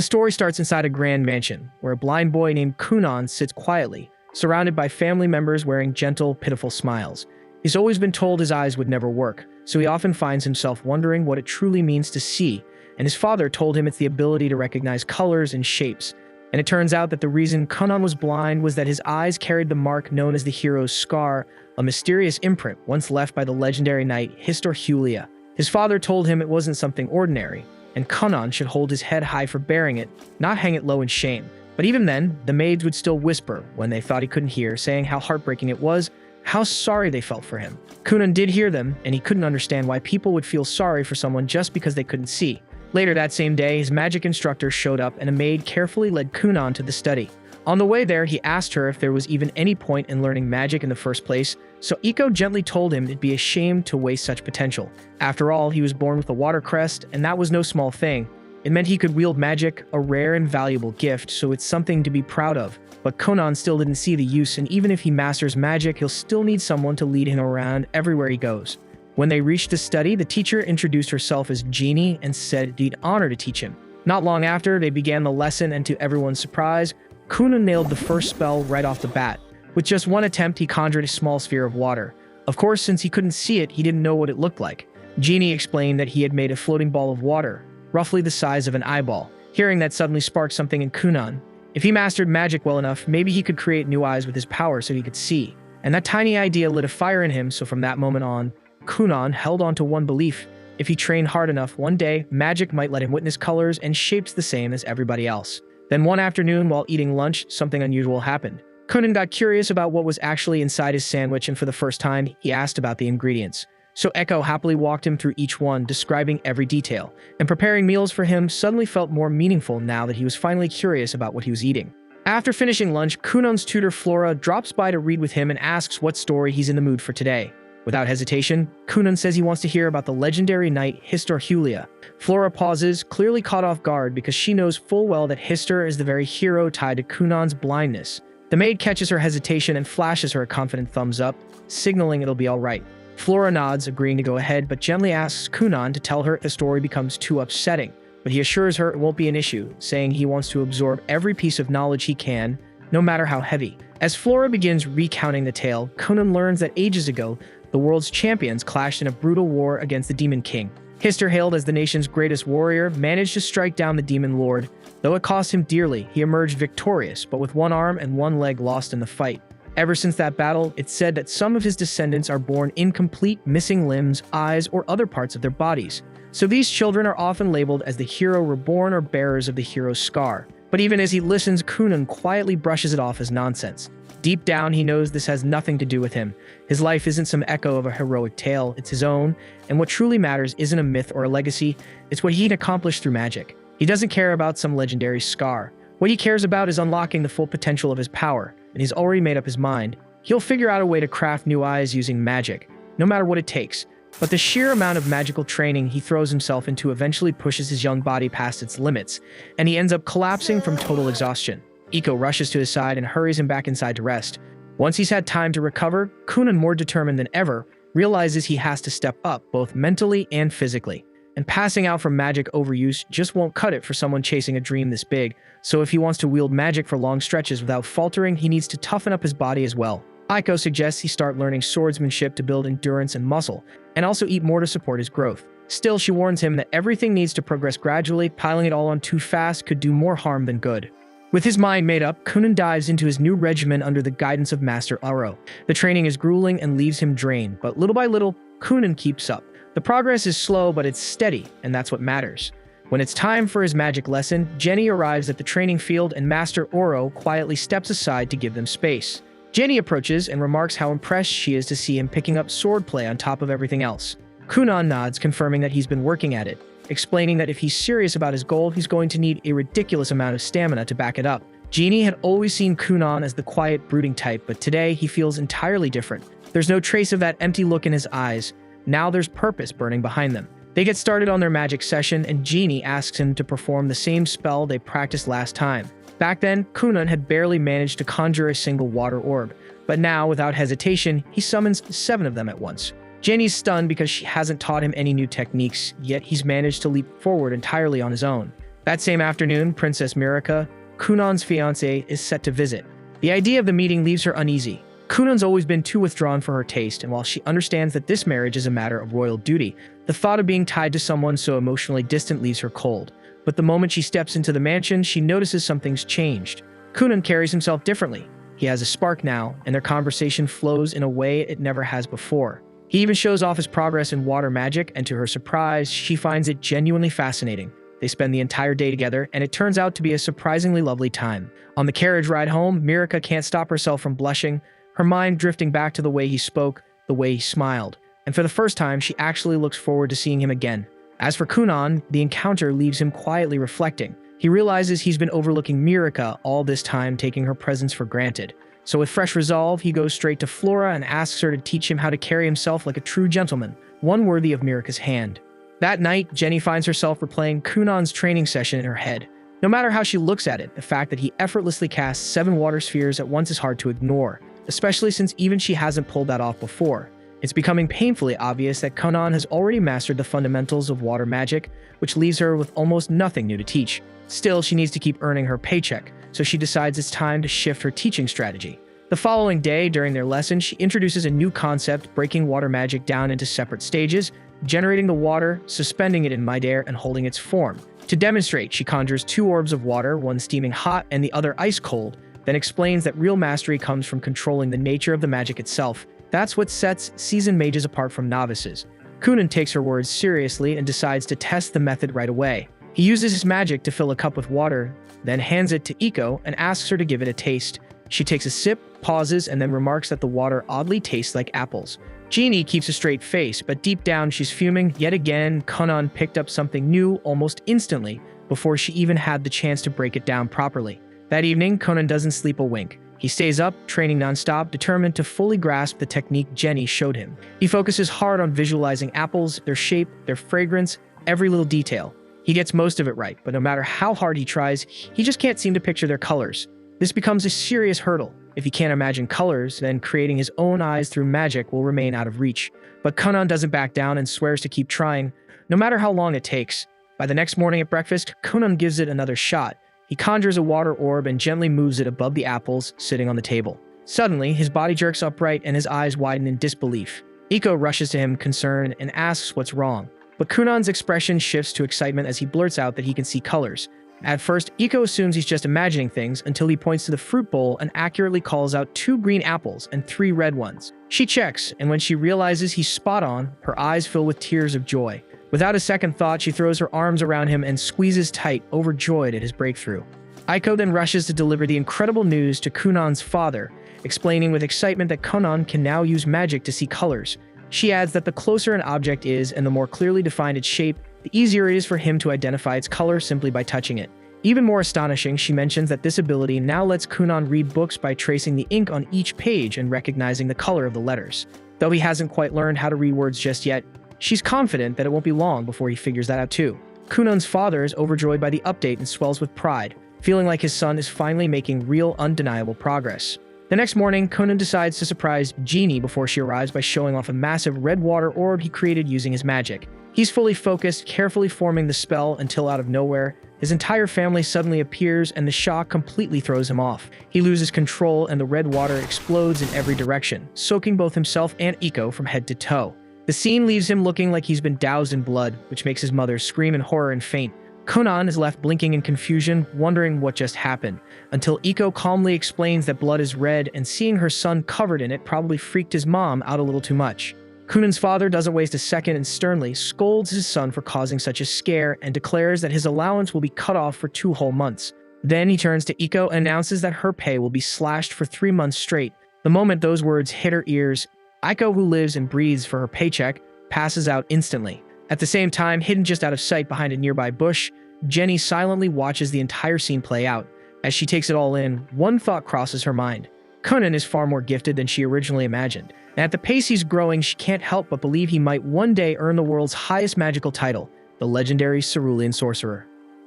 The story starts inside a grand mansion, where a blind boy named Kunan sits quietly, surrounded by family members wearing gentle, pitiful smiles. He's always been told his eyes would never work, so he often finds himself wondering what it truly means to see, and his father told him it's the ability to recognize colors and shapes. And it turns out that the reason Kunan was blind was that his eyes carried the mark known as the hero's scar, a mysterious imprint once left by the legendary knight Histor. His father told him it wasn't something ordinary, and Kunan should hold his head high for bearing it, not hang it low in shame. But even then, the maids would still whisper when they thought he couldn't hear, saying how heartbreaking it was, how sorry they felt for him. Kunan did hear them, and he couldn't understand why people would feel sorry for someone just because they couldn't see. Later that same day, his magic instructor showed up and a maid carefully led Kunan to the study. On the way there, he asked her if there was even any point in learning magic in the first place, so Iko gently told him it'd be a shame to waste such potential. After all, he was born with a water crest, and that was no small thing. It meant he could wield magic, a rare and valuable gift, so it's something to be proud of. But Kunan still didn't see the use, and even if he masters magic, he'll still need someone to lead him around everywhere he goes. When they reached the study, the teacher introduced herself as Genie and said it'd be an honor to teach him. Not long after, they began the lesson, and to everyone's surprise, Kunan nailed the first spell right off the bat. With just one attempt, he conjured a small sphere of water. Of course, since he couldn't see it, he didn't know what it looked like. Genie explained that he had made a floating ball of water, roughly the size of an eyeball. Hearing that suddenly sparked something in Kunan. If he mastered magic well enough, maybe he could create new eyes with his power so he could see. And that tiny idea lit a fire in him, so from that moment on, Kunan held on to one belief. If he trained hard enough, one day, magic might let him witness colors and shapes the same as everybody else. Then one afternoon, while eating lunch, something unusual happened. Kunan got curious about what was actually inside his sandwich, and for the first time, he asked about the ingredients. So Echo happily walked him through each one, describing every detail. And preparing meals for him suddenly felt more meaningful now that he was finally curious about what he was eating. After finishing lunch, Kunan's tutor Flora drops by to read with him and asks what story he's in the mood for today. Without hesitation, Kunan says he wants to hear about the legendary knight Histor. Flora pauses, clearly caught off guard because she knows full well that Histor is the very hero tied to Kunan's blindness. The maid catches her hesitation and flashes her a confident thumbs up, signaling it'll be alright. Flora nods, agreeing to go ahead, but gently asks Kunan to tell her if the story becomes too upsetting. But he assures her it won't be an issue, saying he wants to absorb every piece of knowledge he can, no matter how heavy. As Flora begins recounting the tale, Kunan learns that ages ago, the world's champions clashed in a brutal war against the Demon King. Histor, hailed as the nation's greatest warrior, managed to strike down the Demon Lord. Though it cost him dearly, he emerged victorious, but with one arm and one leg lost in the fight. Ever since that battle, it's said that some of his descendants are born incomplete, missing limbs, eyes, or other parts of their bodies. So these children are often labeled as the hero reborn or bearers of the hero's scar. But even as he listens, Kunan quietly brushes it off as nonsense. Deep down, he knows this has nothing to do with him. His life isn't some echo of a heroic tale, it's his own, and what truly matters isn't a myth or a legacy, it's what he can accomplish through magic. He doesn't care about some legendary scar. What he cares about is unlocking the full potential of his power, and he's already made up his mind. He'll figure out a way to craft new eyes using magic, no matter what it takes. But the sheer amount of magical training he throws himself into eventually pushes his young body past its limits, and he ends up collapsing from total exhaustion. Iko rushes to his side and hurries him back inside to rest. Once he's had time to recover, Kunan, more determined than ever, realizes he has to step up both mentally and physically. And passing out from magic overuse just won't cut it for someone chasing a dream this big, so if he wants to wield magic for long stretches without faltering, he needs to toughen up his body as well. Iko suggests he start learning swordsmanship to build endurance and muscle, and also eat more to support his growth. Still, she warns him that everything needs to progress gradually, piling it all on too fast could do more harm than good. With his mind made up, Kunan dives into his new regimen under the guidance of Master Aro. The training is grueling and leaves him drained, but little by little, Kunan keeps up. The progress is slow, but it's steady, and that's what matters. When it's time for his magic lesson, Jenny arrives at the training field and Master Oro quietly steps aside to give them space. Jenny approaches and remarks how impressed she is to see him picking up swordplay on top of everything else. Kunan nods, confirming that he's been working at it, explaining that if he's serious about his goal, he's going to need a ridiculous amount of stamina to back it up. Genie had always seen Kunan as the quiet, brooding type, but today he feels entirely different. There's no trace of that empty look in his eyes. Now there's purpose burning behind them. They get started on their magic session, and Genie asks him to perform the same spell they practiced last time. Back then, Kunan had barely managed to conjure a single water orb, but now, without hesitation, he summons 7 of them at once. Jenny's stunned because she hasn't taught him any new techniques, yet he's managed to leap forward entirely on his own. That same afternoon, Princess Mirika, Kunon's fiancée, is set to visit. The idea of the meeting leaves her uneasy. Kunon's always been too withdrawn for her taste, and while she understands that this marriage is a matter of royal duty, the thought of being tied to someone so emotionally distant leaves her cold. But the moment she steps into the mansion, she notices something's changed. Kunon carries himself differently. He has a spark now, and their conversation flows in a way it never has before. He even shows off his progress in water magic, and to her surprise, she finds it genuinely fascinating. They spend the entire day together, and it turns out to be a surprisingly lovely time. On the carriage ride home, Mirika can't stop herself from blushing, her mind drifting back to the way he spoke, the way he smiled. And for the first time, she actually looks forward to seeing him again. As for Kunon, the encounter leaves him quietly reflecting. He realizes he's been overlooking Mirika all this time, taking her presence for granted. So with fresh resolve, he goes straight to Flora and asks her to teach him how to carry himself like a true gentleman, one worthy of Mirika's hand. That night, Jenny finds herself replaying Kunon's training session in her head. No matter how she looks at it, the fact that he effortlessly casts 7 water spheres at once is hard to ignore, especially since even she hasn't pulled that off before. It's becoming painfully obvious that Kunon has already mastered the fundamentals of water magic, which leaves her with almost nothing new to teach. Still, she needs to keep earning her paycheck, so she decides it's time to shift her teaching strategy. The following day, during their lesson, she introduces a new concept, breaking water magic down into separate stages, generating the water, suspending it in midair, and holding its form. To demonstrate, she conjures 2 orbs of water, one steaming hot and the other ice cold, then explains that real mastery comes from controlling the nature of the magic itself. That's what sets seasoned mages apart from novices. Kunon takes her words seriously and decides to test the method right away. He uses his magic to fill a cup with water, then hands it to Iko and asks her to give it a taste. She takes a sip, pauses, and then remarks that the water oddly tastes like apples. Jeannie keeps a straight face, but deep down she's fuming. Yet again, Kunon picked up something new almost instantly before she even had the chance to break it down properly. That evening, Kunon doesn't sleep a wink. He stays up, training nonstop, determined to fully grasp the technique Jenny showed him. He focuses hard on visualizing apples, their shape, their fragrance, every little detail. He gets most of it right, but no matter how hard he tries, he just can't seem to picture their colors. This becomes a serious hurdle. If he can't imagine colors, then creating his own eyes through magic will remain out of reach. But Kunon doesn't back down and swears to keep trying, no matter how long it takes. By the next morning at breakfast, Kunon gives it another shot. He conjures a water orb and gently moves it above the apples sitting on the table. Suddenly, his body jerks upright and his eyes widen in disbelief. Iko rushes to him, concerned, and asks what's wrong. But Kunon's expression shifts to excitement as he blurts out that he can see colors. At first, Iko assumes he's just imagining things until he points to the fruit bowl and accurately calls out 2 green apples and 3 red ones. She checks, and when she realizes he's spot on, her eyes fill with tears of joy. Without a second thought, she throws her arms around him and squeezes tight, overjoyed at his breakthrough. Iko then rushes to deliver the incredible news to Kunon's father, explaining with excitement that Kunon can now use magic to see colors. She adds that the closer an object is and the more clearly defined its shape, the easier it is for him to identify its color simply by touching it. Even more astonishing, she mentions that this ability now lets Kunon read books by tracing the ink on each page and recognizing the color of the letters. Though he hasn't quite learned how to read words just yet, she's confident that it won't be long before he figures that out too. Kunon's father is overjoyed by the update and swells with pride, feeling like his son is finally making real, undeniable progress. The next morning, Kunon decides to surprise Jeannie before she arrives by showing off a massive red water orb he created using his magic. He's fully focused, carefully forming the spell until out of nowhere, his entire family suddenly appears and the shock completely throws him off. He loses control and the red water explodes in every direction, soaking both himself and Iko from head to toe. The scene leaves him looking like he's been doused in blood, which makes his mother scream in horror and faint. Kunon is left blinking in confusion, wondering what just happened, until Iko calmly explains that blood is red and seeing her son covered in it probably freaked his mom out a little too much. Kunon's father doesn't waste a second and sternly scolds his son for causing such a scare and declares that his allowance will be cut off for 2 whole months. Then he turns to Iko and announces that her pay will be slashed for 3 months straight. The moment those words hit her ears, Iko, who lives and breathes for her paycheck, passes out instantly. At the same time, hidden just out of sight behind a nearby bush, Jenny silently watches the entire scene play out. As she takes it all in, one thought crosses her mind. Kunon is far more gifted than she originally imagined, and at the pace he's growing, she can't help but believe he might one day earn the world's highest magical title, the legendary Cerulean Sorcerer.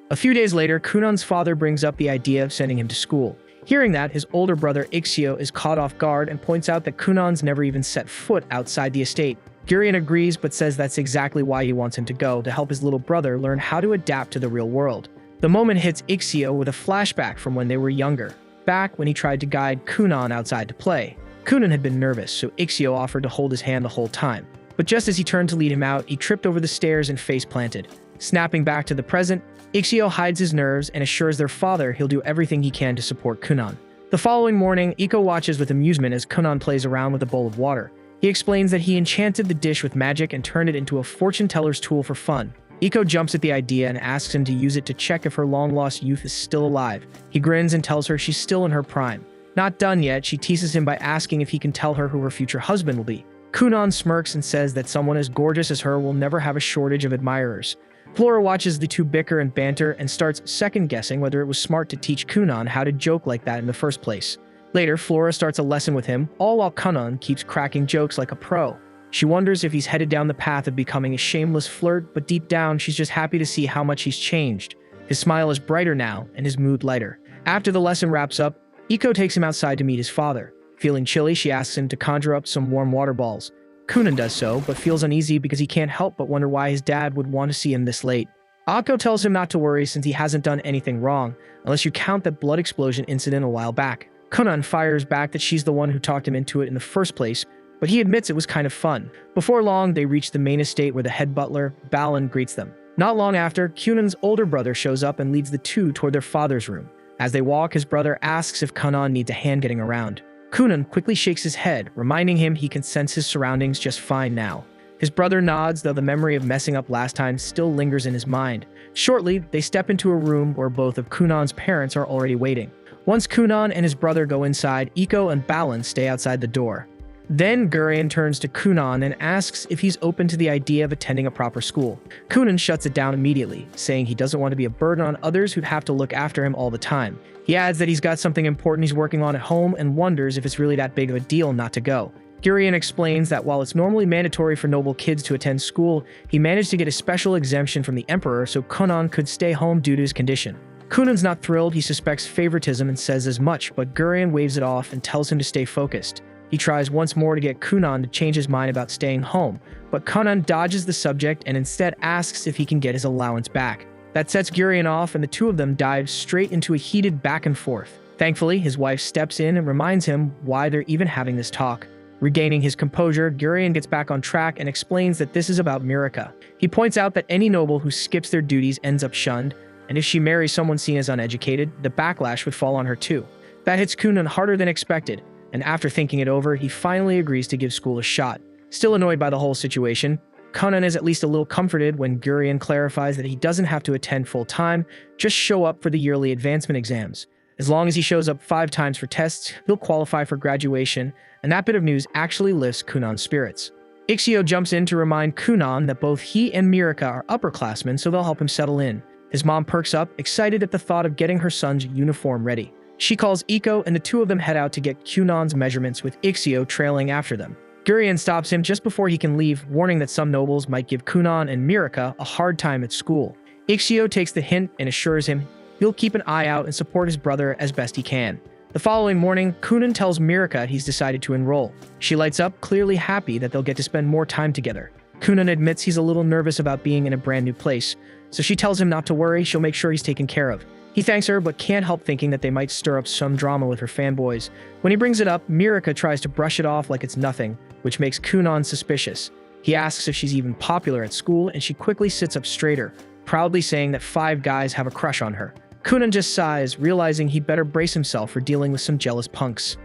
A few days later, Kunon's father brings up the idea of sending him to school. Hearing that, his older brother Ixio is caught off guard and points out that Kunon's never even set foot outside the estate. Gurion agrees but says that's exactly why he wants him to go, to help his little brother learn how to adapt to the real world. The moment hits Ixio with a flashback from when they were younger, back when he tried to guide Kunan outside to play. Kunan had been nervous, so Ixio offered to hold his hand the whole time. But just as he turned to lead him out, he tripped over the stairs and face planted. Snapping back to the present, Ixio hides his nerves and assures their father he'll do everything he can to support Kunan. The following morning, Iko watches with amusement as Kunan plays around with a bowl of water. He explains that he enchanted the dish with magic and turned it into a fortune teller's tool for fun. Iko jumps at the idea and asks him to use it to check if her long-lost youth is still alive. He grins and tells her she's still in her prime. Not done yet, she teases him by asking if he can tell her who her future husband will be. Kunan smirks and says that someone as gorgeous as her will never have a shortage of admirers. Flora watches the two bicker and banter and starts second-guessing whether it was smart to teach Kunan how to joke like that in the first place. Later, Flora starts a lesson with him, all while Kunan keeps cracking jokes like a pro. She wonders if he's headed down the path of becoming a shameless flirt, but deep down, she's just happy to see how much he's changed. His smile is brighter now, and his mood lighter. After the lesson wraps up, Iko takes him outside to meet his father. Feeling chilly, she asks him to conjure up some warm water balls. Kunan does so, but feels uneasy because he can't help but wonder why his dad would want to see him this late. Akko tells him not to worry since he hasn't done anything wrong, unless you count that blood explosion incident a while back. Kunan fires back that she's the one who talked him into it in the first place, but he admits it was kind of fun. Before long, they reach the main estate where the head butler, Balin, greets them. Not long after, Kunan's older brother shows up and leads the two toward their father's room. As they walk, his brother asks if Kunan needs a hand getting around. Kunan quickly shakes his head, reminding him he can sense his surroundings just fine now. His brother nods, though the memory of messing up last time still lingers in his mind. Shortly, they step into a room where both of Kunan's parents are already waiting. Once Kunan and his brother go inside, Iko and Balin stay outside the door. Then Gurion turns to Kunan and asks if he's open to the idea of attending a proper school. Kunan shuts it down immediately, saying he doesn't want to be a burden on others who'd have to look after him all the time. He adds that he's got something important he's working on at home and wonders if it's really that big of a deal not to go. Gurion explains that while it's normally mandatory for noble kids to attend school, he managed to get a special exemption from the Emperor so Kunan could stay home due to his condition. Kunan's not thrilled, he suspects favoritism and says as much, but Gurion waves it off and tells him to stay focused. He tries once more to get Kunan to change his mind about staying home, but Kunan dodges the subject and instead asks if he can get his allowance back. That sets Gurion off and the two of them dive straight into a heated back and forth. Thankfully, his wife steps in and reminds him why they're even having this talk. Regaining his composure, Gurion gets back on track and explains that this is about Mirika. He points out that any noble who skips their duties ends up shunned, and if she marries someone seen as uneducated, the backlash would fall on her too. That hits Kunan harder than expected, and after thinking it over, he finally agrees to give school a shot. Still annoyed by the whole situation, Kunan is at least a little comforted when Gurion clarifies that he doesn't have to attend full-time, just show up for the yearly advancement exams. As long as he shows up 5 times for tests, he'll qualify for graduation, and that bit of news actually lifts Kunan's spirits. Ixio jumps in to remind Kunan that both he and Mirika are upperclassmen, so they'll help him settle in. His mom perks up, excited at the thought of getting her son's uniform ready. She calls Iko, and the two of them head out to get Kunan's measurements with Ixio trailing after them. Gurion stops him just before he can leave, warning that some nobles might give Kunan and Mirika a hard time at school. Ixio takes the hint and assures him he'll keep an eye out and support his brother as best he can. The following morning, Kunan tells Mirika he's decided to enroll. She lights up, clearly happy that they'll get to spend more time together. Kunan admits he's a little nervous about being in a brand new place, so she tells him not to worry, she'll make sure he's taken care of. He thanks her, but can't help thinking that they might stir up some drama with her fanboys. When he brings it up, Mirika tries to brush it off like it's nothing, which makes Kunan suspicious. He asks if she's even popular at school, and she quickly sits up straighter, proudly saying that 5 guys have a crush on her. Kunan just sighs, realizing he'd better brace himself for dealing with some jealous punks.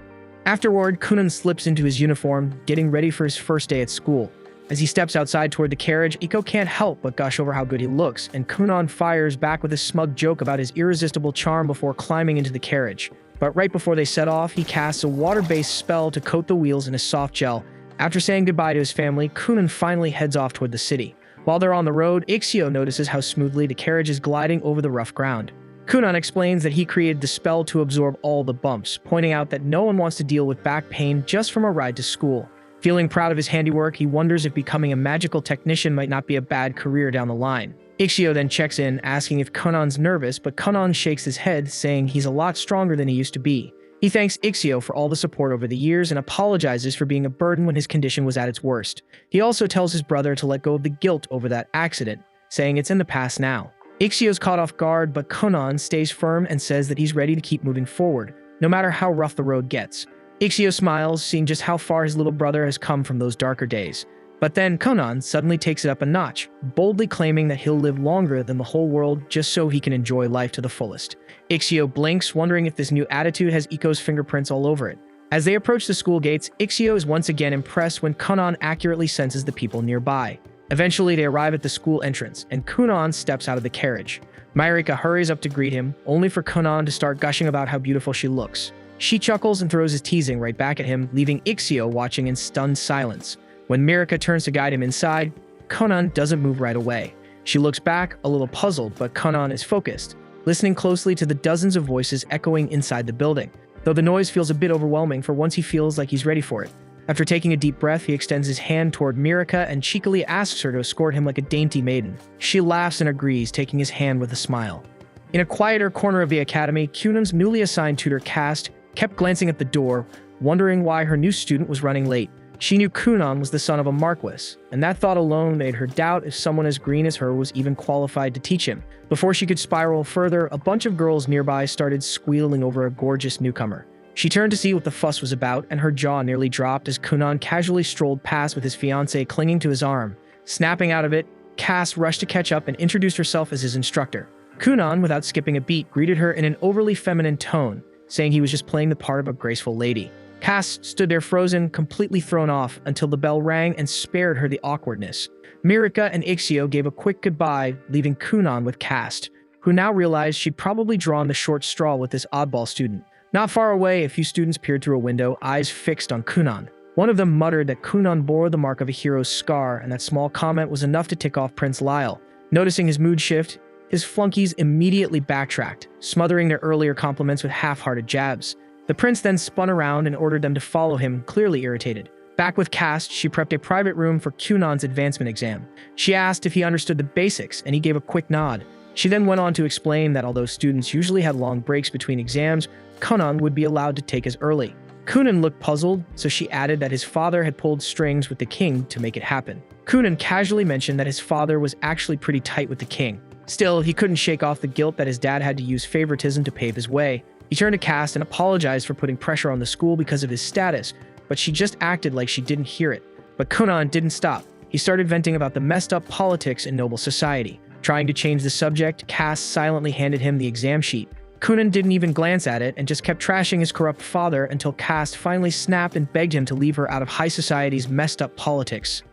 Afterward, Kunan slips into his uniform, getting ready for his first day at school. As he steps outside toward the carriage, Iko can't help but gush over how good he looks, and Kunan fires back with a smug joke about his irresistible charm before climbing into the carriage. But right before they set off, he casts a water-based spell to coat the wheels in a soft gel. After saying goodbye to his family, Kunan finally heads off toward the city. While they're on the road, Ixio notices how smoothly the carriage is gliding over the rough ground. Kunan explains that he created the spell to absorb all the bumps, pointing out that no one wants to deal with back pain just from a ride to school. Feeling proud of his handiwork, he wonders if becoming a magical technician might not be a bad career down the line. Ixio then checks in, asking if Kunan's nervous, but Kunan shakes his head, saying he's a lot stronger than he used to be. He thanks Ixio for all the support over the years and apologizes for being a burden when his condition was at its worst. He also tells his brother to let go of the guilt over that accident, saying it's in the past now. Ixio's caught off guard, but Conan stays firm and says that he's ready to keep moving forward, no matter how rough the road gets. Ixio smiles, seeing just how far his little brother has come from those darker days. But then Conan suddenly takes it up a notch, boldly claiming that he'll live longer than the whole world just so he can enjoy life to the fullest. Ixio blinks, wondering if this new attitude has Iko's fingerprints all over it. As they approach the school gates, Ixio is once again impressed when Conan accurately senses the people nearby. Eventually, they arrive at the school entrance, and Conan steps out of the carriage. Mirika hurries up to greet him, only for Conan to start gushing about how beautiful she looks. She chuckles and throws his teasing right back at him, leaving Ixio watching in stunned silence. When Mirika turns to guide him inside, Conan doesn't move right away. She looks back, a little puzzled, but Conan is focused, listening closely to the dozens of voices echoing inside the building, though the noise feels a bit overwhelming for once he feels like he's ready for it. After taking a deep breath, he extends his hand toward Mirika and cheekily asks her to escort him like a dainty maiden. She laughs and agrees, taking his hand with a smile. In a quieter corner of the academy, Cunan's newly assigned tutor Cast kept glancing at the door, wondering why her new student was running late. She knew Cunon was the son of a marquis, and that thought alone made her doubt if someone as green as her was even qualified to teach him. Before she could spiral further, a bunch of girls nearby started squealing over a gorgeous newcomer. She turned to see what the fuss was about, and her jaw nearly dropped as Cunon casually strolled past with his fiancée clinging to his arm. Snapping out of it, Cass rushed to catch up and introduced herself as his instructor. Cunon, without skipping a beat, greeted her in an overly feminine tone, saying he was just playing the part of a graceful lady. Cass stood there frozen, completely thrown off, until the bell rang and spared her the awkwardness. Mirika and Ixio gave a quick goodbye, leaving Cunon with Cast, who now realized she'd probably drawn the short straw with this oddball student. Not far away, a few students peered through a window, eyes fixed on Cunon. One of them muttered that Cunon bore the mark of a hero's scar, and that small comment was enough to tick off Prince Lyle. Noticing his mood shift, his flunkies immediately backtracked, smothering their earlier compliments with half-hearted jabs. The prince then spun around and ordered them to follow him, clearly irritated. Back with Cast, she prepped a private room for Cunon's advancement exam. She asked if he understood the basics, and he gave a quick nod. She then went on to explain that although students usually had long breaks between exams, Cunon would be allowed to take as early. Cunon looked puzzled, so she added that his father had pulled strings with the king to make it happen. Cunon casually mentioned that his father was actually pretty tight with the king. Still, he couldn't shake off the guilt that his dad had to use favoritism to pave his way. He turned to Cast and apologized for putting pressure on the school because of his status, but she just acted like she didn't hear it. But Cunon didn't stop. He started venting about the messed up politics in noble society. Trying to change the subject, Cast silently handed him the exam sheet. Cunon didn't even glance at it and just kept trashing his corrupt father until Cast finally snapped and begged him to leave her out of high society's messed up politics.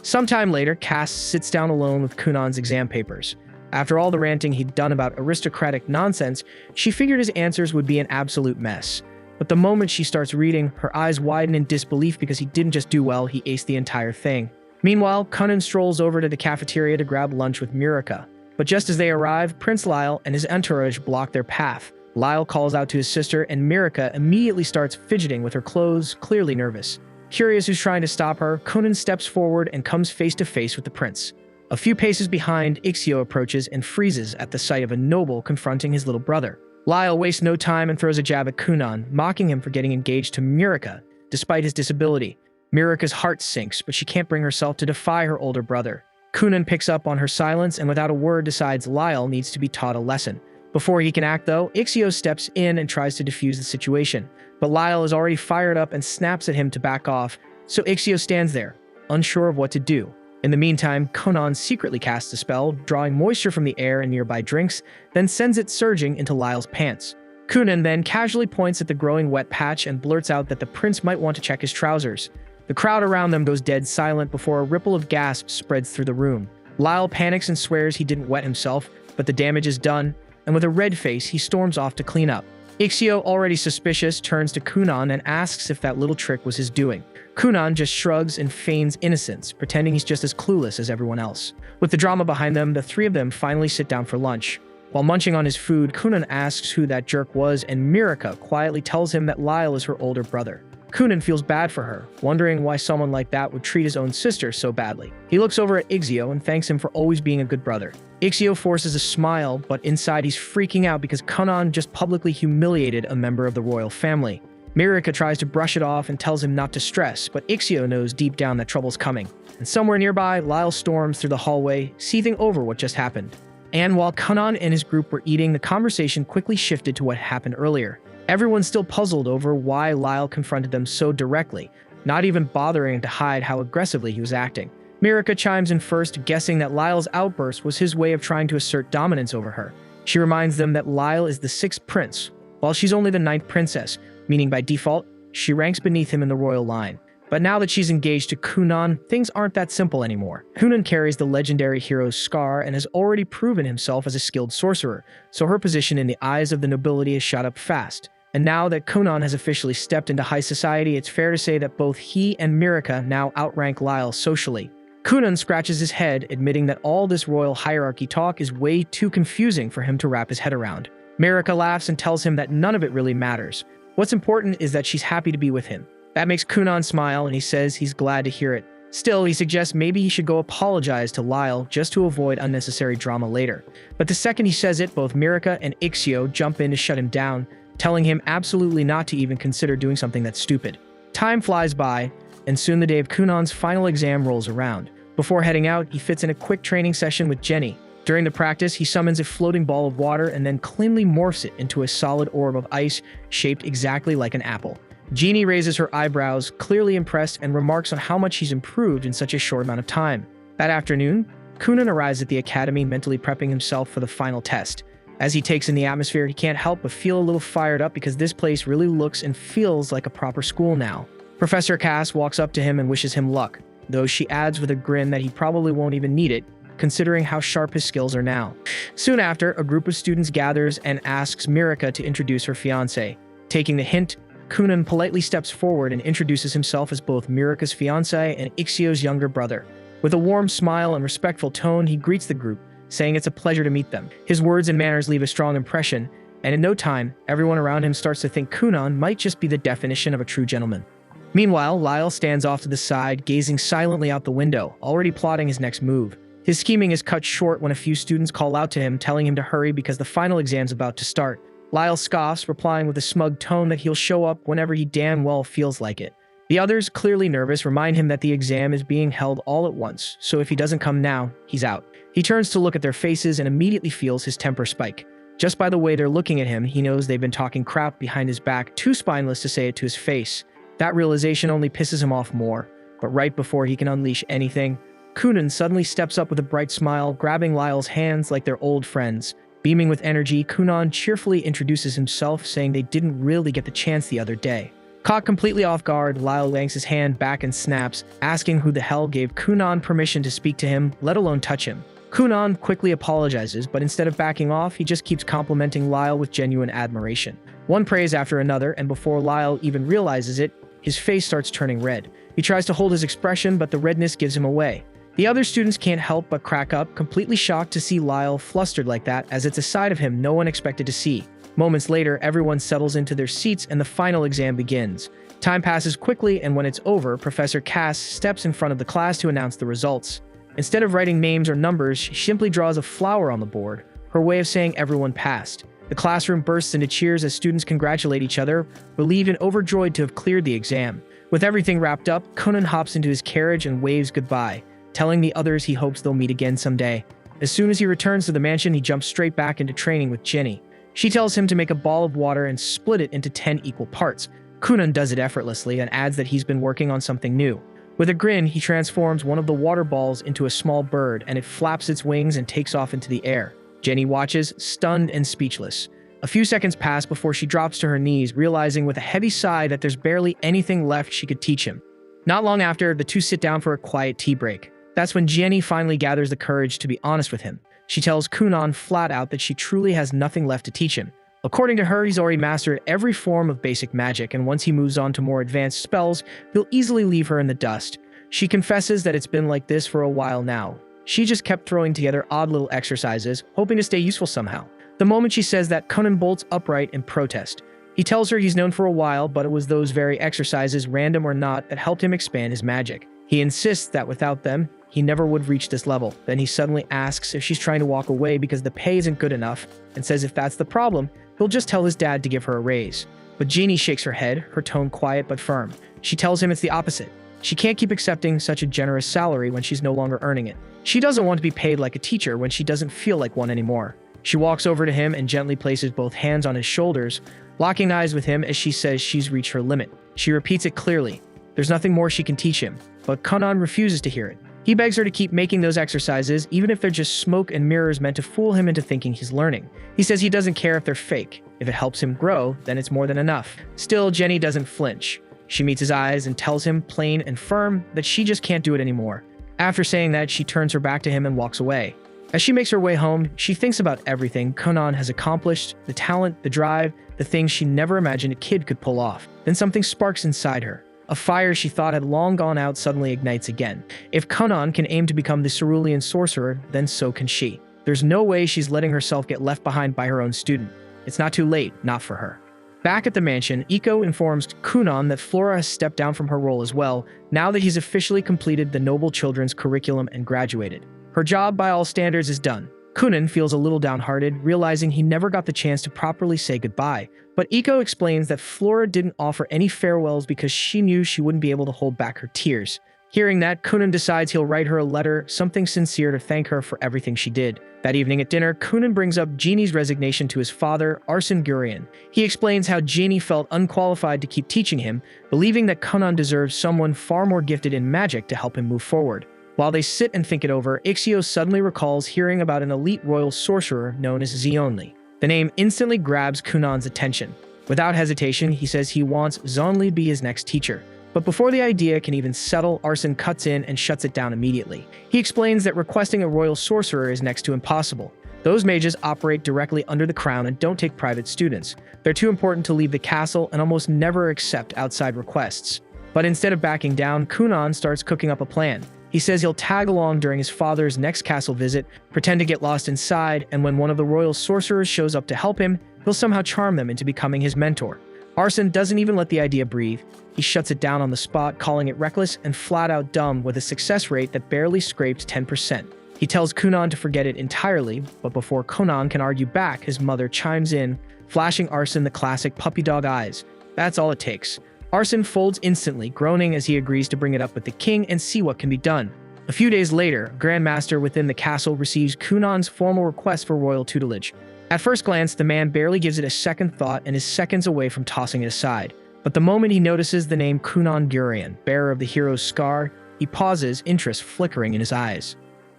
Sometime later, Cast sits down alone with Cunon's exam papers. After all the ranting he'd done about aristocratic nonsense, she figured his answers would be an absolute mess. But the moment she starts reading, her eyes widen in disbelief because he didn't just do well, he aced the entire thing. Meanwhile, Cunon strolls over to the cafeteria to grab lunch with Mirika. But just as they arrive, Prince Lyle and his entourage block their path. Lyle calls out to his sister, and Mirika immediately starts fidgeting with her clothes, clearly nervous. Curious who's trying to stop her, Cunon steps forward and comes face to face with the prince. A few paces behind, Ixio approaches and freezes at the sight of a noble confronting his little brother. Lyle wastes no time and throws a jab at Cunon, mocking him for getting engaged to Mirika, despite his disability. Mirika's heart sinks, but she can't bring herself to defy her older brother. Cunon picks up on her silence and without a word decides Lyle needs to be taught a lesson. Before he can act though, Ixio steps in and tries to defuse the situation. But Lyle is already fired up and snaps at him to back off, so Ixio stands there, unsure of what to do. In the meantime, Cunon secretly casts a spell, drawing moisture from the air and nearby drinks, then sends it surging into Lyle's pants. Cunon then casually points at the growing wet patch and blurts out that the prince might want to check his trousers. The crowd around them goes dead silent before a ripple of gasps spreads through the room. Lyle panics and swears he didn't wet himself, but the damage is done, and with a red face, he storms off to clean up. Ixio, already suspicious, turns to Cunon and asks if that little trick was his doing. Cunon just shrugs and feigns innocence, pretending he's just as clueless as everyone else. With the drama behind them, the three of them finally sit down for lunch. While munching on his food, Cunon asks who that jerk was, and Mirika quietly tells him that Lyle is her older brother. Cunon feels bad for her, wondering why someone like that would treat his own sister so badly. He looks over at Ixio and thanks him for always being a good brother. Ixio forces a smile, but inside he's freaking out because Cunon just publicly humiliated a member of the royal family. Mirika tries to brush it off and tells him not to stress, but Ixio knows deep down that trouble's coming. And somewhere nearby, Lyle storms through the hallway, seething over what just happened. And while Kunan and his group were eating, the conversation quickly shifted to what happened earlier. Everyone's still puzzled over why Lyle confronted them so directly, not even bothering to hide how aggressively he was acting. Mirika chimes in first, guessing that Lyle's outburst was his way of trying to assert dominance over her. She reminds them that Lyle is the 6th prince, while she's only the 9th princess, meaning by default, she ranks beneath him in the royal line. But now that she's engaged to Kunan, things aren't that simple anymore. Kunan carries the legendary hero's scar and has already proven himself as a skilled sorcerer, so her position in the eyes of the nobility has shot up fast. And now that Kunan has officially stepped into high society, it's fair to say that both he and Mirika now outrank Lyle socially. Kunan scratches his head, admitting that all this royal hierarchy talk is way too confusing for him to wrap his head around. Mirika laughs and tells him that none of it really matters. What's important is that she's happy to be with him. That makes Kunan smile, and he says he's glad to hear it. Still, he suggests maybe he should go apologize to Lyle just to avoid unnecessary drama later. But the second he says it, both Mirika and Ixio jump in to shut him down, telling him absolutely not to even consider doing something that's stupid. Time flies by, and soon the day of Kunan's final exam rolls around. Before heading out, he fits in a quick training session with Jenny. During the practice, he summons a floating ball of water and then cleanly morphs it into a solid orb of ice shaped exactly like an apple. Jeannie raises her eyebrows, clearly impressed, and remarks on how much he's improved in such a short amount of time. That afternoon, Kunan arrives at the academy, mentally prepping himself for the final test. As he takes in the atmosphere, he can't help but feel a little fired up because this place really looks and feels like a proper school now. Professor Cass walks up to him and wishes him luck, though she adds with a grin that he probably won't even need it, considering how sharp his skills are now. Soon after, a group of students gathers and asks Mirika to introduce her fiancé. Taking the hint, Kunan politely steps forward and introduces himself as both Mirika's fiancé and Ixio's younger brother. With a warm smile and respectful tone, he greets the group, saying it's a pleasure to meet them. His words and manners leave a strong impression, and in no time, everyone around him starts to think Kunan might just be the definition of a true gentleman. Meanwhile, Lyle stands off to the side, gazing silently out the window, already plotting his next move. His scheming is cut short when a few students call out to him, telling him to hurry because the final exam's about to start. Lyle scoffs, replying with a smug tone that he'll show up whenever he damn well feels like it. The others, clearly nervous, remind him that the exam is being held all at once, so if he doesn't come now, he's out. He turns to look at their faces and immediately feels his temper spike. Just by the way they're looking at him, he knows they've been talking crap behind his back, too spineless to say it to his face. That realization only pisses him off more, but right before he can unleash anything, Kunan suddenly steps up with a bright smile, grabbing Lyle's hands like they're old friends. Beaming with energy, Kunan cheerfully introduces himself, saying they didn't really get the chance the other day. Caught completely off guard, Lyle yanks his hand back and snaps, asking who the hell gave Kunan permission to speak to him, let alone touch him. Kunan quickly apologizes, but instead of backing off, he just keeps complimenting Lyle with genuine admiration. One praise after another, and before Lyle even realizes it, his face starts turning red. He tries to hold his expression, but the redness gives him away. The other students can't help but crack up, completely shocked to see Lyle flustered like that, as it's a side of him no one expected to see. Moments later, everyone settles into their seats and the final exam begins. Time passes quickly, and when it's over, Professor Cass steps in front of the class to announce the results. Instead of writing names or numbers, she simply draws a flower on the board, her way of saying everyone passed. The classroom bursts into cheers as students congratulate each other, relieved and overjoyed to have cleared the exam. With everything wrapped up, Kunan hops into his carriage and waves goodbye, telling the others he hopes they'll meet again someday. As soon as he returns to the mansion, he jumps straight back into training with Jenny. She tells him to make a ball of water and split it into 10 equal parts. Kunan does it effortlessly and adds that he's been working on something new. With a grin, he transforms one of the water balls into a small bird, and it flaps its wings and takes off into the air. Jenny watches, stunned and speechless. A few seconds pass before she drops to her knees, realizing with a heavy sigh that there's barely anything left she could teach him. Not long after, the two sit down for a quiet tea break. That's when Jenny finally gathers the courage to be honest with him. She tells Kunan flat out that she truly has nothing left to teach him. According to her, he's already mastered every form of basic magic, and once he moves on to more advanced spells, he'll easily leave her in the dust. She confesses that it's been like this for a while now. She just kept throwing together odd little exercises, hoping to stay useful somehow. The moment she says that, Kunan bolts upright in protest. He tells her he's known for a while, but it was those very exercises, random or not, that helped him expand his magic. He insists that without them, he never would reach this level. Then he suddenly asks if she's trying to walk away because the pay isn't good enough, and says if that's the problem, he'll just tell his dad to give her a raise. But Jeannie shakes her head, her tone quiet but firm. She tells him it's the opposite. She can't keep accepting such a generous salary when she's no longer earning it. She doesn't want to be paid like a teacher when she doesn't feel like one anymore. She walks over to him and gently places both hands on his shoulders, locking eyes with him as she says she's reached her limit. She repeats it clearly. There's nothing more she can teach him, but Conan refuses to hear it. He begs her to keep making those exercises, even if they're just smoke and mirrors meant to fool him into thinking he's learning. He says he doesn't care if they're fake. If it helps him grow, then it's more than enough. Still, Jenny doesn't flinch. She meets his eyes and tells him, plain and firm, that she just can't do it anymore. After saying that, she turns her back to him and walks away. As she makes her way home, she thinks about everything Conan has accomplished, the talent, the drive, the things she never imagined a kid could pull off. Then something sparks inside her. A fire she thought had long gone out suddenly ignites again. If Conan can aim to become the cerulean sorcerer, then so can she. There's no way she's letting herself get left behind by her own student. It's not too late, not for her. Back at the mansion, Iko informs Conan that Flora has stepped down from her role as well, now that he's officially completed the Noble Children's curriculum and graduated. Her job, by all standards, is done. Conan feels a little downhearted, realizing he never got the chance to properly say goodbye. But Iko explains that Flora didn't offer any farewells because she knew she wouldn't be able to hold back her tears. Hearing that, Conan decides he'll write her a letter, something sincere to thank her for everything she did. That evening at dinner, Conan brings up Genie's resignation to his father, Arsene Gurion. He explains how Genie felt unqualified to keep teaching him, believing that Conan deserves someone far more gifted in magic to help him move forward. While they sit and think it over, Ixios suddenly recalls hearing about an elite royal sorcerer known as Zionli. The name instantly grabs Conan's attention. Without hesitation, he says he wants Zionli to be his next teacher. But before the idea can even settle, Arsene cuts in and shuts it down immediately. He explains that requesting a royal sorcerer is next to impossible. Those mages operate directly under the crown and don't take private students. They're too important to leave the castle and almost never accept outside requests. But instead of backing down, Conan starts cooking up a plan. He says he'll tag along during his father's next castle visit, pretend to get lost inside, and when one of the royal sorcerers shows up to help him, he'll somehow charm them into becoming his mentor. Arsene doesn't even let the idea breathe. He shuts it down on the spot, calling it reckless and flat-out dumb with a success rate that barely scraped 10%. He tells Conan to forget it entirely, but before Conan can argue back, his mother chimes in, flashing Arsene the classic puppy dog eyes. That's all it takes. Arsene folds instantly, groaning as he agrees to bring it up with the king and see what can be done. A few days later, Grand Master within the castle receives Conan's formal request for royal tutelage. At first glance, the man barely gives it a second thought and is seconds away from tossing it aside. But the moment he notices the name Conan Gurion, bearer of the hero's scar, he pauses, interest flickering in his eyes.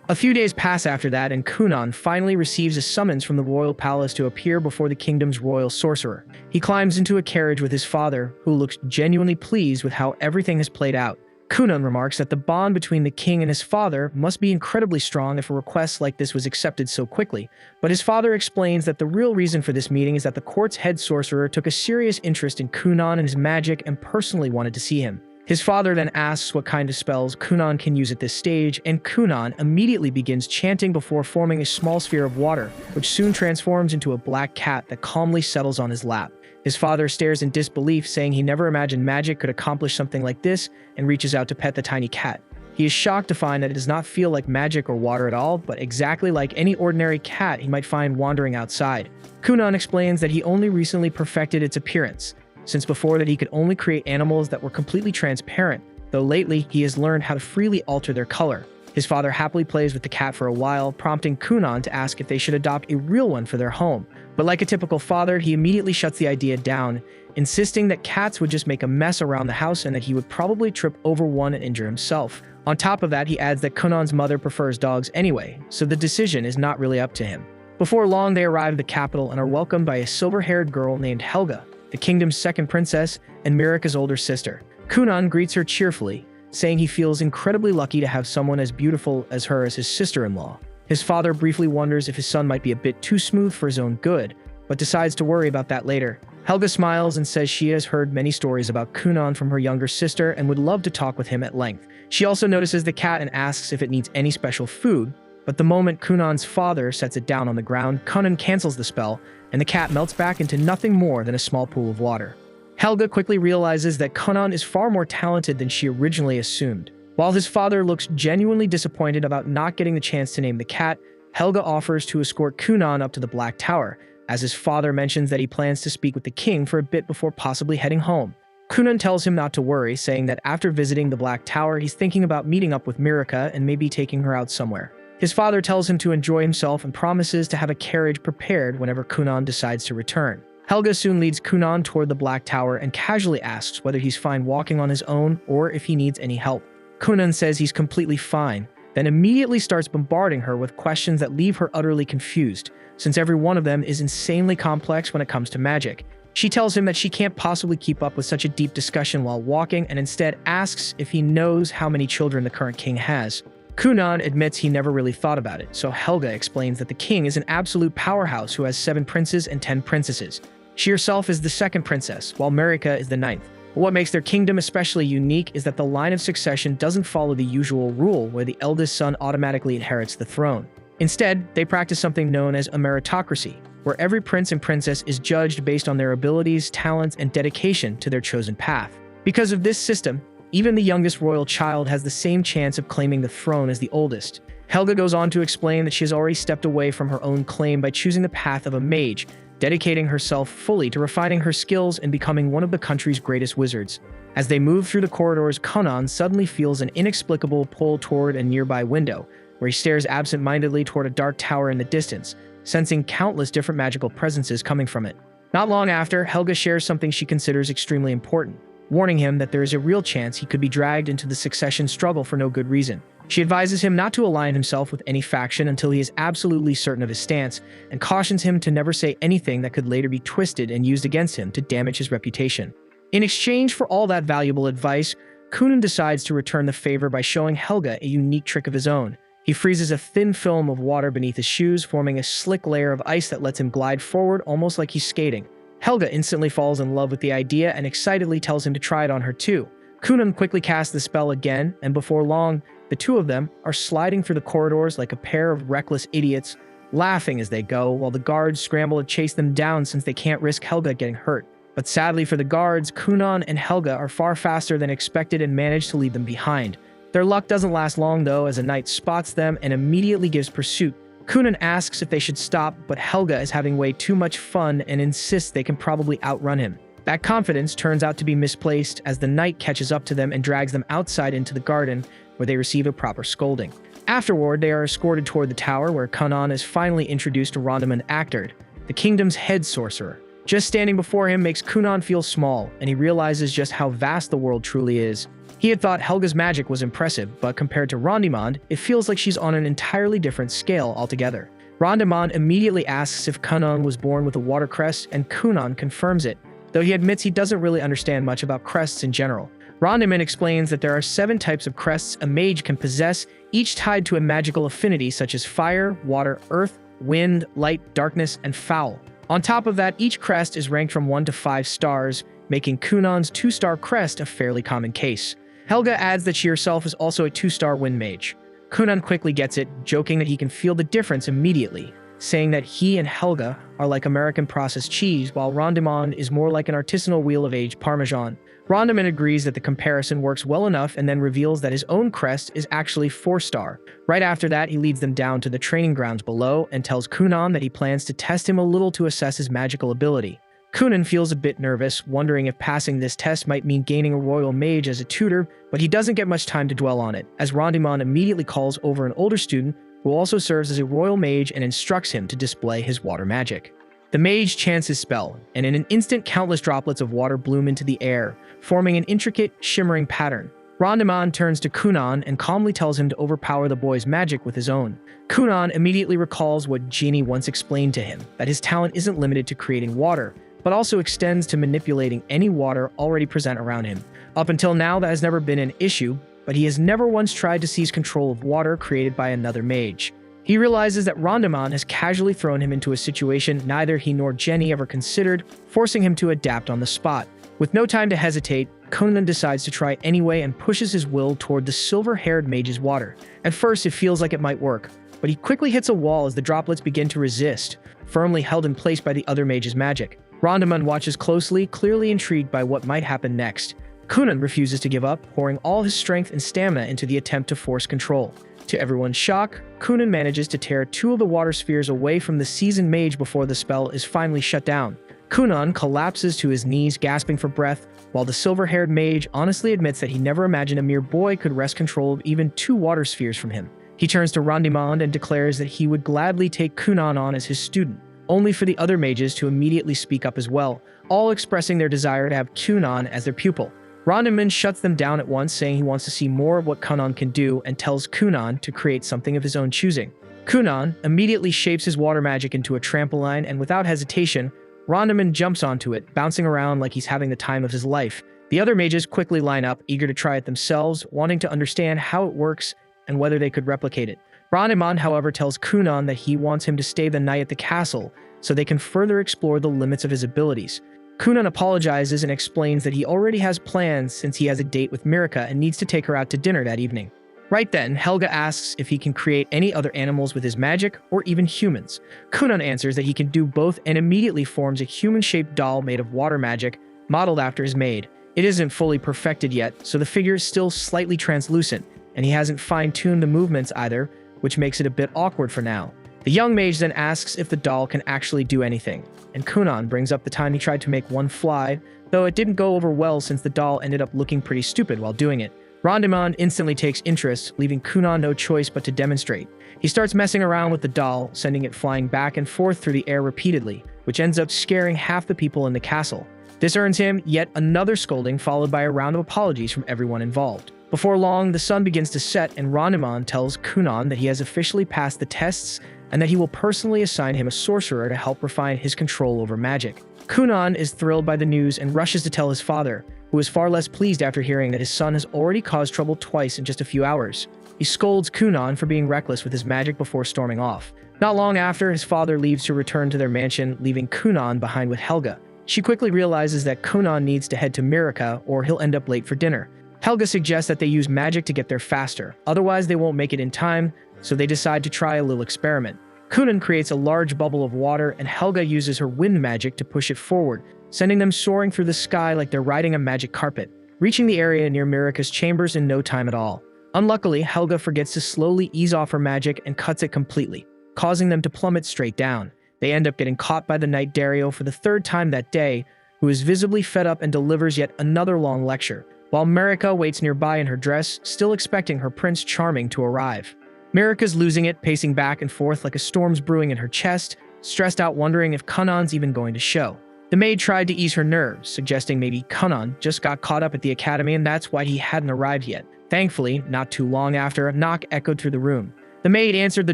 A few days pass after that, and Conan finally receives a summons from the royal palace to appear before the kingdom's royal sorcerer. He climbs into a carriage with his father, who looks genuinely pleased with how everything has played out. Conan remarks that the bond between the king and his father must be incredibly strong if a request like this was accepted so quickly, but his father explains that the real reason for this meeting is that the court's head sorcerer took a serious interest in Conan and his magic and personally wanted to see him. His father then asks what kind of spells Conan can use at this stage, and Conan immediately begins chanting before forming a small sphere of water, which soon transforms into a black cat that calmly settles on his lap. His father stares in disbelief, saying he never imagined magic could accomplish something like this, and reaches out to pet the tiny cat. He is shocked to find that it does not feel like magic or water at all, but exactly like any ordinary cat he might find wandering outside. Conan explains that he only recently perfected its appearance, since before that he could only create animals that were completely transparent, though lately he has learned how to freely alter their color. His father happily plays with the cat for a while, prompting Conan to ask if they should adopt a real one for their home. But like a typical father, he immediately shuts the idea down, insisting that cats would just make a mess around the house and that he would probably trip over one and injure himself. On top of that, he adds that Conan's mother prefers dogs anyway, so the decision is not really up to him. Before long, they arrive at the capital and are welcomed by a silver-haired girl named Helga, the kingdom's second princess and Mirika's older sister. Conan greets her cheerfully, saying he feels incredibly lucky to have someone as beautiful as her as his sister-in-law. His father briefly wonders if his son might be a bit too smooth for his own good, but decides to worry about that later. Helga smiles and says she has heard many stories about Conan from her younger sister and would love to talk with him at length. She also notices the cat and asks if it needs any special food, but the moment Conan's father sets it down on the ground, Conan cancels the spell, and the cat melts back into nothing more than a small pool of water. Helga quickly realizes that Conan is far more talented than she originally assumed. While his father looks genuinely disappointed about not getting the chance to name the cat, Helga offers to escort Conan up to the Black Tower, as his father mentions that he plans to speak with the king for a bit before possibly heading home. Kunan tells him not to worry, saying that after visiting the Black Tower, he's thinking about meeting up with Mirika and maybe taking her out somewhere. His father tells him to enjoy himself and promises to have a carriage prepared whenever Kunan decides to return. Helga soon leads Kunan toward the Black Tower and casually asks whether he's fine walking on his own or if he needs any help. Kunan says he's completely fine, then immediately starts bombarding her with questions that leave her utterly confused, since every one of them is insanely complex when it comes to magic. She tells him that she can't possibly keep up with such a deep discussion while walking and instead asks if he knows how many children the current king has. Kunan admits he never really thought about it, so Helga explains that the king is an absolute powerhouse who has 7 princes and 10 princesses. She herself is the 2nd princess, while Mirika is the 9th. But what makes their kingdom especially unique is that the line of succession doesn't follow the usual rule where the eldest son automatically inherits the throne. Instead, they practice something known as a meritocracy, where every prince and princess is judged based on their abilities, talents, and dedication to their chosen path. Because of this system, even the youngest royal child has the same chance of claiming the throne as the oldest. Helga goes on to explain that she has already stepped away from her own claim by choosing the path of a mage, dedicating herself fully to refining her skills and becoming one of the country's greatest wizards. As they move through the corridors, Kunan suddenly feels an inexplicable pull toward a nearby window, where he stares absent-mindedly toward a dark tower in the distance, sensing countless different magical presences coming from it. Not long after, Helga shares something she considers extremely important, warning him that there is a real chance he could be dragged into the succession struggle for no good reason. She advises him not to align himself with any faction until he is absolutely certain of his stance, and cautions him to never say anything that could later be twisted and used against him to damage his reputation. In exchange for all that valuable advice, Kunan decides to return the favor by showing Helga a unique trick of his own. He freezes a thin film of water beneath his shoes, forming a slick layer of ice that lets him glide forward almost like he's skating. Helga instantly falls in love with the idea and excitedly tells him to try it on her too. Kunan quickly casts the spell again, and before long, the two of them are sliding through the corridors like a pair of reckless idiots, laughing as they go, while the guards scramble to chase them down since they can't risk Helga getting hurt. But sadly for the guards, Kunan and Helga are far faster than expected and manage to leave them behind. Their luck doesn't last long though, as a knight spots them and immediately gives pursuit. Kunan asks if they should stop, but Helga is having way too much fun and insists they can probably outrun him. That confidence turns out to be misplaced as the knight catches up to them and drags them outside into the garden, where they receive a proper scolding. Afterward, they are escorted toward the tower, where Kunan is finally introduced to Rondamund Actard, the kingdom's head sorcerer. Just standing before him makes Kunan feel small, and he realizes just how vast the world truly is. He had thought Helga's magic was impressive, but compared to Rondamund, it feels like she's on an entirely different scale altogether. Rondamund immediately asks if Kunan was born with a water crest, and Kunan confirms it, though he admits he doesn't really understand much about crests in general. Rondamund explains that there are 7 types of crests a mage can possess, each tied to a magical affinity such as fire, water, earth, wind, light, darkness, and foul. On top of that, each crest is ranked from 1 to 5 stars, making Kunan's 2-star crest a fairly common case. Helga adds that she herself is also a 2-star wind mage. Kunan quickly gets it, joking that he can feel the difference immediately, saying that he and Helga are like American processed cheese, while Rondamund is more like an artisanal wheel of aged Parmesan. Rondamund agrees that the comparison works well enough and then reveals that his own crest is actually 4-star. Right after that, he leads them down to the training grounds below and tells Kunan that he plans to test him a little to assess his magical ability. Kunan feels a bit nervous, wondering if passing this test might mean gaining a royal mage as a tutor, but he doesn't get much time to dwell on it, as Rondamund immediately calls over an older student who also serves as a royal mage and instructs him to display his water magic. The mage chants his spell, and in an instant countless droplets of water bloom into the air, forming an intricate, shimmering pattern. Rondamund turns to Kunan and calmly tells him to overpower the boy's magic with his own. Kunan immediately recalls what Genie once explained to him, that his talent isn't limited to creating water, but also extends to manipulating any water already present around him. Up until now, that has never been an issue, but he has never once tried to seize control of water created by another mage. He realizes that Rondamund has casually thrown him into a situation neither he nor Jenny ever considered, forcing him to adapt on the spot. With no time to hesitate, Kunan decides to try anyway and pushes his will toward the silver-haired mage's water. At first, it feels like it might work, but he quickly hits a wall as the droplets begin to resist, firmly held in place by the other mage's magic. Rondamund watches closely, clearly intrigued by what might happen next. Kunan refuses to give up, pouring all his strength and stamina into the attempt to force control. To everyone's shock, Kunan manages to tear 2 of the water spheres away from the seasoned mage before the spell is finally shut down. Kunan collapses to his knees, gasping for breath, while the silver-haired mage honestly admits that he never imagined a mere boy could wrest control of even 2 water spheres from him. He turns to Rondimond and declares that he would gladly take Kunan on as his student, only for the other mages to immediately speak up as well, all expressing their desire to have Kunan as their pupil. Rondimond shuts them down at once, saying he wants to see more of what Kunan can do and tells Kunan to create something of his own choosing. Kunan immediately shapes his water magic into a trampoline, and without hesitation, Rondimond jumps onto it, bouncing around like he's having the time of his life. The other mages quickly line up, eager to try it themselves, wanting to understand how it works and whether they could replicate it. Rondimond, however, tells Kunan that he wants him to stay the night at the castle so they can further explore the limits of his abilities. Kunan apologizes and explains that he already has plans since he has a date with Mirika and needs to take her out to dinner that evening. Right then, Helga asks if he can create any other animals with his magic, or even humans. Kunan answers that he can do both and immediately forms a human-shaped doll made of water magic, modeled after his maid. It isn't fully perfected yet, so the figure is still slightly translucent, and he hasn't fine-tuned the movements either, which makes it a bit awkward for now. The young mage then asks if the doll can actually do anything, and Kunan brings up the time he tried to make one fly, though it didn't go over well since the doll ended up looking pretty stupid while doing it. Rondimond instantly takes interest, leaving Kunan no choice but to demonstrate. He starts messing around with the doll, sending it flying back and forth through the air repeatedly, which ends up scaring half the people in the castle. This earns him yet another scolding, followed by a round of apologies from everyone involved. Before long, the sun begins to set, and Rondimond tells Kunan that he has officially passed the tests and that he will personally assign him a sorcerer to help refine his control over magic. Kunan is thrilled by the news and rushes to tell his father, who is far less pleased after hearing that his son has already caused trouble twice in just a few hours. He scolds Kunan for being reckless with his magic before storming off. Not long after, his father leaves to return to their mansion, leaving Kunan behind with Helga. She quickly realizes that Kunan needs to head to Mirika or he'll end up late for dinner. Helga suggests that they use magic to get there faster, otherwise they won't make it in time, so they decide to try a little experiment. Kunan creates a large bubble of water, and Helga uses her wind magic to push it forward, sending them soaring through the sky like they're riding a magic carpet, reaching the area near Mirika's chambers in no time at all. Unluckily, Helga forgets to slowly ease off her magic and cuts it completely, causing them to plummet straight down. They end up getting caught by the Knight Dario for the 3rd time that day, who is visibly fed up and delivers yet another long lecture, while Mirika waits nearby in her dress, still expecting her Prince Charming to arrive. Mirika's losing it, pacing back and forth like a storm's brewing in her chest, stressed out wondering if Kunan's even going to show. The maid tried to ease her nerves, suggesting maybe Kunan just got caught up at the academy and that's why he hadn't arrived yet. Thankfully, not too long after, a knock echoed through the room. The maid answered the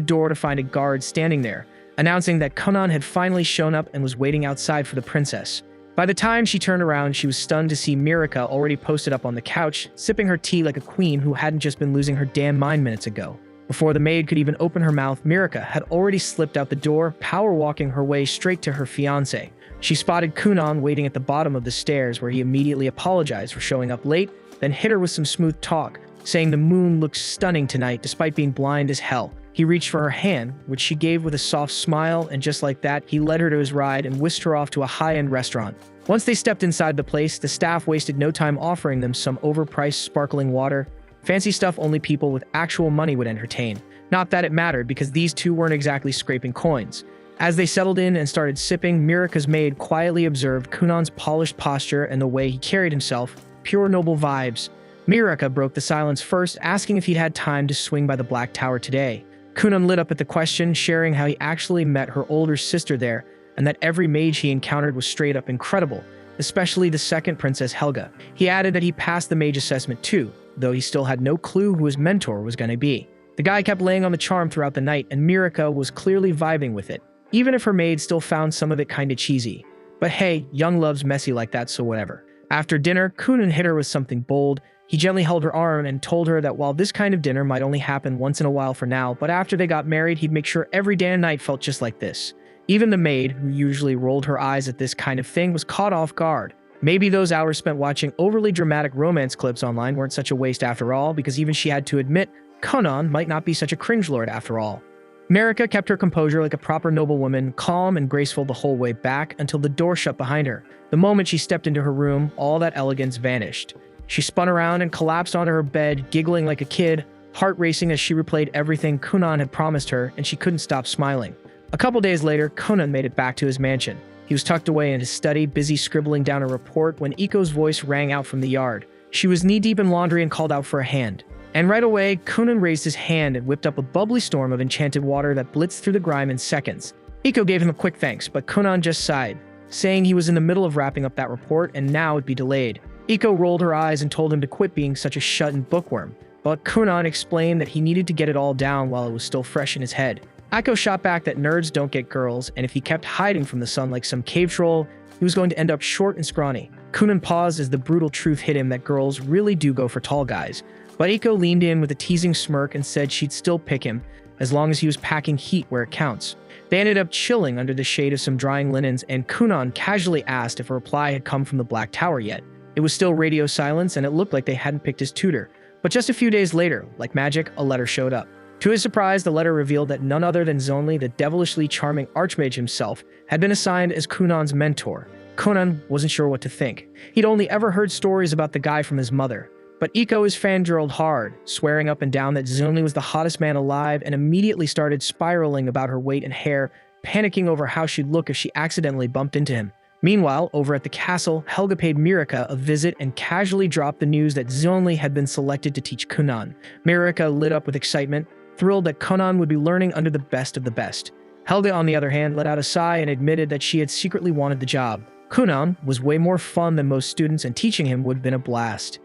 door to find a guard standing there, announcing that Kunan had finally shown up and was waiting outside for the princess. By the time she turned around, she was stunned to see Mirika already posted up on the couch, sipping her tea like a queen who hadn't just been losing her damn mind minutes ago. Before the maid could even open her mouth, Mirika had already slipped out the door, power-walking her way straight to her fiancé. She spotted Kunan waiting at the bottom of the stairs, where he immediately apologized for showing up late, then hit her with some smooth talk, saying the moon looks stunning tonight despite being blind as hell. He reached for her hand, which she gave with a soft smile, and just like that, he led her to his ride and whisked her off to a high-end restaurant. Once they stepped inside the place, the staff wasted no time offering them some overpriced sparkling water, fancy stuff only people with actual money would entertain. Not that it mattered, because these two weren't exactly scraping coins. As they settled in and started sipping, Mirika's maid quietly observed Kunan's polished posture and the way he carried himself, pure noble vibes. Mirika broke the silence first, asking if he'd had time to swing by the Black Tower today. Kunan lit up at the question, sharing how he actually met her older sister there, and that every mage he encountered was straight up incredible, especially the second Princess Helga. He added that he passed the mage assessment too, though he still had no clue who his mentor was going to be. The guy kept laying on the charm throughout the night, and Mirika was clearly vibing with it, even if her maid still found some of it kinda cheesy. But hey, young love's messy like that, so whatever. After dinner, Kunan hit her with something bold. He gently held her arm and told her that while this kind of dinner might only happen once in a while for now, but after they got married, he'd make sure every day and night felt just like this. Even the maid, who usually rolled her eyes at this kind of thing, was caught off guard. Maybe those hours spent watching overly dramatic romance clips online weren't such a waste after all, because even she had to admit Kunan might not be such a cringelord after all. Mirika kept her composure like a proper noblewoman, calm and graceful the whole way back until the door shut behind her. The moment she stepped into her room, all that elegance vanished. She spun around and collapsed onto her bed, giggling like a kid, heart racing as she replayed everything Kunan had promised her, and she couldn't stop smiling. A couple days later, Kunan made it back to his mansion. He was tucked away in his study, busy scribbling down a report when Iko's voice rang out from the yard. She was knee-deep in laundry and called out for a hand. And right away, Kunan raised his hand and whipped up a bubbly storm of enchanted water that blitzed through the grime in seconds. Iko gave him a quick thanks, but Kunan just sighed, saying he was in the middle of wrapping up that report and now it'd be delayed. Iko rolled her eyes and told him to quit being such a shut-in bookworm, but Kunan explained that he needed to get it all down while it was still fresh in his head. Iko shot back that nerds don't get girls, and if he kept hiding from the sun like some cave troll, he was going to end up short and scrawny. Kunan paused as the brutal truth hit him that girls really do go for tall guys, but Iko leaned in with a teasing smirk and said she'd still pick him, as long as he was packing heat where it counts. They ended up chilling under the shade of some drying linens, and Kunan casually asked if a reply had come from the Black Tower yet. It was still radio silence, and it looked like they hadn't picked his tutor. But just a few days later, like magic, a letter showed up. To his surprise, the letter revealed that none other than Zonli, the devilishly charming archmage himself, had been assigned as Kunan's mentor. Kunan wasn't sure what to think. He'd only ever heard stories about the guy from his mother. But Iko is fangirled hard, swearing up and down that Zonli was the hottest man alive, and immediately started spiraling about her weight and hair, panicking over how she'd look if she accidentally bumped into him. Meanwhile, over at the castle, Helga paid Mirika a visit and casually dropped the news that Zonli had been selected to teach Kunan. Mirika lit up with excitement, thrilled that Kunan would be learning under the best of the best. Helga, on the other hand, let out a sigh and admitted that she had secretly wanted the job. Kunan was way more fun than most students, and teaching him would have been a blast.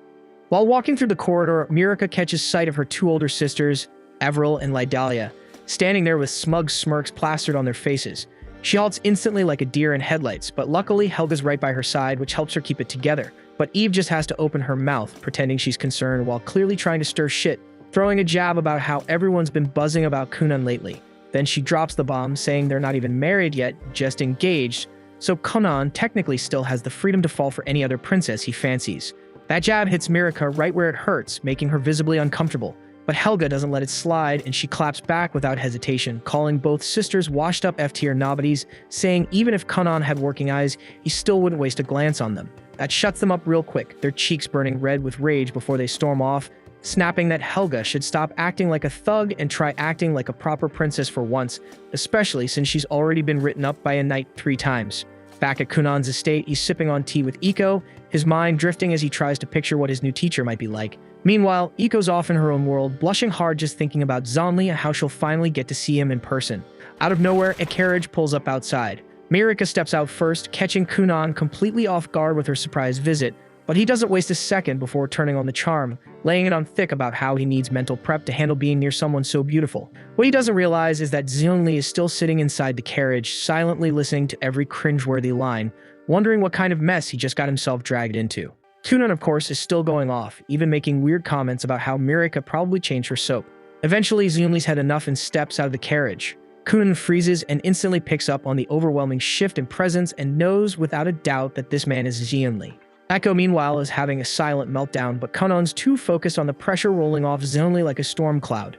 While walking through the corridor, Mirika catches sight of her two older sisters, Avril and Lydalia, standing there with smug smirks plastered on their faces. She halts instantly like a deer in headlights, but luckily Helga's right by her side, which helps her keep it together. But Eve just has to open her mouth, pretending she's concerned while clearly trying to stir shit, throwing a jab about how everyone's been buzzing about Kunan lately. Then she drops the bomb, saying they're not even married yet, just engaged, so Kunan technically still has the freedom to fall for any other princess he fancies. That jab hits Mirika right where it hurts, making her visibly uncomfortable. But Helga doesn't let it slide, and she claps back without hesitation, calling both sisters washed-up F-tier nobodies, saying even if Kunan had working eyes, he still wouldn't waste a glance on them. That shuts them up real quick, their cheeks burning red with rage before they storm off, snapping that Helga should stop acting like a thug and try acting like a proper princess for once, especially since she's already been written up by a knight 3 times. Back at Kunan's estate, he's sipping on tea with Iko, his mind drifting as he tries to picture what his new teacher might be like. Meanwhile, Iko's off in her own world, blushing hard just thinking about Zonli and how she'll finally get to see him in person. Out of nowhere, a carriage pulls up outside. Mirika steps out first, catching Kunan completely off guard with her surprise visit, but he doesn't waste a second before turning on the charm, laying it on thick about how he needs mental prep to handle being near someone so beautiful. What he doesn't realize is that Zonli is still sitting inside the carriage, silently listening to every cringeworthy line, wondering what kind of mess he just got himself dragged into. Kunan, of course, is still going off, even making weird comments about how Mirika probably changed her soap. Eventually, Zonli's had enough and steps out of the carriage. Kunan freezes and instantly picks up on the overwhelming shift in presence and knows without a doubt that this man is Zonli. Echo, meanwhile, is having a silent meltdown, but Kunan's too focused on the pressure rolling off Zonli like a storm cloud.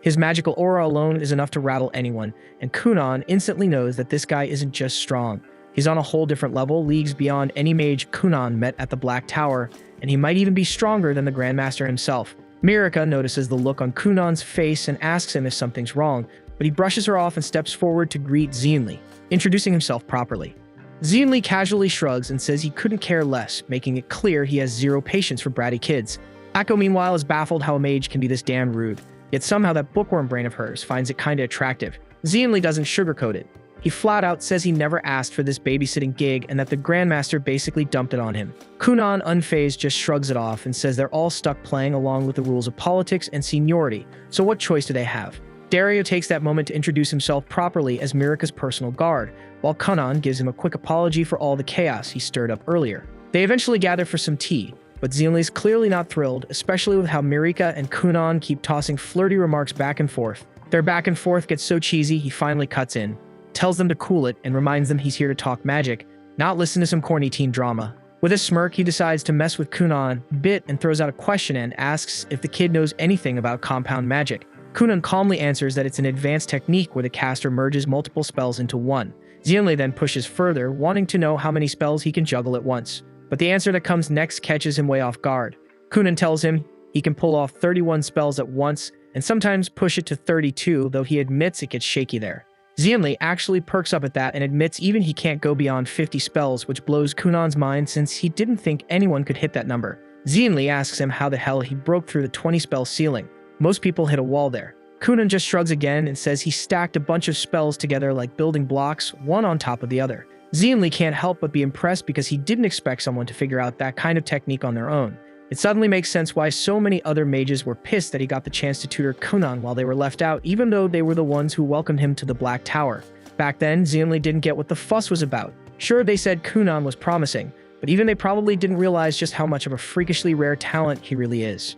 His magical aura alone is enough to rattle anyone, and Kunan instantly knows that this guy isn't just strong. He's on a whole different level, leagues beyond any mage Kunan met at the Black Tower, and he might even be stronger than the Grandmaster himself. Mirika notices the look on Kunan's face and asks him if something's wrong, but he brushes her off and steps forward to greet Zonli, introducing himself properly. Zonli casually shrugs and says he couldn't care less, making it clear he has zero patience for bratty kids. Akko, meanwhile, is baffled how a mage can be this damn rude, yet somehow that bookworm brain of hers finds it kinda attractive. Zonli doesn't sugarcoat it. He flat out says he never asked for this babysitting gig and that the Grandmaster basically dumped it on him. Kunan, unfazed, just shrugs it off and says they're all stuck playing along with the rules of politics and seniority, so what choice do they have? Dario takes that moment to introduce himself properly as Mirika's personal guard, while Kunan gives him a quick apology for all the chaos he stirred up earlier. They eventually gather for some tea, but Zonli's clearly not thrilled, especially with how Mirika and Kunan keep tossing flirty remarks back and forth. Their back and forth gets so cheesy, he finally cuts in, tells them to cool it, and reminds them he's here to talk magic, not listen to some corny teen drama. With a smirk, he decides to mess with Kunan a bit and throws out a question and asks if the kid knows anything about compound magic. Kunan calmly answers that it's an advanced technique where the caster merges multiple spells into one. Zonli then pushes further, wanting to know how many spells he can juggle at once. But the answer that comes next catches him way off guard. Kunan tells him he can pull off 31 spells at once, and sometimes push it to 32, though he admits it gets shaky there. Xianli actually perks up at that and admits even he can't go beyond 50 spells, which blows Kunan's mind since he didn't think anyone could hit that number. Xianli asks him how the hell he broke through the 20-spell ceiling. Most people hit a wall there. Kunan just shrugs again and says he stacked a bunch of spells together like building blocks, one on top of the other. Xianli can't help but be impressed because he didn't expect someone to figure out that kind of technique on their own. It suddenly makes sense why so many other mages were pissed that he got the chance to tutor Kunan while they were left out, even though they were the ones who welcomed him to the Black Tower. Back then, Xianli didn't get what the fuss was about. Sure, they said Kunan was promising, but even they probably didn't realize just how much of a freakishly rare talent he really is.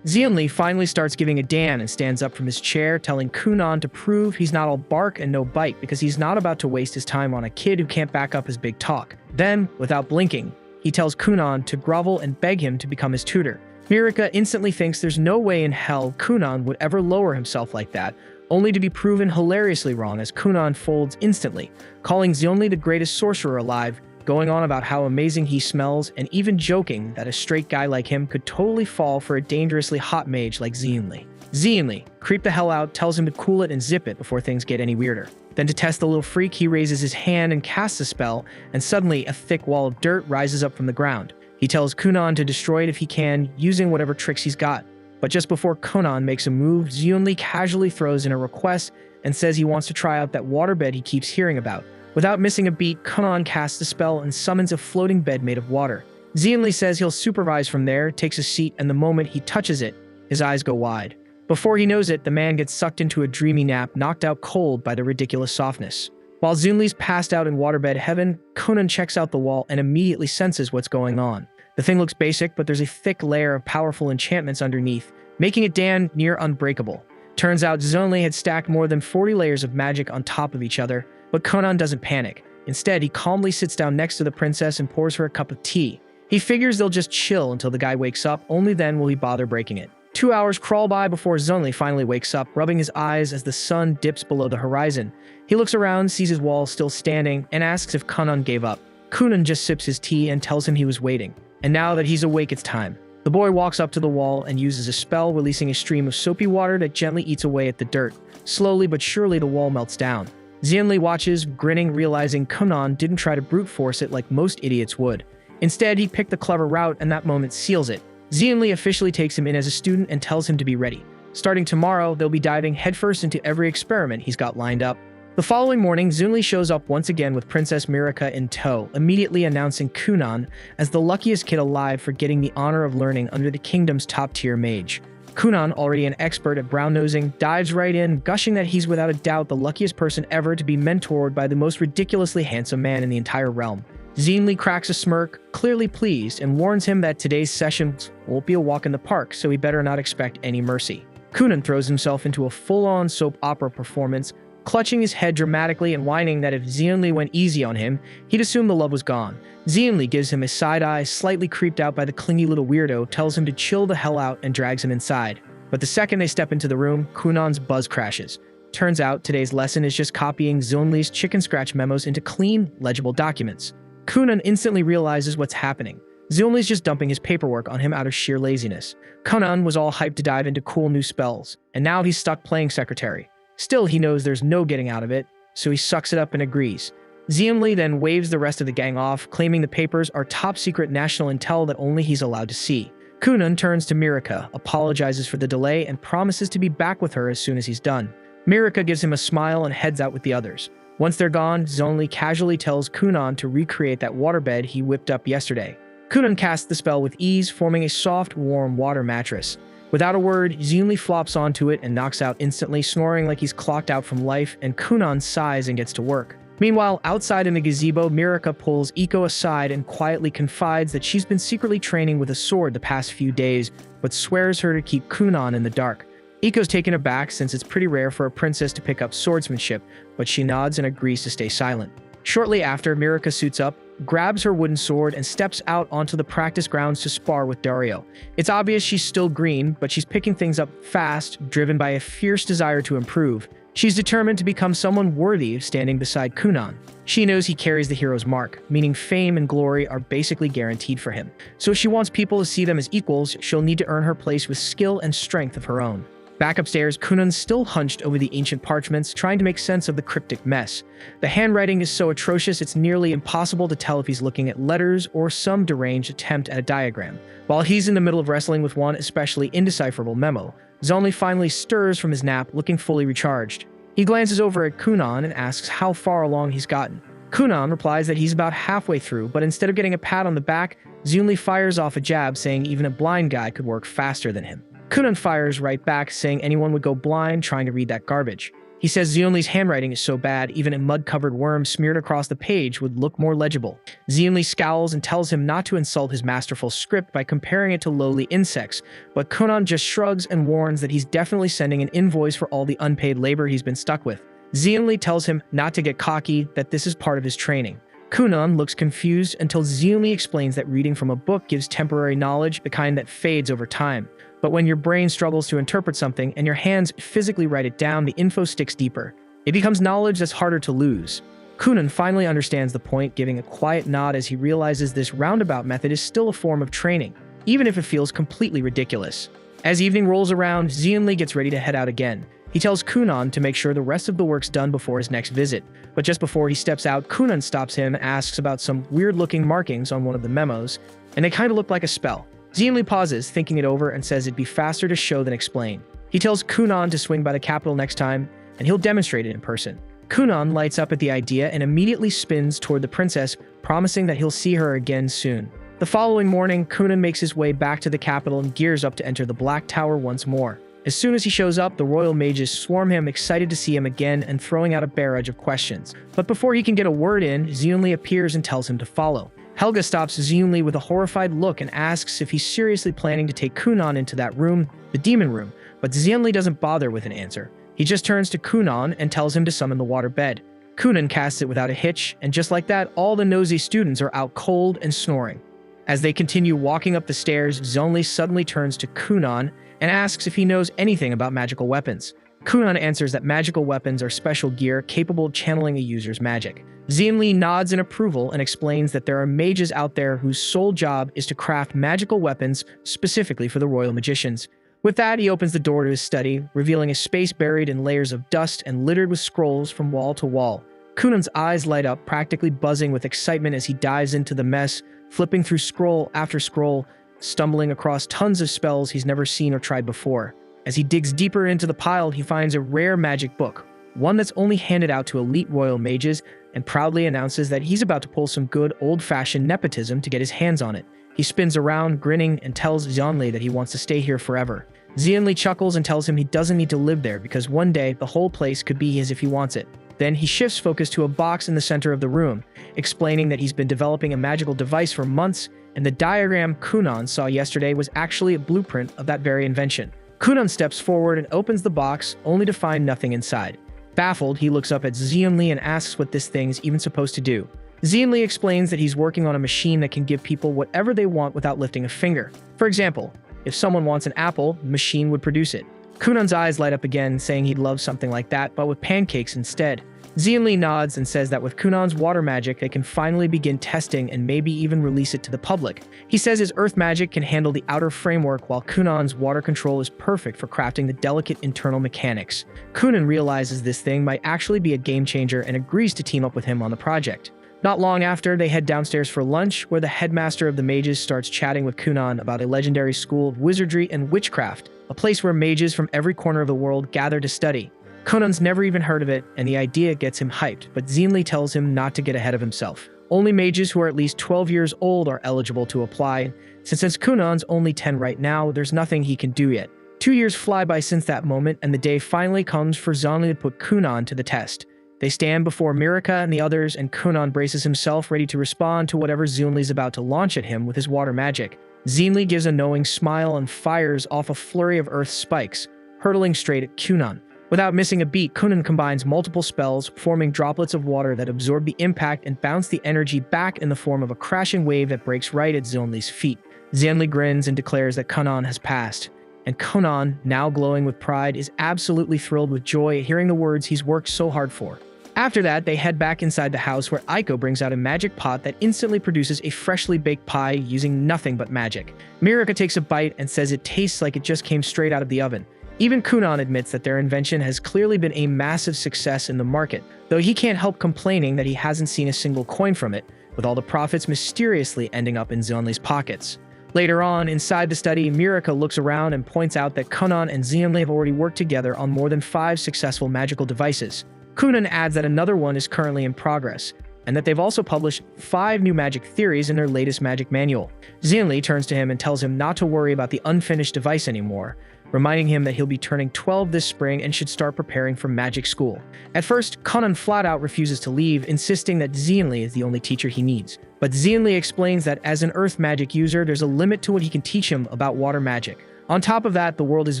Xianli finally starts giving a damn and stands up from his chair, telling Kunan to prove he's not all bark and no bite because he's not about to waste his time on a kid who can't back up his big talk. Then, without blinking, he tells Kunan to grovel and beg him to become his tutor. Mirika instantly thinks there's no way in hell Kunan would ever lower himself like that, only to be proven hilariously wrong as Kunan folds instantly, calling Xianli the greatest sorcerer alive, going on about how amazing he smells, and even joking that a straight guy like him could totally fall for a dangerously hot mage like Xianli. Xianli, creep the hell out, tells him to cool it and zip it before things get any weirder. Then to test the little freak, he raises his hand and casts a spell, and suddenly a thick wall of dirt rises up from the ground. He tells Kunan to destroy it if he can, using whatever tricks he's got. But just before Kunan makes a move, Xianli casually throws in a request and says he wants to try out that waterbed he keeps hearing about. Without missing a beat, Kunan casts a spell and summons a floating bed made of water. Xianli says he'll supervise from there, takes a seat, and the moment he touches it, his eyes go wide. Before he knows it, the man gets sucked into a dreamy nap, knocked out cold by the ridiculous softness. While Xianli's passed out in waterbed heaven, Kunan checks out the wall and immediately senses what's going on. The thing looks basic, but there's a thick layer of powerful enchantments underneath, making it damn near unbreakable. Turns out Xianli had stacked more than 40 layers of magic on top of each other, but Kunan doesn't panic. Instead, he calmly sits down next to the princess and pours her a cup of tea. He figures they'll just chill until the guy wakes up, only then will he bother breaking it. 2 hours crawl by before Xianli finally wakes up, rubbing his eyes as the sun dips below the horizon. He looks around, sees his wall still standing, and asks if Kunan gave up. Kunan just sips his tea and tells him he was waiting. And now that he's awake, it's time. The boy walks up to the wall and uses a spell, releasing a stream of soapy water that gently eats away at the dirt. Slowly but surely, the wall melts down. Xianli watches, grinning, realizing Kunan didn't try to brute force it like most idiots would. Instead, he picked the clever route, and that moment seals it. Xianli officially takes him in as a student and tells him to be ready. Starting tomorrow, they'll be diving headfirst into every experiment he's got lined up. The following morning, Xianli shows up once again with Princess Mirika in tow, immediately announcing Kunan as the luckiest kid alive for getting the honor of learning under the kingdom's top-tier mage. Kunan, already an expert at brown-nosing, dives right in, gushing that he's without a doubt the luckiest person ever to be mentored by the most ridiculously handsome man in the entire realm. Xianli cracks a smirk, clearly pleased, and warns him that today's session won't be a walk in the park, so he better not expect any mercy. Kunan throws himself into a full-on soap opera performance, clutching his head dramatically and whining that if Xianli went easy on him, he'd assume the love was gone. Xianli gives him a side-eye, slightly creeped out by the clingy little weirdo, tells him to chill the hell out and drags him inside. But the second they step into the room, Kunan's buzz crashes. Turns out today's lesson is just copying Xianli's chicken scratch memos into clean, legible documents. Kunan instantly realizes what's happening. Xianli's just dumping his paperwork on him out of sheer laziness. Kunan was all hyped to dive into cool new spells, and now he's stuck playing secretary. Still, he knows there's no getting out of it, so he sucks it up and agrees. Xianli then waves the rest of the gang off, claiming the papers are top-secret national intel that only he's allowed to see. Kunan turns to Mirika, apologizes for the delay, and promises to be back with her as soon as he's done. Mirika gives him a smile and heads out with the others. Once they're gone, Xianli casually tells Kunan to recreate that waterbed he whipped up yesterday. Kunan casts the spell with ease, forming a soft, warm water mattress. Without a word, Xianli flops onto it and knocks out instantly, snoring like he's clocked out from life, and Kunan sighs and gets to work. Meanwhile, outside in the gazebo, Mirika pulls Iko aside and quietly confides that she's been secretly training with a sword the past few days, but swears her to keep Kunan in the dark. Iko's taken aback since it's pretty rare for a princess to pick up swordsmanship, but she nods and agrees to stay silent. Shortly after, Mirika suits up, grabs her wooden sword, and steps out onto the practice grounds to spar with Dario. It's obvious she's still green, but she's picking things up fast, driven by a fierce desire to improve. She's determined to become someone worthy of standing beside Kunan. She knows he carries the hero's mark, meaning fame and glory are basically guaranteed for him. So if she wants people to see them as equals, she'll need to earn her place with skill and strength of her own. Back upstairs, Kunan's still hunched over the ancient parchments, trying to make sense of the cryptic mess. The handwriting is so atrocious it's nearly impossible to tell if he's looking at letters or some deranged attempt at a diagram. While he's in the middle of wrestling with one especially indecipherable memo, Zonli finally stirs from his nap, looking fully recharged. He glances over at Kunan and asks how far along he's gotten. Kunan replies that he's about halfway through, but instead of getting a pat on the back, Zonli fires off a jab saying even a blind guy could work faster than him. Kunan fires right back, saying anyone would go blind trying to read that garbage. He says Zonli's handwriting is so bad, even a mud-covered worm smeared across the page would look more legible. Zonli scowls and tells him not to insult his masterful script by comparing it to lowly insects, but Kunan just shrugs and warns that he's definitely sending an invoice for all the unpaid labor he's been stuck with. Zonli tells him not to get cocky, that this is part of his training. Kunan looks confused until Zonli explains that reading from a book gives temporary knowledge, the kind that fades over time. But when your brain struggles to interpret something and your hands physically write it down, the info sticks deeper. It becomes knowledge that's harder to lose. Kunan finally understands the point, giving a quiet nod as he realizes this roundabout method is still a form of training, even if it feels completely ridiculous. As evening rolls around, Zonli gets ready to head out again. He tells Kunan to make sure the rest of the work's done before his next visit. But just before he steps out, Kunan stops him and asks about some weird-looking markings on one of the memos, and they kind of look like a spell. Zonli pauses, thinking it over, and says it'd be faster to show than explain. He tells Kunan to swing by the capital next time, and he'll demonstrate it in person. Kunan lights up at the idea and immediately spins toward the princess, promising that he'll see her again soon. The following morning, Kunan makes his way back to the capital and gears up to enter the Black Tower once more. As soon as he shows up, the royal mages swarm him, excited to see him again and throwing out a barrage of questions. But before he can get a word in, Zonli appears and tells him to follow. Helga stops Zonli with a horrified look and asks if he's seriously planning to take Kunan into that room, the demon room, but Zonli doesn't bother with an answer. He just turns to Kunan and tells him to summon the water bed. Kunan casts it without a hitch, and just like that, all the nosy students are out cold and snoring. As they continue walking up the stairs, Zonli suddenly turns to Kunan and asks if he knows anything about magical weapons. Kunan answers that magical weapons are special gear capable of channeling a user's magic. Zonli nods in approval and explains that there are mages out there whose sole job is to craft magical weapons specifically for the royal magicians. With that, he opens the door to his study, revealing a space buried in layers of dust and littered with scrolls from wall to wall. Kunan's eyes light up, practically buzzing with excitement as he dives into the mess, flipping through scroll after scroll, stumbling across tons of spells he's never seen or tried before. As he digs deeper into the pile, he finds a rare magic book, one that's only handed out to elite royal mages, and proudly announces that he's about to pull some good old-fashioned nepotism to get his hands on it. He spins around, grinning, and tells Zonli that he wants to stay here forever. Zonli chuckles and tells him he doesn't need to live there because one day the whole place could be his if he wants it. Then he shifts focus to a box in the center of the room, explaining that he's been developing a magical device for months, and the diagram Kunan saw yesterday was actually a blueprint of that very invention. Kunan steps forward and opens the box, only to find nothing inside. Baffled, he looks up at Zonli and asks what this thing's even supposed to do. Zonli explains that he's working on a machine that can give people whatever they want without lifting a finger. For example, if someone wants an apple, the machine would produce it. Kunan's eyes light up again, saying he'd love something like that, but with pancakes instead. Zonli nods and says that with Kunan's water magic, they can finally begin testing and maybe even release it to the public. He says his earth magic can handle the outer framework, while Kunan's water control is perfect for crafting the delicate internal mechanics. Kunan realizes this thing might actually be a game changer and agrees to team up with him on the project. Not long after, they head downstairs for lunch, where the headmaster of the mages starts chatting with Kunan about a legendary school of wizardry and witchcraft, a place where mages from every corner of the world gather to study. Kunan's never even heard of it, and the idea gets him hyped, but Zonli tells him not to get ahead of himself. Only mages who are at least 12 years old are eligible to apply, since Kunan's only 10 right now, there's nothing he can do yet. 2 years fly by since that moment, and the day finally comes for Zonli to put Kunan to the test. They stand before Mirika and the others, and Kunan braces himself, ready to respond to whatever Zonli's about to launch at him with his water magic. Zonli gives a knowing smile and fires off a flurry of earth spikes, hurtling straight at Kunan. Without missing a beat, Kunan combines multiple spells, forming droplets of water that absorb the impact and bounce the energy back in the form of a crashing wave that breaks right at Zonli's feet. Zonli grins and declares that Kunan has passed. And Kunan, now glowing with pride, is absolutely thrilled with joy at hearing the words he's worked so hard for. After that, they head back inside the house, where Aiko brings out a magic pot that instantly produces a freshly baked pie using nothing but magic. Mirika takes a bite and says it tastes like it just came straight out of the oven. Even Kunan admits that their invention has clearly been a massive success in the market, though he can't help complaining that he hasn't seen a single coin from it, with all the profits mysteriously ending up in Zeonli's pockets. Later on, inside the study, Mirika looks around and points out that Kunan and Zeonli have already worked together on more than 5 successful magical devices. Kunan adds that another one is currently in progress, and that they've also published 5 new magic theories in their latest magic manual. Zeonli turns to him and tells him not to worry about the unfinished device anymore, reminding him that he'll be turning 12 this spring and should start preparing for magic school. At first, Kunan flat out refuses to leave, insisting that Zeonli is the only teacher he needs. But Zeonli explains that as an earth magic user, there's a limit to what he can teach him about water magic. On top of that, the world is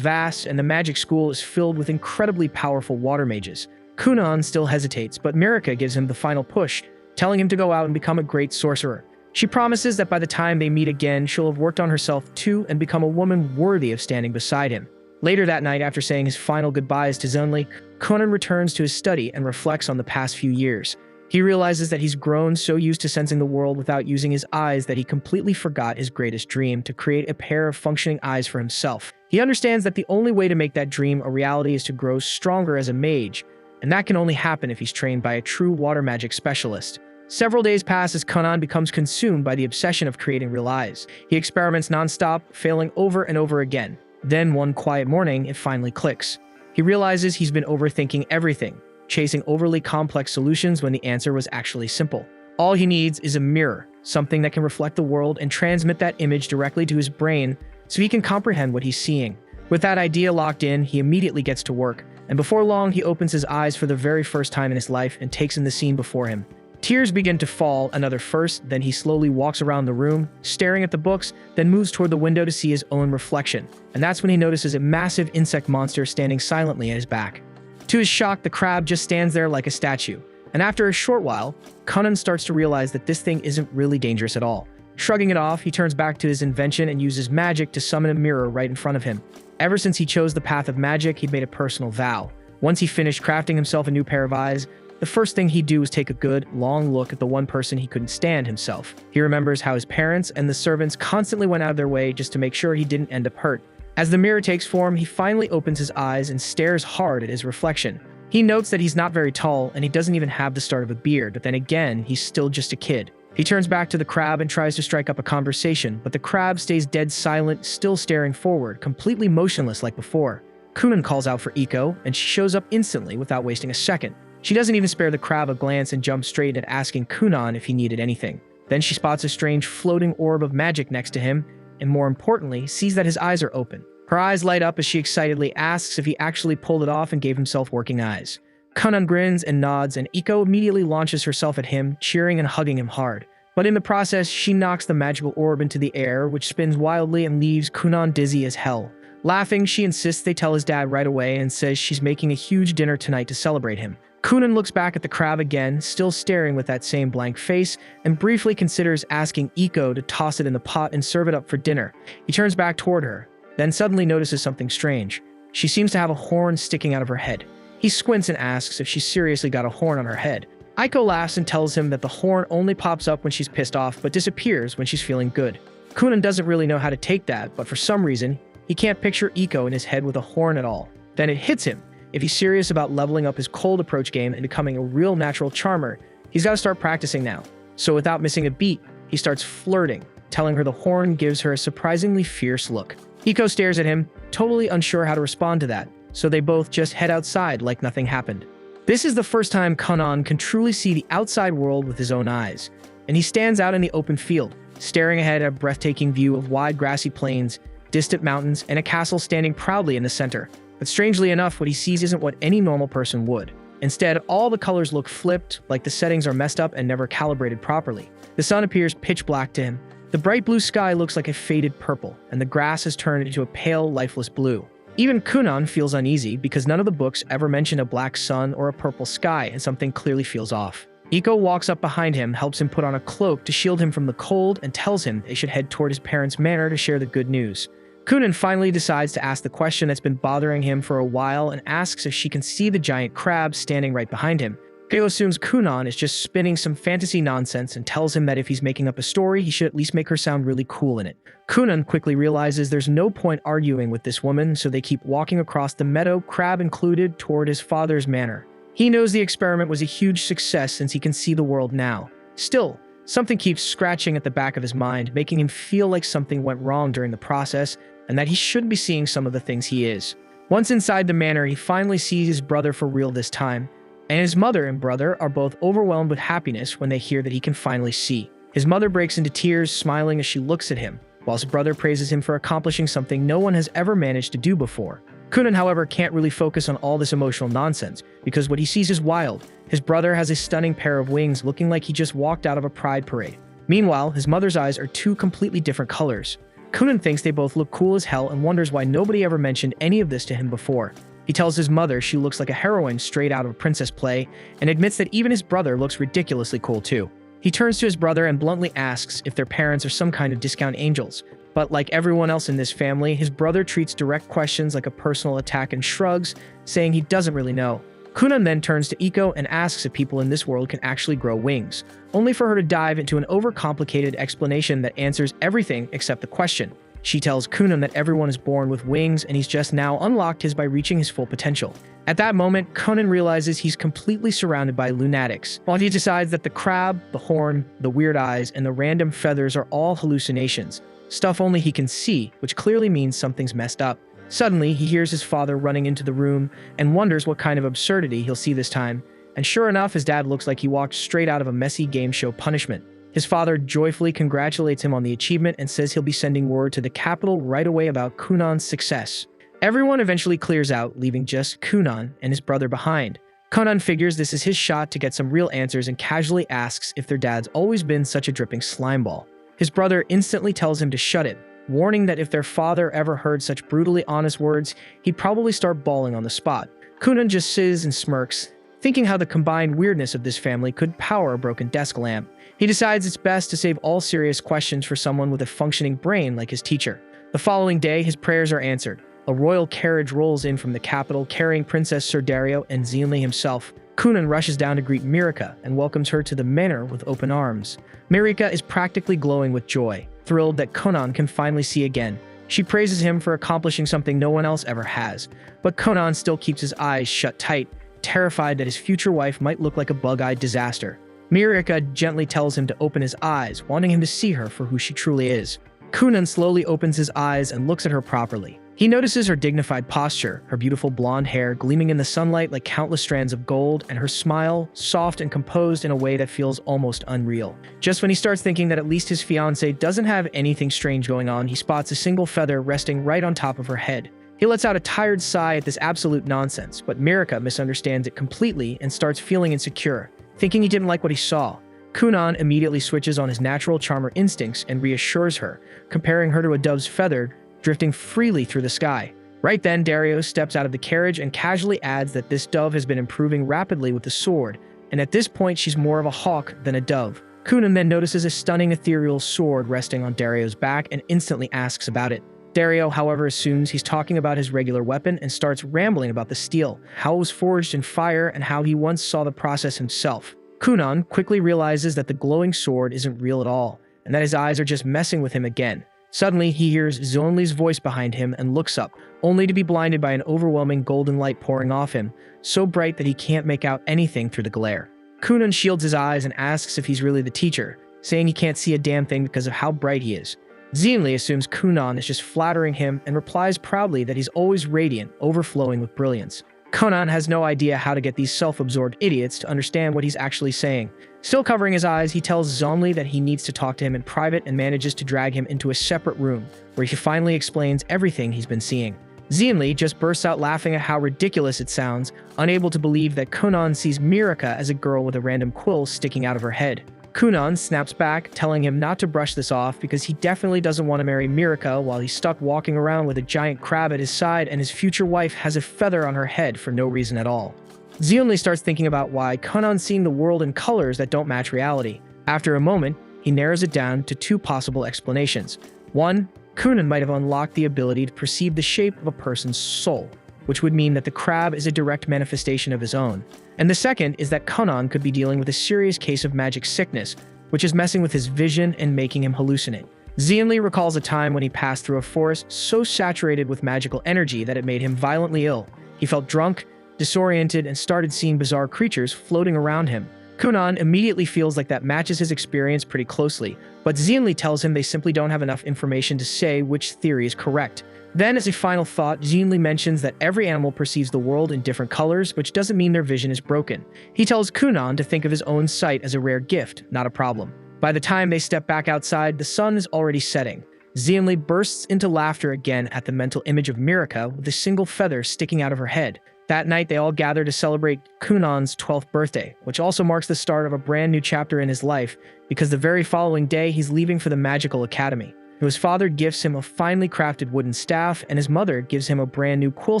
vast, and the magic school is filled with incredibly powerful water mages. Kunan still hesitates, but Mirika gives him the final push, telling him to go out and become a great sorcerer. She promises that by the time they meet again, she'll have worked on herself too and become a woman worthy of standing beside him. Later that night, after saying his final goodbyes to Zeonli, Kunan returns to his study and reflects on the past few years. He realizes that he's grown so used to sensing the world without using his eyes that he completely forgot his greatest dream, to create a pair of functioning eyes for himself. He understands that the only way to make that dream a reality is to grow stronger as a mage, and that can only happen if he's trained by a true water magic specialist. Several days pass as Kunan becomes consumed by the obsession of creating real eyes. He experiments nonstop, failing over and over again. Then one quiet morning, it finally clicks. He realizes he's been overthinking everything, chasing overly complex solutions when the answer was actually simple. All he needs is a mirror, something that can reflect the world and transmit that image directly to his brain so he can comprehend what he's seeing. With that idea locked in, he immediately gets to work, and before long he opens his eyes for the very first time in his life and takes in the scene before him. Tears begin to fall, another first, then he slowly walks around the room, staring at the books, then moves toward the window to see his own reflection. And that's when he notices a massive insect monster standing silently at his back. To his shock, the crab just stands there like a statue. And after a short while, Kunan starts to realize that this thing isn't really dangerous at all. Shrugging it off, he turns back to his invention and uses magic to summon a mirror right in front of him. Ever since he chose the path of magic, he'd made a personal vow. Once he finished crafting himself a new pair of eyes, the first thing he'd do was take a good, long look at the one person he couldn't stand himself. He remembers how his parents and the servants constantly went out of their way just to make sure he didn't end up hurt. As the mirror takes form, he finally opens his eyes and stares hard at his reflection. He notes that he's not very tall, and he doesn't even have the start of a beard, but then again, he's still just a kid. He turns back to the crab and tries to strike up a conversation, but the crab stays dead silent, still staring forward, completely motionless like before. Kunan calls out for Iko, and she shows up instantly without wasting a second. She doesn't even spare the crab a glance and jumps straight at asking Kunan if he needed anything. Then she spots a strange floating orb of magic next to him, and more importantly, sees that his eyes are open. Her eyes light up as she excitedly asks if he actually pulled it off and gave himself working eyes. Kunan grins and nods, and Iko immediately launches herself at him, cheering and hugging him hard. But in the process, she knocks the magical orb into the air, which spins wildly and leaves Kunan dizzy as hell. Laughing, she insists they tell his dad right away and says she's making a huge dinner tonight to celebrate him. Kunan looks back at the crab again, still staring with that same blank face, and briefly considers asking Iko to toss it in the pot and serve it up for dinner. He turns back toward her, then suddenly notices something strange. She seems to have a horn sticking out of her head. He squints and asks if she's seriously got a horn on her head. Iko laughs and tells him that the horn only pops up when she's pissed off, but disappears when she's feeling good. Kunan doesn't really know how to take that, but for some reason, he can't picture Iko in his head with a horn at all. Then it hits him. If he's serious about leveling up his cold approach game and becoming a real natural charmer, he's got to start practicing now. So without missing a beat, he starts flirting, telling her the horn gives her a surprisingly fierce look. Iko stares at him, totally unsure how to respond to that, so they both just head outside like nothing happened. This is the first time Kunan can truly see the outside world with his own eyes, and he stands out in the open field, staring ahead at a breathtaking view of wide grassy plains, distant mountains, and a castle standing proudly in the center. But strangely enough, what he sees isn't what any normal person would. Instead, all the colors look flipped, like the settings are messed up and never calibrated properly. The sun appears pitch black to him. The bright blue sky looks like a faded purple, and the grass has turned into a pale, lifeless blue. Even Kunan feels uneasy because none of the books ever mention a black sun or a purple sky, and something clearly feels off. Iko walks up behind him, helps him put on a cloak to shield him from the cold, and tells him they should head toward his parents' manor to share the good news. Kunan finally decides to ask the question that's been bothering him for a while and asks if she can see the giant crab standing right behind him. Keo assumes Kunan is just spinning some fantasy nonsense and tells him that if he's making up a story, he should at least make her sound really cool in it. Kunan quickly realizes there's no point arguing with this woman, so they keep walking across the meadow, Crab included, toward his father's manor. He knows the experiment was a huge success since he can see the world now. Still, something keeps scratching at the back of his mind, making him feel like something went wrong during the process and that he shouldn't be seeing some of the things he is. Once inside the manor, he finally sees his brother for real this time, and his mother and brother are both overwhelmed with happiness when they hear that he can finally see. His mother breaks into tears, smiling as she looks at him, while his brother praises him for accomplishing something no one has ever managed to do before. Kunan, however, can't really focus on all this emotional nonsense, because what he sees is wild. His brother has a stunning pair of wings, looking like he just walked out of a pride parade. Meanwhile, his mother's eyes are two completely different colors. Kunan thinks they both look cool as hell and wonders why nobody ever mentioned any of this to him before. He tells his mother she looks like a heroine straight out of a princess play, and admits that even his brother looks ridiculously cool too. He turns to his brother and bluntly asks if their parents are some kind of discount angels. But like everyone else in this family, his brother treats direct questions like a personal attack and shrugs, saying he doesn't really know. Kunan then turns to Iko and asks if people in this world can actually grow wings, only for her to dive into an overcomplicated explanation that answers everything except the question. She tells Kunan that everyone is born with wings and he's just now unlocked his by reaching his full potential. At that moment, Kunan realizes he's completely surrounded by lunatics, while he decides that the crab, the horn, the weird eyes, and the random feathers are all hallucinations, stuff only he can see, which clearly means something's messed up. Suddenly, he hears his father running into the room and wonders what kind of absurdity he'll see this time, and sure enough, his dad looks like he walked straight out of a messy game show punishment. His father joyfully congratulates him on the achievement and says he'll be sending word to the capital right away about Kunan's success. Everyone eventually clears out, leaving just Kunan and his brother behind. Kunan figures this is his shot to get some real answers and casually asks if their dad's always been such a dripping slimeball. His brother instantly tells him to shut it, warning that if their father ever heard such brutally honest words, he'd probably start bawling on the spot. Kunan just sits and smirks, thinking how the combined weirdness of this family could power a broken desk lamp. He decides it's best to save all serious questions for someone with a functioning brain like his teacher. The following day, his prayers are answered. A royal carriage rolls in from the capital, carrying Princess Sir Dario and Zenli himself. Kunan rushes down to greet Mirika and welcomes her to the manor with open arms. Mirika is practically glowing with joy, thrilled that Kunan can finally see again. She praises him for accomplishing something no one else ever has, but Kunan still keeps his eyes shut tight, terrified that his future wife might look like a bug-eyed disaster. Mirika gently tells him to open his eyes, wanting him to see her for who she truly is. Kunan slowly opens his eyes and looks at her properly. He notices her dignified posture, her beautiful blonde hair gleaming in the sunlight like countless strands of gold, and her smile, soft and composed in a way that feels almost unreal. Just when he starts thinking that at least his fiancée doesn't have anything strange going on, he spots a single feather resting right on top of her head. He lets out a tired sigh at this absolute nonsense, but Mirika misunderstands it completely and starts feeling insecure, thinking he didn't like what he saw. Kunan immediately switches on his natural charmer instincts and reassures her, comparing her to a dove's feather drifting freely through the sky. Right then, Dario steps out of the carriage and casually adds that this dove has been improving rapidly with the sword, and at this point she's more of a hawk than a dove. Kunan then notices a stunning ethereal sword resting on Dario's back and instantly asks about it. Dario, however, assumes he's talking about his regular weapon and starts rambling about the steel, how it was forged in fire, and how he once saw the process himself. Kunan quickly realizes that the glowing sword isn't real at all, and that his eyes are just messing with him again. Suddenly, he hears Zonli's voice behind him and looks up, only to be blinded by an overwhelming golden light pouring off him, so bright that he can't make out anything through the glare. Kunan shields his eyes and asks if he's really the teacher, saying he can't see a damn thing because of how bright he is. Zenli assumes Kunan is just flattering him and replies proudly that he's always radiant, overflowing with brilliance. Kunan has no idea how to get these self-absorbed idiots to understand what he's actually saying. Still covering his eyes, he tells Zonli that he needs to talk to him in private and manages to drag him into a separate room, where he finally explains everything he's been seeing. Zenli just bursts out laughing at how ridiculous it sounds, unable to believe that Kunan sees Mirika as a girl with a random quill sticking out of her head. Kunan snaps back, telling him not to brush this off because he definitely doesn't want to marry Mirika while he's stuck walking around with a giant crab at his side and his future wife has a feather on her head for no reason at all. Zenli starts thinking about why Kunan's seeing the world in colors that don't match reality. After a moment, he narrows it down to two possible explanations. One, Kunan might have unlocked the ability to perceive the shape of a person's soul, which would mean that the crab is a direct manifestation of his own. And the second is that Kunan could be dealing with a serious case of magic sickness, which is messing with his vision and making him hallucinate. Xianli recalls a time when he passed through a forest so saturated with magical energy that it made him violently ill. He felt drunk, disoriented, and started seeing bizarre creatures floating around him. Kunan immediately feels like that matches his experience pretty closely, but Xianli tells him they simply don't have enough information to say which theory is correct. Then, as a final thought, Xianli mentions that every animal perceives the world in different colors, which doesn't mean their vision is broken. He tells Kunan to think of his own sight as a rare gift, not a problem. By the time they step back outside, the sun is already setting. Xianli bursts into laughter again at the mental image of Mirika with a single feather sticking out of her head. That night, they all gather to celebrate Kunan's 12th birthday, which also marks the start of a brand new chapter in his life, because the very following day, he's leaving for the Magical Academy. His father gifts him a finely crafted wooden staff, and his mother gives him a brand new quill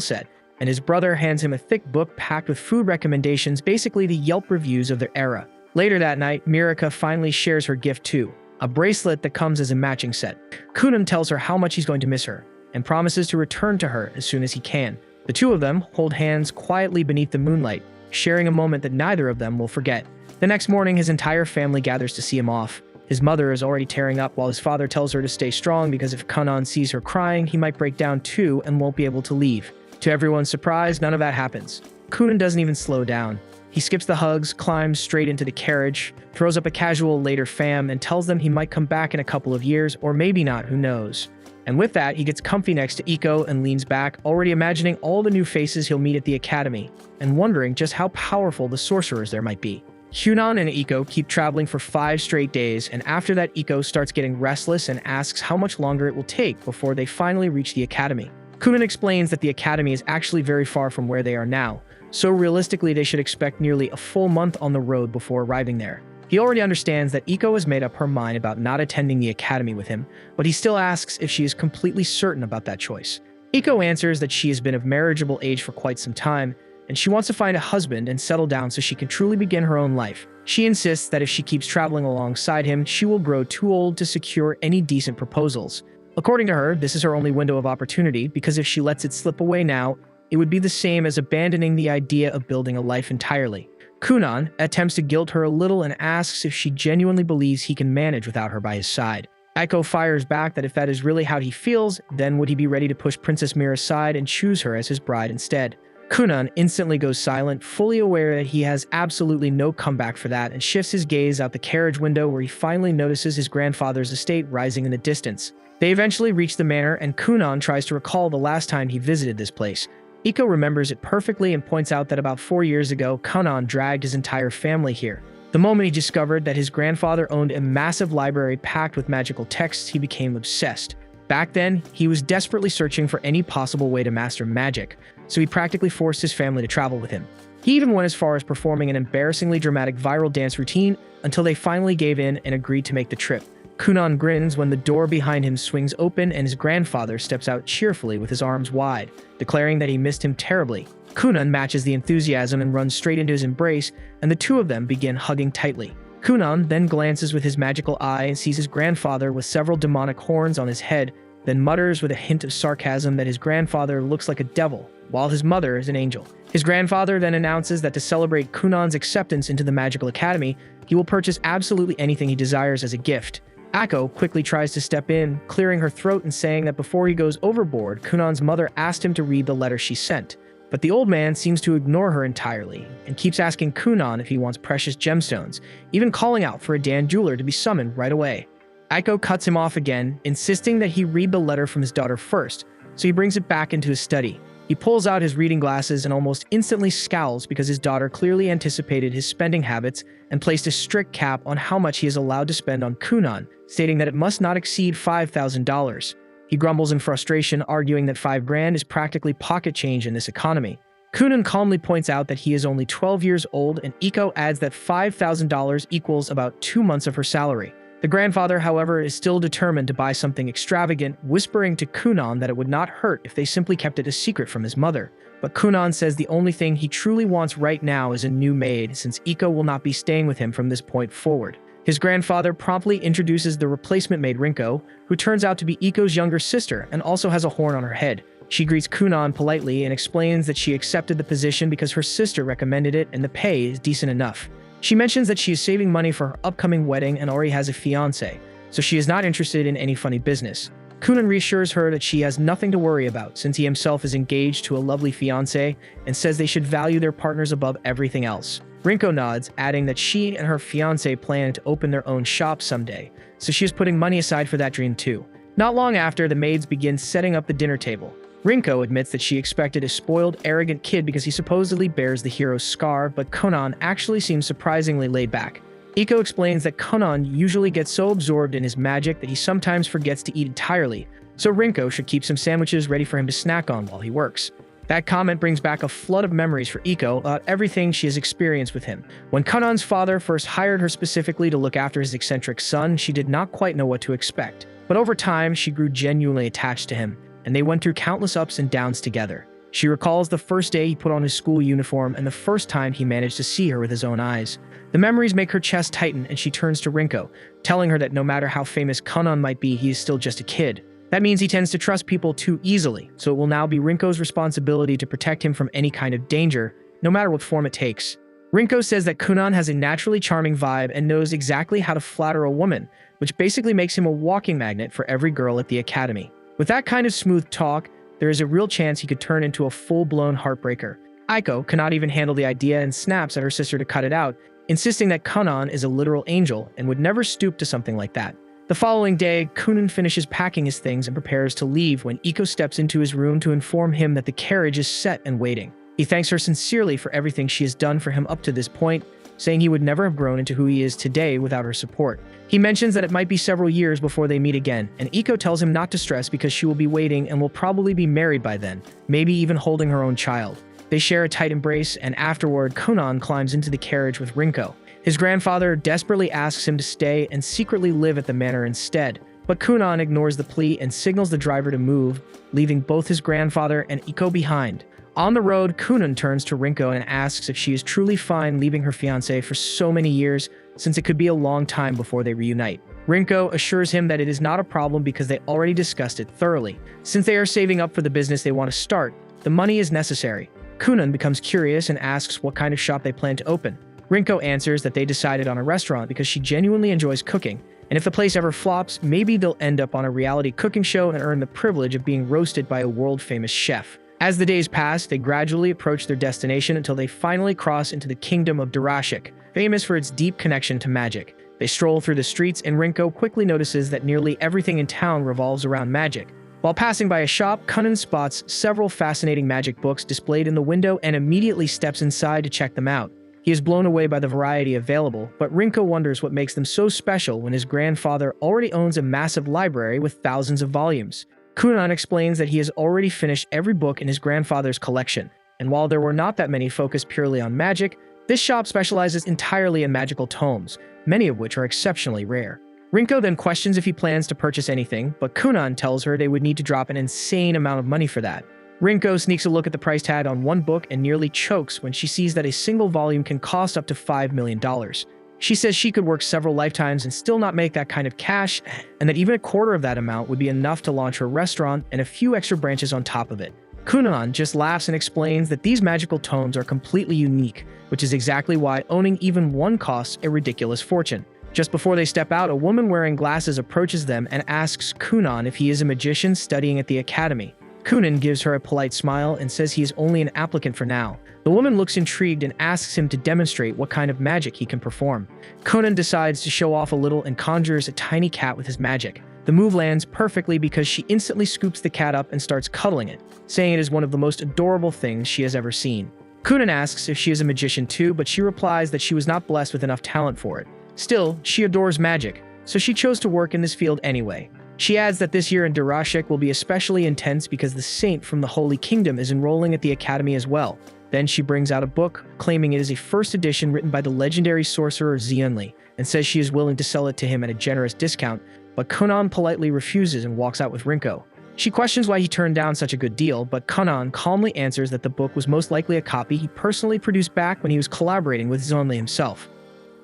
set, and his brother hands him a thick book packed with food recommendations, basically the Yelp reviews of their era. Later that night, Mirika finally shares her gift too, a bracelet that comes as a matching set. Kunan tells her how much he's going to miss her, and promises to return to her as soon as he can. The two of them hold hands quietly beneath the moonlight, sharing a moment that neither of them will forget. The next morning, his entire family gathers to see him off. His mother is already tearing up while his father tells her to stay strong because if Kunan sees her crying, he might break down too and won't be able to leave. To everyone's surprise, none of that happens. Kunan doesn't even slow down. He skips the hugs, climbs straight into the carriage, throws up a casual later fam, and tells them he might come back in a couple of years, or maybe not, who knows. And with that, he gets comfy next to Iko and leans back, already imagining all the new faces he'll meet at the academy, and wondering just how powerful the sorcerers there might be. Hunan and Iko keep traveling for 5 straight days, and after that Iko starts getting restless and asks how much longer it will take before they finally reach the academy. Kunan explains that the academy is actually very far from where they are now, so realistically they should expect nearly a full month on the road before arriving there. He already understands that Iko has made up her mind about not attending the academy with him, but he still asks if she is completely certain about that choice. Iko answers that she has been of marriageable age for quite some time, and she wants to find a husband and settle down so she can truly begin her own life. She insists that if she keeps traveling alongside him, she will grow too old to secure any decent proposals. According to her, this is her only window of opportunity, because if she lets it slip away now, it would be the same as abandoning the idea of building a life entirely. Kunan attempts to guilt her a little and asks if she genuinely believes he can manage without her by his side. Iko fires back that if that is really how he feels, then would he be ready to push Princess Mira aside and choose her as his bride instead? Kunan instantly goes silent, fully aware that he has absolutely no comeback for that, and shifts his gaze out the carriage window where he finally notices his grandfather's estate rising in the distance. They eventually reach the manor, and Kunan tries to recall the last time he visited this place. Iko remembers it perfectly and points out that about 4 years ago, Kunan dragged his entire family here. The moment he discovered that his grandfather owned a massive library packed with magical texts, he became obsessed. Back then, he was desperately searching for any possible way to master magic, so he practically forced his family to travel with him. He even went as far as performing an embarrassingly dramatic viral dance routine until they finally gave in and agreed to make the trip. Kunan grins when the door behind him swings open and his grandfather steps out cheerfully with his arms wide, declaring that he missed him terribly. Kunan matches the enthusiasm and runs straight into his embrace, and the two of them begin hugging tightly. Kunan then glances with his magical eye and sees his grandfather with several demonic horns on his head, then mutters with a hint of sarcasm that his grandfather looks like a devil, while his mother is an angel. His grandfather then announces that to celebrate Kunan's acceptance into the Magical Academy, he will purchase absolutely anything he desires as a gift. Ako quickly tries to step in, clearing her throat and saying that before he goes overboard, Kunan's mother asked him to read the letter she sent. But the old man seems to ignore her entirely, and keeps asking Kunan if he wants precious gemstones, even calling out for a Dan jeweler to be summoned right away. Iko cuts him off again, insisting that he read the letter from his daughter first, so he brings it back into his study. He pulls out his reading glasses and almost instantly scowls because his daughter clearly anticipated his spending habits and placed a strict cap on how much he is allowed to spend on Kunan, stating that it must not exceed $5,000. He grumbles in frustration, arguing that $5,000 is practically pocket change in this economy. Kunan calmly points out that he is only 12 years old, and Iko adds that $5,000 equals about 2 months of her salary. The grandfather, however, is still determined to buy something extravagant, whispering to Kunan that it would not hurt if they simply kept it a secret from his mother. But Kunan says the only thing he truly wants right now is a new maid, since Iko will not be staying with him from this point forward. His grandfather promptly introduces the replacement maid Rinko, who turns out to be Iko's younger sister and also has a horn on her head. She greets Kunan politely and explains that she accepted the position because her sister recommended it and the pay is decent enough. She mentions that she is saving money for her upcoming wedding and already has a fiancé, so she is not interested in any funny business. Kunan reassures her that she has nothing to worry about since he himself is engaged to a lovely fiancé and says they should value their partners above everything else. Rinko nods, adding that she and her fiancé plan to open their own shop someday, so she is putting money aside for that dream too. Not long after, the maids begin setting up the dinner table. Rinko admits that she expected a spoiled, arrogant kid because he supposedly bears the hero's scar, but Conan actually seems surprisingly laid back. Iko explains that Conan usually gets so absorbed in his magic that he sometimes forgets to eat entirely, so Rinko should keep some sandwiches ready for him to snack on while he works. That comment brings back a flood of memories for Iko about everything she has experienced with him. When Conan's father first hired her specifically to look after his eccentric son, she did not quite know what to expect. But over time, she grew genuinely attached to him, and they went through countless ups and downs together. She recalls the first day he put on his school uniform and the first time he managed to see her with his own eyes. The memories make her chest tighten and she turns to Rinko, telling her that no matter how famous Conan might be, he is still just a kid. That means he tends to trust people too easily, so it will now be Rinko's responsibility to protect him from any kind of danger, no matter what form it takes. Rinko says that Conan has a naturally charming vibe and knows exactly how to flatter a woman, which basically makes him a walking magnet for every girl at the academy. With that kind of smooth talk, there is a real chance he could turn into a full-blown heartbreaker. Aiko cannot even handle the idea and snaps at her sister to cut it out, insisting that Conan is a literal angel and would never stoop to something like that. The following day, Kunan finishes packing his things and prepares to leave when Iko steps into his room to inform him that the carriage is set and waiting. He thanks her sincerely for everything she has done for him up to this point, saying he would never have grown into who he is today without her support. He mentions that it might be several years before they meet again, and Iko tells him not to stress because she will be waiting and will probably be married by then, maybe even holding her own child. They share a tight embrace, and afterward, Conan climbs into the carriage with Rinko. His grandfather desperately asks him to stay and secretly live at the manor instead, but Conan ignores the plea and signals the driver to move, leaving both his grandfather and Iko behind. On the road, Kunan turns to Rinko and asks if she is truly fine leaving her fiancé for so many years, since it could be a long time before they reunite. Rinko assures him that it is not a problem because they already discussed it thoroughly. Since they are saving up for the business they want to start, the money is necessary. Kunan becomes curious and asks what kind of shop they plan to open. Rinko answers that they decided on a restaurant because she genuinely enjoys cooking, and if the place ever flops, maybe they'll end up on a reality cooking show and earn the privilege of being roasted by a world-famous chef. As the days pass, they gradually approach their destination until they finally cross into the kingdom of Durashik, famous for its deep connection to magic. They stroll through the streets, and Rinko quickly notices that nearly everything in town revolves around magic. While passing by a shop, Kunan spots several fascinating magic books displayed in the window and immediately steps inside to check them out. He is blown away by the variety available, but Rinko wonders what makes them so special when his grandfather already owns a massive library with thousands of volumes. Kunan explains that he has already finished every book in his grandfather's collection, and while there were not that many focused purely on magic, this shop specializes entirely in magical tomes, many of which are exceptionally rare. Rinko then questions if he plans to purchase anything, but Kunan tells her they would need to drop an insane amount of money for that. Rinko sneaks a look at the price tag on one book and nearly chokes when she sees that a single volume can cost up to $5 million. She says she could work several lifetimes and still not make that kind of cash, and that even a quarter of that amount would be enough to launch her restaurant and a few extra branches on top of it. Kunan just laughs and explains that these magical tomes are completely unique, which is exactly why owning even one costs a ridiculous fortune. Just before they step out, a woman wearing glasses approaches them and asks Kunan if he is a magician studying at the academy. Kunan gives her a polite smile and says he is only an applicant for now. The woman looks intrigued and asks him to demonstrate what kind of magic he can perform. Kunan decides to show off a little and conjures a tiny cat with his magic. The move lands perfectly because she instantly scoops the cat up and starts cuddling it, saying it is one of the most adorable things she has ever seen. Kunan asks if she is a magician too, but she replies that she was not blessed with enough talent for it. Still, she adores magic, so she chose to work in this field anyway. She adds that this year in Durashik will be especially intense because the saint from the Holy Kingdom is enrolling at the academy as well. Then she brings out a book, claiming it is a first edition written by the legendary sorcerer Xianli, and says she is willing to sell it to him at a generous discount, but Kunan politely refuses and walks out with Rinko. She questions why he turned down such a good deal, but Kunan calmly answers that the book was most likely a copy he personally produced back when he was collaborating with Xianli himself.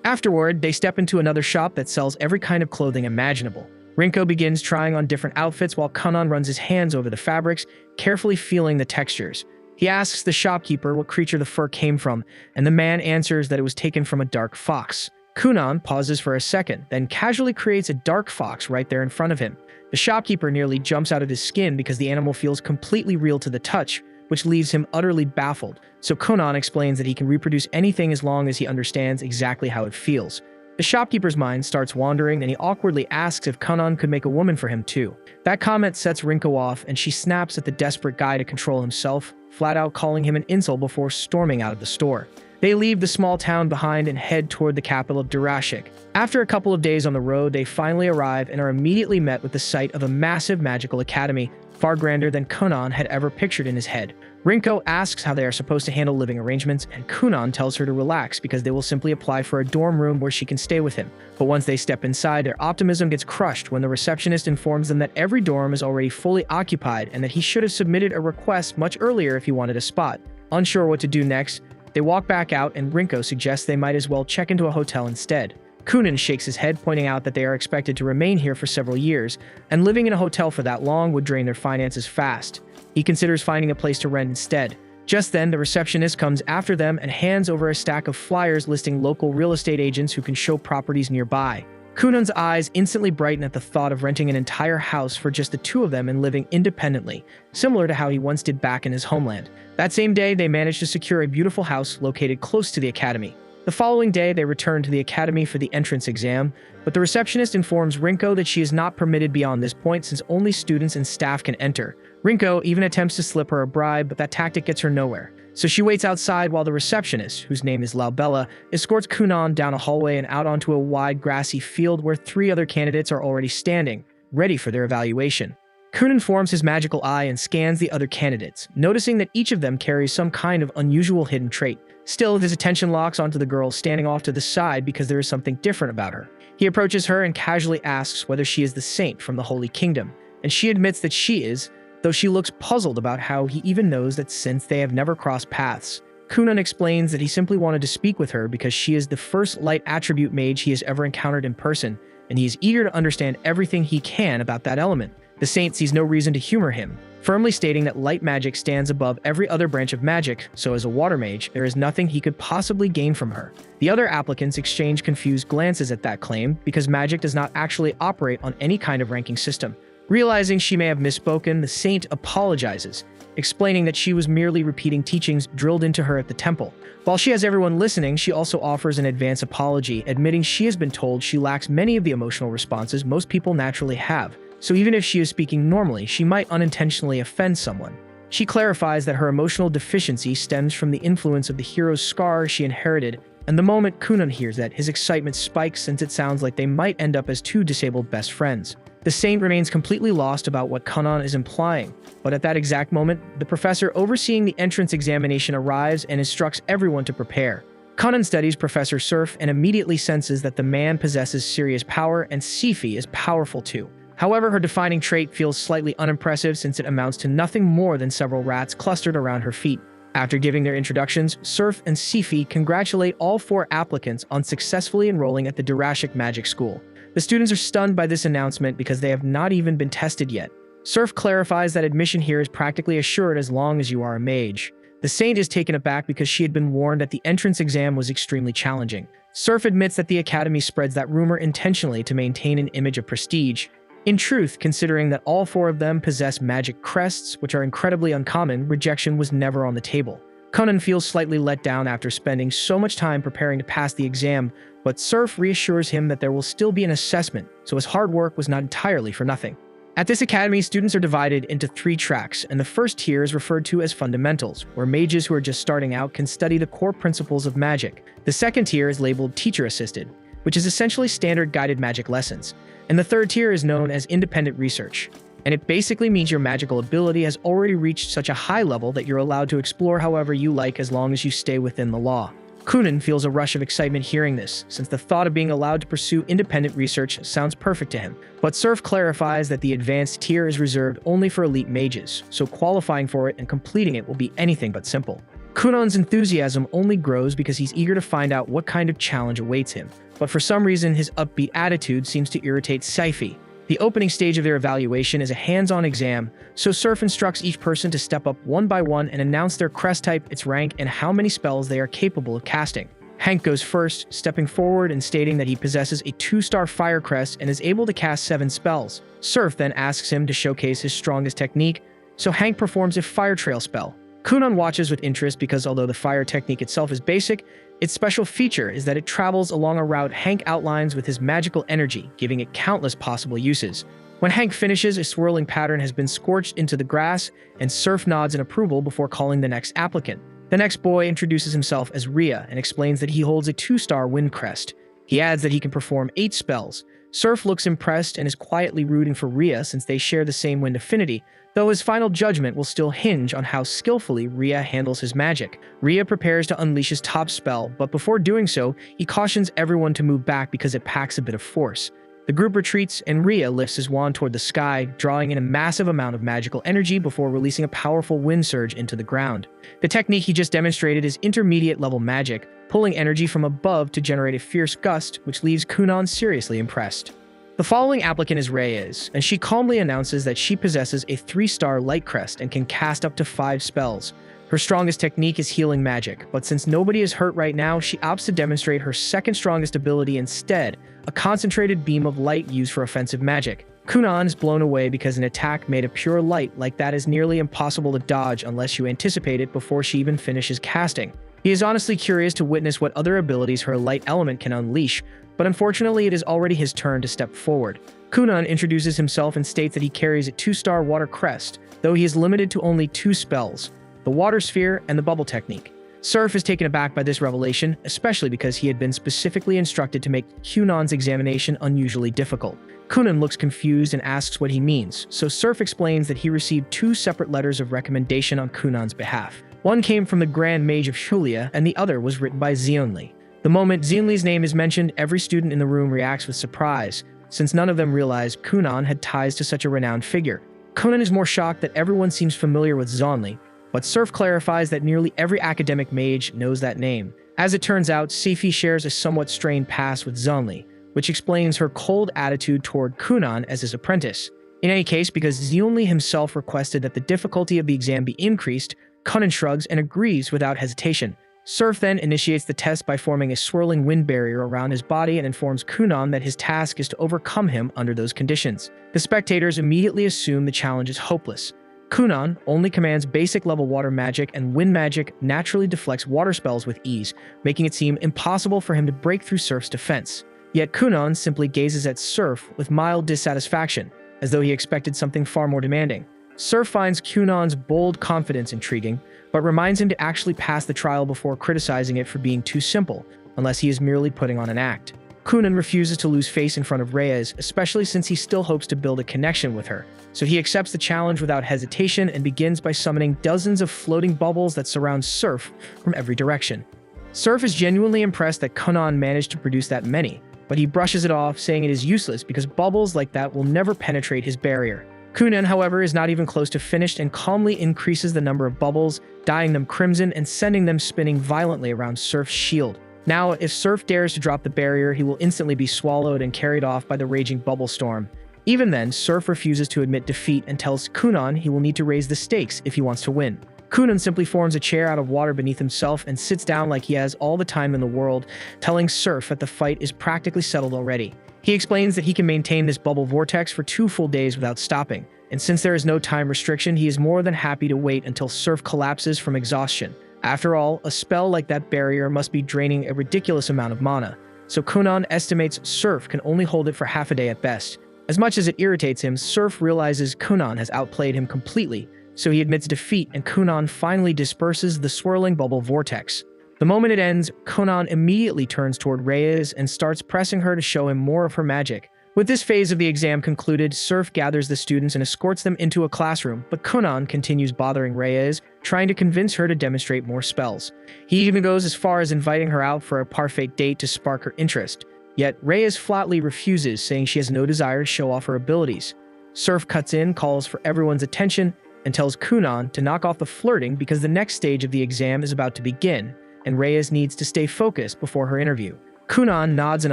Afterward, they step into another shop that sells every kind of clothing imaginable. Rinko begins trying on different outfits while Kunan runs his hands over the fabrics, carefully feeling the textures. He asks the shopkeeper what creature the fur came from, and the man answers that it was taken from a dark fox. Kunan pauses for a second, then casually creates a dark fox right there in front of him. The shopkeeper nearly jumps out of his skin because the animal feels completely real to the touch, which leaves him utterly baffled. So Kunan explains that he can reproduce anything as long as he understands exactly how it feels. The shopkeeper's mind starts wandering, and he awkwardly asks if Kunan could make a woman for him too. That comment sets Rinko off, and she snaps at the desperate guy to control himself, flat out calling him an insult before storming out of the store. They leave the small town behind and head toward the capital of Durashik. After a couple of days on the road, they finally arrive and are immediately met with the sight of a massive magical academy, far grander than Kunan had ever pictured in his head. Rinko asks how they are supposed to handle living arrangements, and Kunan tells her to relax because they will simply apply for a dorm room where she can stay with him. But once they step inside, their optimism gets crushed when the receptionist informs them that every dorm is already fully occupied and that he should have submitted a request much earlier if he wanted a spot. Unsure what to do next, they walk back out, and Rinko suggests they might as well check into a hotel instead. Kunan shakes his head, pointing out that they are expected to remain here for several years, and living in a hotel for that long would drain their finances fast. He considers finding a place to rent instead. Just then, the receptionist comes after them and hands over a stack of flyers listing local real estate agents who can show properties nearby. Kunan's eyes instantly brighten at the thought of renting an entire house for just the two of them and living independently, similar to how he once did back in his homeland. That same day, they managed to secure a beautiful house located close to the academy. The following day, they return to the academy for the entrance exam, but the receptionist informs Rinko that she is not permitted beyond this point since only students and staff can enter. Rinko even attempts to slip her a bribe, but that tactic gets her nowhere. So she waits outside while the receptionist, whose name is Laubella, escorts Kunan down a hallway and out onto a wide grassy field where 3 other candidates are already standing, ready for their evaluation. Kunan forms his magical eye and scans the other candidates, noticing that each of them carries some kind of unusual hidden trait. Still, his attention locks onto the girl standing off to the side because there is something different about her. He approaches her and casually asks whether she is the saint from the Holy Kingdom, and she admits that she is, though she looks puzzled about how he even knows that since they have never crossed paths. Kunan explains that he simply wanted to speak with her because she is the first light attribute mage he has ever encountered in person, and he is eager to understand everything he can about that element. The saint sees no reason to humor him, firmly stating that light magic stands above every other branch of magic, so as a water mage, there is nothing he could possibly gain from her. The other applicants exchange confused glances at that claim because magic does not actually operate on any kind of ranking system. Realizing she may have misspoken, the saint apologizes, explaining that she was merely repeating teachings drilled into her at the temple. While she has everyone listening, she also offers an advance apology, admitting she has been told she lacks many of the emotional responses most people naturally have. So even if she is speaking normally, she might unintentionally offend someone. She clarifies that her emotional deficiency stems from the influence of the hero's scar she inherited, and the moment Kunan hears that, his excitement spikes since it sounds like they might end up as 2 disabled best friends. The saint remains completely lost about what Kunan is implying, but at that exact moment, the professor overseeing the entrance examination arrives and instructs everyone to prepare. Kunan studies Professor Surf and immediately senses that the man possesses serious power, and Sifi is powerful too. However, her defining trait feels slightly unimpressive since it amounts to nothing more than several rats clustered around her feet. After giving their introductions, Surf and Sifi congratulate all 4 applicants on successfully enrolling at the Durashik Magic School. The students are stunned by this announcement because they have not even been tested yet. Surf clarifies that admission here is practically assured as long as you are a mage. The saint is taken aback because she had been warned that the entrance exam was extremely challenging. Surf admits that the academy spreads that rumor intentionally to maintain an image of prestige. In truth, considering that all 4 of them possess magic crests, which are incredibly uncommon, rejection was never on the table. Kunan feels slightly let down after spending so much time preparing to pass the exam, but Surf reassures him that there will still be an assessment, so his hard work was not entirely for nothing. At this academy, students are divided into 3 tracks, and the first tier is referred to as fundamentals, where mages who are just starting out can study the core principles of magic. The second tier is labeled teacher-assisted, which is essentially standard guided magic lessons. And the third tier is known as independent research, and it basically means your magical ability has already reached such a high level that you're allowed to explore however you like as long as you stay within the law. Kunan feels a rush of excitement hearing this, since the thought of being allowed to pursue independent research sounds perfect to him. But Surf clarifies that the advanced tier is reserved only for elite mages, so qualifying for it and completing it will be anything but simple. Kunan's enthusiasm only grows because he's eager to find out what kind of challenge awaits him, but for some reason his upbeat attitude seems to irritate Sifi. The opening stage of their evaluation is a hands-on exam, so Surf instructs each person to step up one by one and announce their crest type, its rank, and how many spells they are capable of casting. Hank goes first, stepping forward and stating that he possesses a 2-star fire crest and is able to cast 7 spells. Surf then asks him to showcase his strongest technique, so Hank performs a fire trail spell. Kunan watches with interest because although the fire technique itself is basic, its special feature is that it travels along a route Hank outlines with his magical energy, giving it countless possible uses. When Hank finishes, a swirling pattern has been scorched into the grass, and Surf nods in approval before calling the next applicant. The next boy introduces himself as Rhea and explains that he holds a 2-star wind crest. He adds that he can perform 8 spells. Surf looks impressed and is quietly rooting for Rhea since they share the same wind affinity, though his final judgment will still hinge on how skillfully Rhea handles his magic. Rhea prepares to unleash his top spell, but before doing so, he cautions everyone to move back because it packs a bit of force. The group retreats, and Rhea lifts his wand toward the sky, drawing in a massive amount of magical energy before releasing a powerful wind surge into the ground. The technique he just demonstrated is intermediate-level magic, pulling energy from above to generate a fierce gust, which leaves Kunan seriously impressed. The following applicant is Reyes, and she calmly announces that she possesses a 3-star light crest and can cast up to 5 spells. Her strongest technique is healing magic, but since nobody is hurt right now, she opts to demonstrate her second strongest ability instead, a concentrated beam of light used for offensive magic. Kunan is blown away because an attack made of pure light like that is nearly impossible to dodge unless you anticipate it before she even finishes casting. He is honestly curious to witness what other abilities her light element can unleash, but unfortunately it is already his turn to step forward. Kunan introduces himself and states that he carries a 2-star water crest, though he is limited to only 2 spells, the water sphere and the bubble technique. Surf is taken aback by this revelation, especially because he had been specifically instructed to make Kunan's examination unusually difficult. Kunan looks confused and asks what he means, so Surf explains that he received 2 separate letters of recommendation on Kunan's behalf. One came from the Grand Mage of Shulia, and the other was written by Xionli. The moment Xionli's name is mentioned, every student in the room reacts with surprise, since none of them realized Kunan had ties to such a renowned figure. Kunan is more shocked that everyone seems familiar with Xionli, but Surf clarifies that nearly every academic mage knows that name. As it turns out, Sifi shares a somewhat strained past with Xionli, which explains her cold attitude toward Kunan as his apprentice. In any case, because Xionli himself requested that the difficulty of the exam be increased, Kunan shrugs and agrees without hesitation. Surf then initiates the test by forming a swirling wind barrier around his body and informs Kunan that his task is to overcome him under those conditions. The spectators immediately assume the challenge is hopeless. Kunan only commands basic-level water magic, and wind magic naturally deflects water spells with ease, making it seem impossible for him to break through Surf's defense. Yet Kunan simply gazes at Surf with mild dissatisfaction, as though he expected something far more demanding. Surf finds Kunan's bold confidence intriguing, but reminds him to actually pass the trial before criticizing it for being too simple, unless he is merely putting on an act. Kunan refuses to lose face in front of Reyes, especially since he still hopes to build a connection with her, so he accepts the challenge without hesitation and begins by summoning dozens of floating bubbles that surround Surf from every direction. Surf is genuinely impressed that Kunan managed to produce that many, but he brushes it off, saying it is useless because bubbles like that will never penetrate his barrier. Kunan, however, is not even close to finished and calmly increases the number of bubbles, dyeing them crimson and sending them spinning violently around Surf's shield. Now, if Surf dares to drop the barrier, he will instantly be swallowed and carried off by the raging bubble storm. Even then, Surf refuses to admit defeat and tells Kunan he will need to raise the stakes if he wants to win. Kunan simply forms a chair out of water beneath himself and sits down like he has all the time in the world, telling Surf that the fight is practically settled already. He explains that he can maintain this bubble vortex for 2 full days without stopping, and since there is no time restriction, he is more than happy to wait until Surf collapses from exhaustion. After all, a spell like that barrier must be draining a ridiculous amount of mana, so Kunan estimates Surf can only hold it for half a day at best. As much as it irritates him, Surf realizes Kunan has outplayed him completely, so he admits defeat and Kunan finally disperses the swirling bubble vortex. The moment it ends, Kunan immediately turns toward Reyes and starts pressing her to show him more of her magic. With this phase of the exam concluded, Surf gathers the students and escorts them into a classroom, but Kunan continues bothering Reyes, trying to convince her to demonstrate more spells. He even goes as far as inviting her out for a parfait date to spark her interest. Yet Reyes flatly refuses, saying she has no desire to show off her abilities. Surf cuts in, calls for everyone's attention, and tells Kunan to knock off the flirting because the next stage of the exam is about to begin, and Reyes needs to stay focused before her interview. Kunan nods in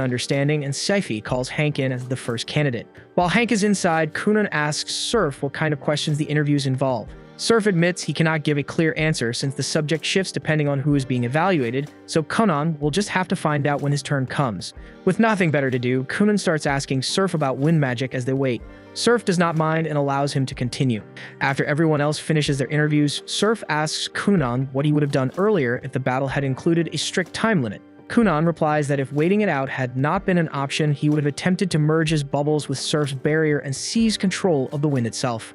understanding, and Seifi calls Hank in as the first candidate. While Hank is inside, Kunan asks Surf what kind of questions the interviews involve. Surf admits he cannot give a clear answer since the subject shifts depending on who is being evaluated, so Kunan will just have to find out when his turn comes. With nothing better to do, Kunan starts asking Surf about wind magic as they wait. Surf does not mind and allows him to continue. After everyone else finishes their interviews, Surf asks Kunan what he would have done earlier if the battle had included a strict time limit. Kunan replies that if waiting it out had not been an option, he would have attempted to merge his bubbles with Surf's barrier and seize control of the wind itself.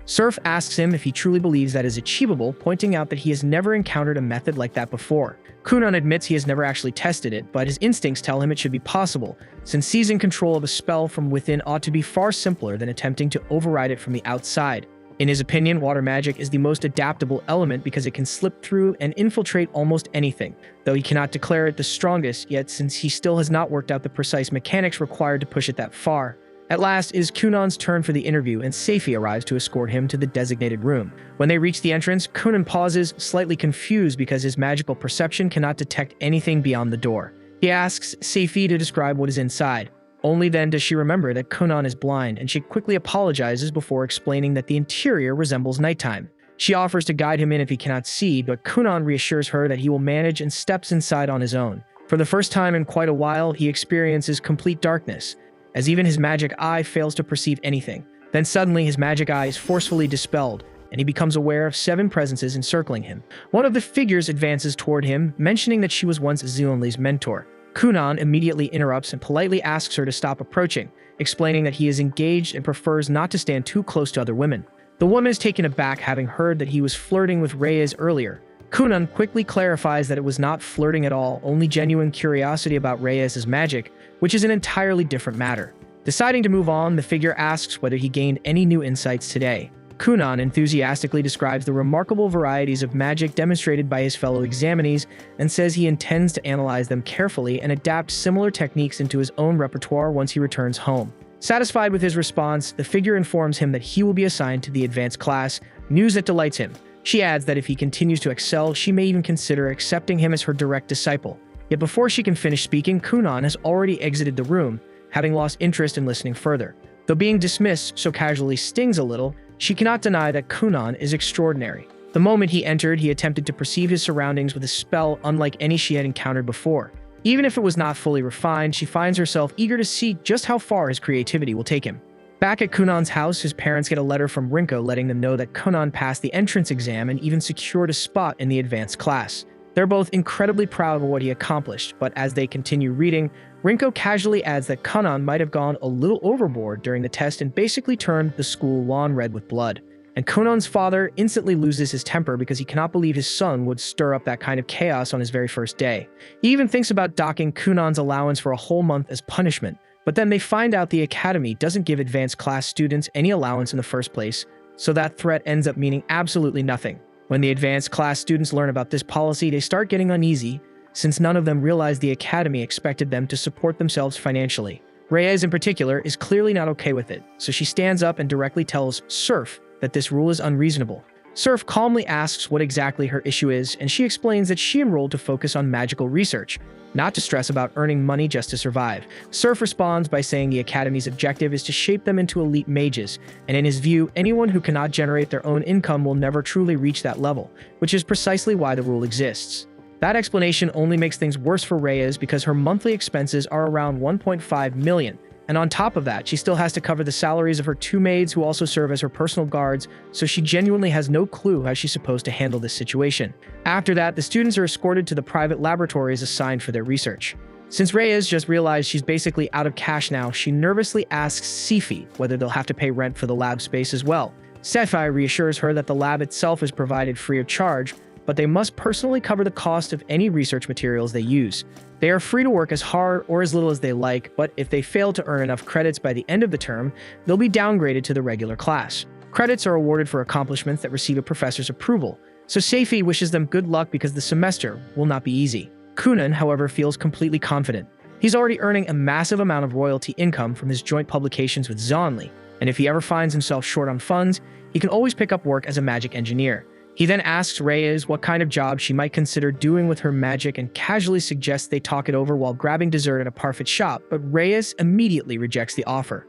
Surf asks him if he truly believes that is achievable, pointing out that he has never encountered a method like that before. Kunan admits he has never actually tested it, but his instincts tell him it should be possible, since seizing control of a spell from within ought to be far simpler than attempting to override it from the outside. In his opinion, water magic is the most adaptable element because it can slip through and infiltrate almost anything, though he cannot declare it the strongest yet since he still has not worked out the precise mechanics required to push it that far. At last, it is Kunan's turn for the interview, and Seifi arrives to escort him to the designated room. When they reach the entrance, Kunan pauses, slightly confused because his magical perception cannot detect anything beyond the door. He asks Seifi to describe what is inside. Only then does she remember that Kunan is blind, and she quickly apologizes before explaining that the interior resembles nighttime. She offers to guide him in if he cannot see, but Kunan reassures her that he will manage and steps inside on his own. For the first time in quite a while, he experiences complete darkness, as even his magic eye fails to perceive anything. Then suddenly his magic eye is forcefully dispelled, and he becomes aware of 7 presences encircling him. One of the figures advances toward him, mentioning that she was once Zionli's mentor. Kunan immediately interrupts and politely asks her to stop approaching, explaining that he is engaged and prefers not to stand too close to other women. The woman is taken aback having heard that he was flirting with Reyes earlier. Kunan quickly clarifies that it was not flirting at all, only genuine curiosity about Reyes' magic, which is an entirely different matter. Deciding to move on, the figure asks whether he gained any new insights today. Kunan enthusiastically describes the remarkable varieties of magic demonstrated by his fellow examinees and says he intends to analyze them carefully and adapt similar techniques into his own repertoire once he returns home. Satisfied with his response, the figure informs him that he will be assigned to the advanced class, news that delights him. She adds that if he continues to excel, she may even consider accepting him as her direct disciple. Yet before she can finish speaking, Kunan has already exited the room, having lost interest in listening further. Though being dismissed so casually stings a little, she cannot deny that Kunan is extraordinary. The moment he entered, he attempted to perceive his surroundings with a spell unlike any she had encountered before. Even if it was not fully refined, she finds herself eager to see just how far his creativity will take him. Back at Kunan's house, his parents get a letter from Rinko letting them know that Kunan passed the entrance exam and even secured a spot in the advanced class. They're both incredibly proud of what he accomplished, but as they continue reading, Rinko casually adds that Kunan might have gone a little overboard during the test and basically turned the school lawn red with blood. And Kunan's father instantly loses his temper because he cannot believe his son would stir up that kind of chaos on his very first day. He even thinks about docking Kunan's allowance for a whole month as punishment, but then they find out the academy doesn't give advanced class students any allowance in the first place, so that threat ends up meaning absolutely nothing. When the advanced class students learn about this policy, they start getting uneasy, since none of them realize the academy expected them to support themselves financially. Reyes in particular is clearly not okay with it, so she stands up and directly tells Surf that this rule is unreasonable. Surf calmly asks what exactly her issue is, and she explains that she enrolled to focus on magical research, not to stress about earning money just to survive. Surf responds by saying the academy's objective is to shape them into elite mages, and in his view, anyone who cannot generate their own income will never truly reach that level, which is precisely why the rule exists. That explanation only makes things worse for Reyes because her monthly expenses are around 1.5 million, and on top of that, she still has to cover the salaries of her 2 maids who also serve as her personal guards, so she genuinely has no clue how she's supposed to handle this situation. After that, the students are escorted to the private laboratories assigned for their research. Since Reyes just realized she's basically out of cash now, she nervously asks Seifi whether they'll have to pay rent for the lab space as well. Seifi reassures her that the lab itself is provided free of charge, but they must personally cover the cost of any research materials they use. They are free to work as hard or as little as they like, but if they fail to earn enough credits by the end of the term, they'll be downgraded to the regular class. Credits are awarded for accomplishments that receive a professor's approval, so Seifi wishes them good luck because the semester will not be easy. Kunan, however, feels completely confident. He's already earning a massive amount of royalty income from his joint publications with Zionli, and if he ever finds himself short on funds, he can always pick up work as a magic engineer. He then asks Reyes what kind of job she might consider doing with her magic and casually suggests they talk it over while grabbing dessert at a parfait shop, but Reyes immediately rejects the offer.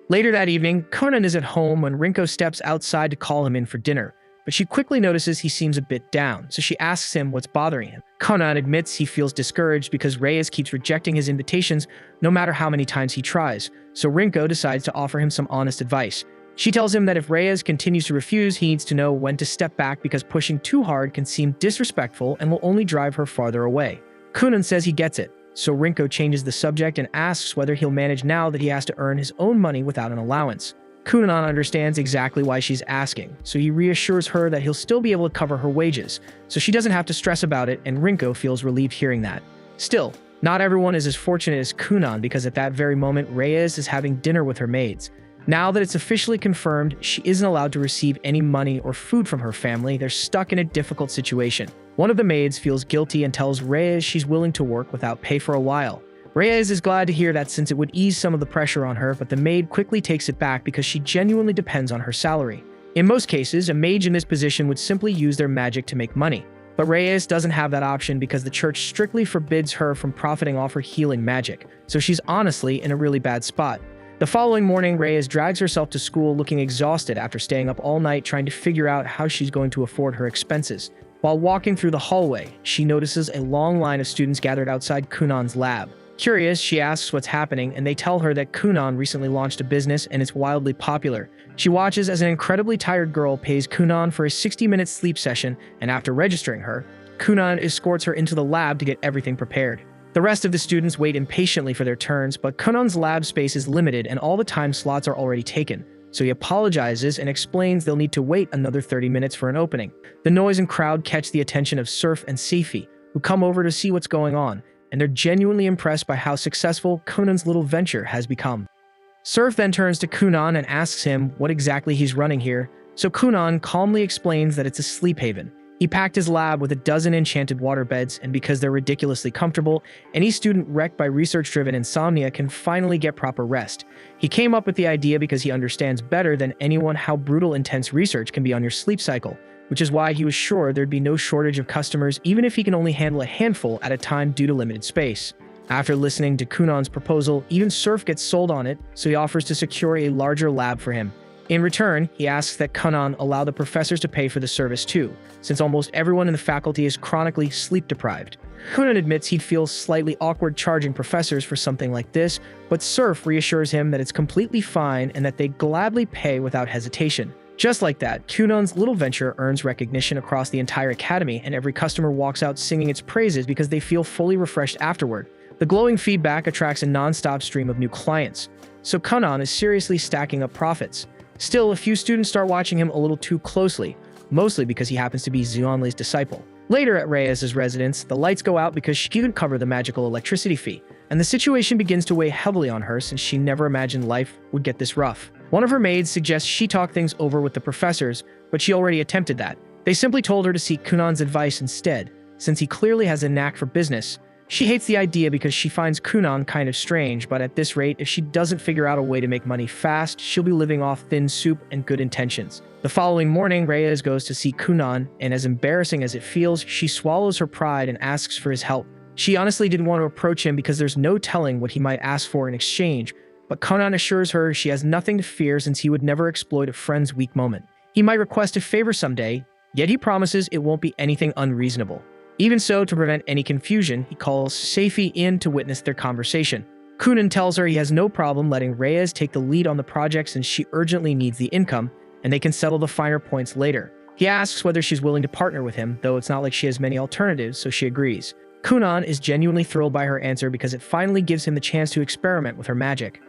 Later that evening, Conan is at home when Rinko steps outside to call him in for dinner, but she quickly notices he seems a bit down, so she asks him what's bothering him. Conan admits he feels discouraged because Reyes keeps rejecting his invitations no matter how many times he tries, so Rinko decides to offer him some honest advice. She tells him that if Reyes continues to refuse, he needs to know when to step back because pushing too hard can seem disrespectful and will only drive her farther away. Conan says he gets it, so Rinko changes the subject and asks whether he'll manage now that he has to earn his own money without an allowance. Conan understands exactly why she's asking, so he reassures her that he'll still be able to cover her wages, so she doesn't have to stress about it, and Rinko feels relieved hearing that. Still, not everyone is as fortunate as Conan because at that very moment, Reyes is having dinner with her maids. Now that it's officially confirmed she isn't allowed to receive any money or food from her family, they're stuck in a difficult situation. One of the maids feels guilty and tells Reyes she's willing to work without pay for a while. Reyes is glad to hear that since it would ease some of the pressure on her, but the maid quickly takes it back because she genuinely depends on her salary. In most cases, a mage in this position would simply use their magic to make money. But Reyes doesn't have that option because the church strictly forbids her from profiting off her healing magic, so she's honestly in a really bad spot. The following morning, Reyes drags herself to school looking exhausted after staying up all night trying to figure out how she's going to afford her expenses. While walking through the hallway, she notices a long line of students gathered outside Kunan's lab. Curious, she asks what's happening, and they tell her that Kunan recently launched a business and it's wildly popular. She watches as an incredibly tired girl pays Kunan for a 60-minute sleep session, and after registering her, Kunan escorts her into the lab to get everything prepared. The rest of the students wait impatiently for their turns, but Kunan's lab space is limited and all the time slots are already taken, so he apologizes and explains they'll need to wait another 30 minutes for an opening. The noise and crowd catch the attention of Surf and Seifi, who come over to see what's going on, and they're genuinely impressed by how successful Kunan's little venture has become. Surf then turns to Kunan and asks him what exactly he's running here, so Kunan calmly explains that it's a sleep haven. He packed his lab with a dozen enchanted water beds, and because they're ridiculously comfortable, any student wrecked by research-driven insomnia can finally get proper rest. He came up with the idea because he understands better than anyone how brutal intense research can be on your sleep cycle, which is why he was sure there'd be no shortage of customers even if he can only handle a handful at a time due to limited space. After listening to Kunan's proposal, even Surf gets sold on it, so he offers to secure a larger lab for him. In return, he asks that Kunan allow the professors to pay for the service too, since almost everyone in the faculty is chronically sleep-deprived. Kunan admits he'd feel slightly awkward charging professors for something like this, but Surf reassures him that it's completely fine and that they gladly pay without hesitation. Just like that, Kunan's little venture earns recognition across the entire academy, and every customer walks out singing its praises because they feel fully refreshed afterward. The glowing feedback attracts a non-stop stream of new clients, so Kunan is seriously stacking up profits. Still, a few students start watching him a little too closely, mostly because he happens to be Zionli's disciple. Later at Reyes' residence, the lights go out because she couldn't cover the magical electricity fee, and the situation begins to weigh heavily on her since she never imagined life would get this rough. One of her maids suggests she talk things over with the professors, but she already attempted that. They simply told her to seek Kunan's advice instead, since he clearly has a knack for business. She hates the idea because she finds Kunan kind of strange, but at this rate, if she doesn't figure out a way to make money fast, she'll be living off thin soup and good intentions. The following morning, Reyes goes to see Kunan, and as embarrassing as it feels, she swallows her pride and asks for his help. She honestly didn't want to approach him because there's no telling what he might ask for in exchange, but Kunan assures her she has nothing to fear since he would never exploit a friend's weak moment. He might request a favor someday, yet he promises it won't be anything unreasonable. Even so, to prevent any confusion, he calls Seifi in to witness their conversation. Kunan tells her he has no problem letting Reyes take the lead on the project since she urgently needs the income, and they can settle the finer points later. He asks whether she's willing to partner with him, though it's not like she has many alternatives, so she agrees. Kunan is genuinely thrilled by her answer because it finally gives him the chance to experiment with her magic.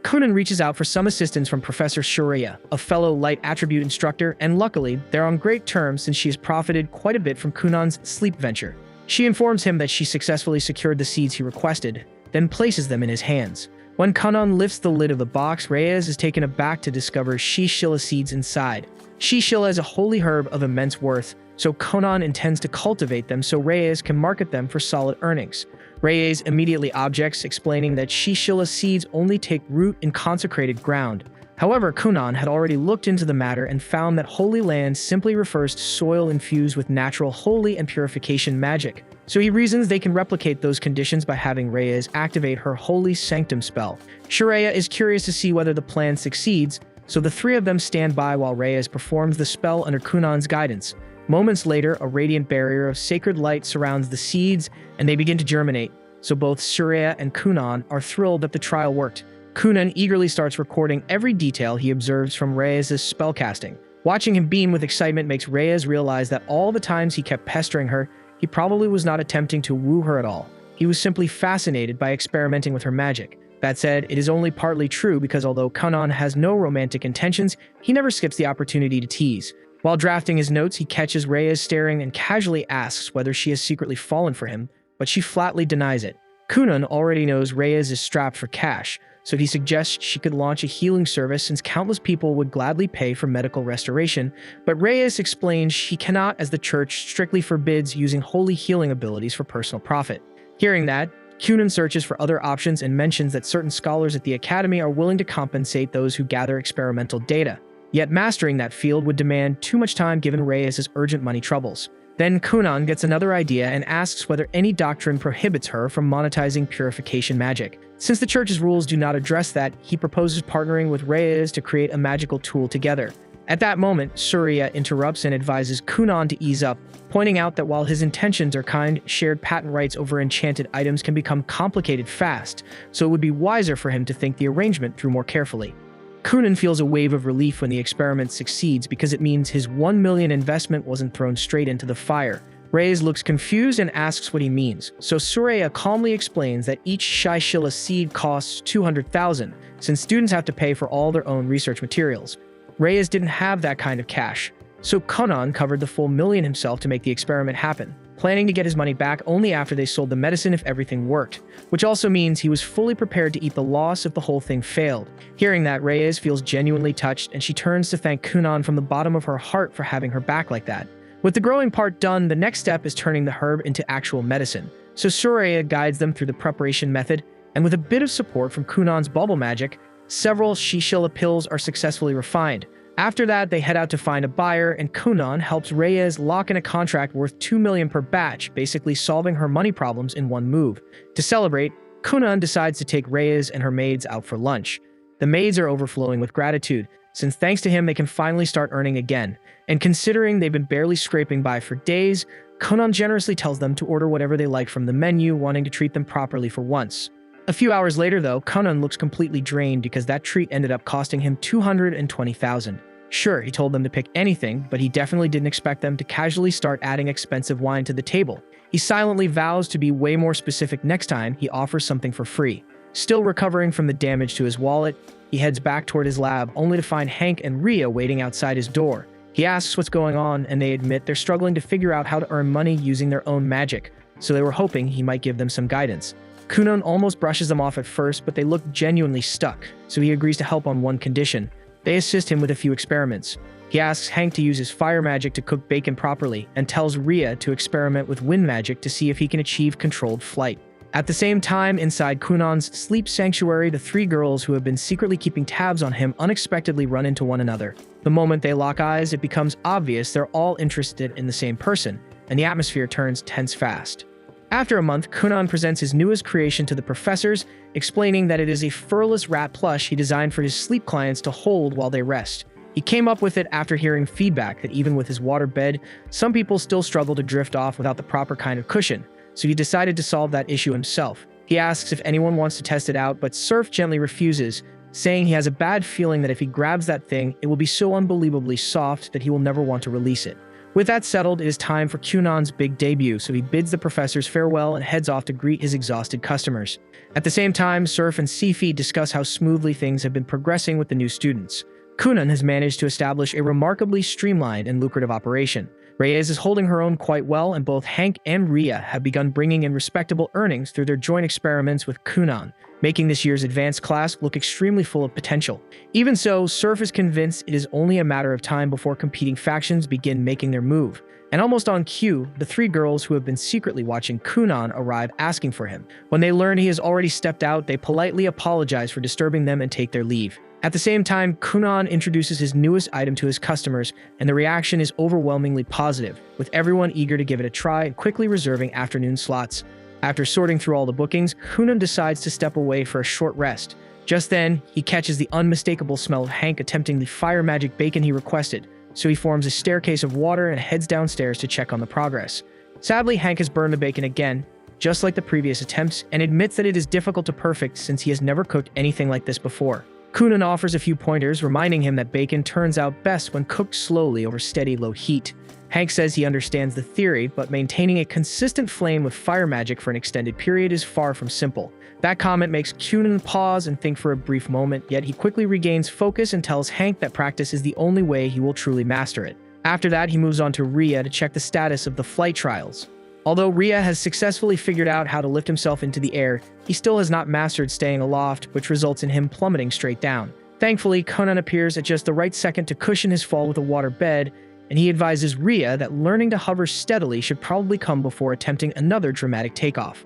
Kunan reaches out for some assistance from Professor Shuriya, a fellow light attribute instructor, and luckily, they're on great terms since she has profited quite a bit from Kunan's sleep venture. She informs him that she successfully secured the seeds he requested, then places them in his hands. When Kunan lifts the lid of the box, Reyes is taken aback to discover Shishilla seeds inside. Shishilla is a holy herb of immense worth, so Kunan intends to cultivate them so Reyes can market them for solid earnings. Reyes immediately objects, explaining that Shishilla seeds only take root in consecrated ground. However, Kunan had already looked into the matter and found that Holy Land simply refers to soil infused with natural holy and purification magic. So he reasons they can replicate those conditions by having Reyes activate her Holy Sanctum spell. Shreya is curious to see whether the plan succeeds, so the three of them stand by while Reyes performs the spell under Kunan's guidance. Moments later, a radiant barrier of sacred light surrounds the seeds, and they begin to germinate, so both Shreya and Kunan are thrilled that the trial worked. Kunan eagerly starts recording every detail he observes from Reyes' spellcasting. Watching him beam with excitement makes Reyes realize that all the times he kept pestering her, he probably was not attempting to woo her at all. He was simply fascinated by experimenting with her magic. That said, it is only partly true because although Kunan has no romantic intentions, he never skips the opportunity to tease. While drafting his notes, he catches Reyes staring and casually asks whether she has secretly fallen for him, but she flatly denies it. Kunan already knows Reyes is strapped for cash, so he suggests she could launch a healing service since countless people would gladly pay for medical restoration, but Reyes explains she cannot as the church strictly forbids using holy healing abilities for personal profit. Hearing that, Kunan searches for other options and mentions that certain scholars at the academy are willing to compensate those who gather experimental data. Yet mastering that field would demand too much time given Reyes' urgent money troubles. Then Kunan gets another idea and asks whether any doctrine prohibits her from monetizing purification magic. Since the church's rules do not address that, he proposes partnering with Reyes to create a magical tool together. At that moment, Surya interrupts and advises Kunan to ease up, pointing out that while his intentions are kind, shared patent rights over enchanted items can become complicated fast, so it would be wiser for him to think the arrangement through more carefully. Kunan feels a wave of relief when the experiment succeeds because it means his 1 million investment wasn't thrown straight into the fire. Reyes looks confused and asks what he means, so Surya calmly explains that each Shishila seed costs 200,000, since students have to pay for all their own research materials. Reyes didn't have that kind of cash, so Kunan covered the full million himself to make the experiment happen, planning to get his money back only after they sold the medicine if everything worked, which also means he was fully prepared to eat the loss if the whole thing failed. Hearing that, Reyes feels genuinely touched, and she turns to thank Kunan from the bottom of her heart for having her back like that. With the growing part done, the next step is turning the herb into actual medicine, so Surya guides them through the preparation method, and with a bit of support from Kunan's bubble magic, several Shishila pills are successfully refined. After that, they head out to find a buyer, and Kunan helps Reyes lock in a contract worth 2 million per batch, basically solving her money problems in one move. To celebrate, Kunan decides to take Reyes and her maids out for lunch. The maids are overflowing with gratitude, since thanks to him they can finally start earning again. And considering they've been barely scraping by for days, Kunan generously tells them to order whatever they like from the menu, wanting to treat them properly for once. A few hours later, though, Kunan looks completely drained because that treat ended up costing him 220,000. Sure, he told them to pick anything, but he definitely didn't expect them to casually start adding expensive wine to the table. He silently vows to be way more specific next time he offers something for free. Still recovering from the damage to his wallet, he heads back toward his lab, only to find Hank and Rhea waiting outside his door. He asks what's going on, and they admit they're struggling to figure out how to earn money using their own magic, so they were hoping he might give them some guidance. Kunan almost brushes them off at first, but they look genuinely stuck, so he agrees to help on one condition. They assist him with a few experiments. He asks Hank to use his fire magic to cook bacon properly, and tells Rhea to experiment with wind magic to see if he can achieve controlled flight. At the same time, inside Kunan's sleep sanctuary, the three girls who have been secretly keeping tabs on him unexpectedly run into one another. The moment they lock eyes, it becomes obvious they're all interested in the same person, and the atmosphere turns tense fast. After a month, Kunan presents his newest creation to the professors, explaining that it is a furless rat plush he designed for his sleep clients to hold while they rest. He came up with it after hearing feedback that even with his water bed, some people still struggle to drift off without the proper kind of cushion, so he decided to solve that issue himself. He asks if anyone wants to test it out, but Surf gently refuses, saying he has a bad feeling that if he grabs that thing, it will be so unbelievably soft that he will never want to release it. With that settled, it is time for Kunan's big debut, so he bids the professors farewell and heads off to greet his exhausted customers. At the same time, Surf and Sifi discuss how smoothly things have been progressing with the new students. Kunan has managed to establish a remarkably streamlined and lucrative operation. Reyes is holding her own quite well, and both Hank and Rhea have begun bringing in respectable earnings through their joint experiments with Kunan, making this year's advanced class look extremely full of potential. Even so, Surf is convinced it is only a matter of time before competing factions begin making their move. And almost on cue, the three girls who have been secretly watching Kunan arrive asking for him. When they learn he has already stepped out, they politely apologize for disturbing them and take their leave. At the same time, Kunan introduces his newest item to his customers, and the reaction is overwhelmingly positive, with everyone eager to give it a try and quickly reserving afternoon slots. After sorting through all the bookings, Kunan decides to step away for a short rest. Just then, he catches the unmistakable smell of Hank attempting the fire magic bacon he requested, so he forms a staircase of water and heads downstairs to check on the progress. Sadly, Hank has burned the bacon again, just like the previous attempts, and admits that it is difficult to perfect since he has never cooked anything like this before. Kunan offers a few pointers, reminding him that bacon turns out best when cooked slowly over steady low heat. Hank says he understands the theory, but maintaining a consistent flame with fire magic for an extended period is far from simple. That comment makes Kunan pause and think for a brief moment, yet he quickly regains focus and tells Hank that practice is the only way he will truly master it. After that, he moves on to Ria to check the status of the flight trials. Although Ria has successfully figured out how to lift himself into the air, he still has not mastered staying aloft, which results in him plummeting straight down. Thankfully, Kunan appears at just the right second to cushion his fall with a water bed, and he advises Ria that learning to hover steadily should probably come before attempting another dramatic takeoff.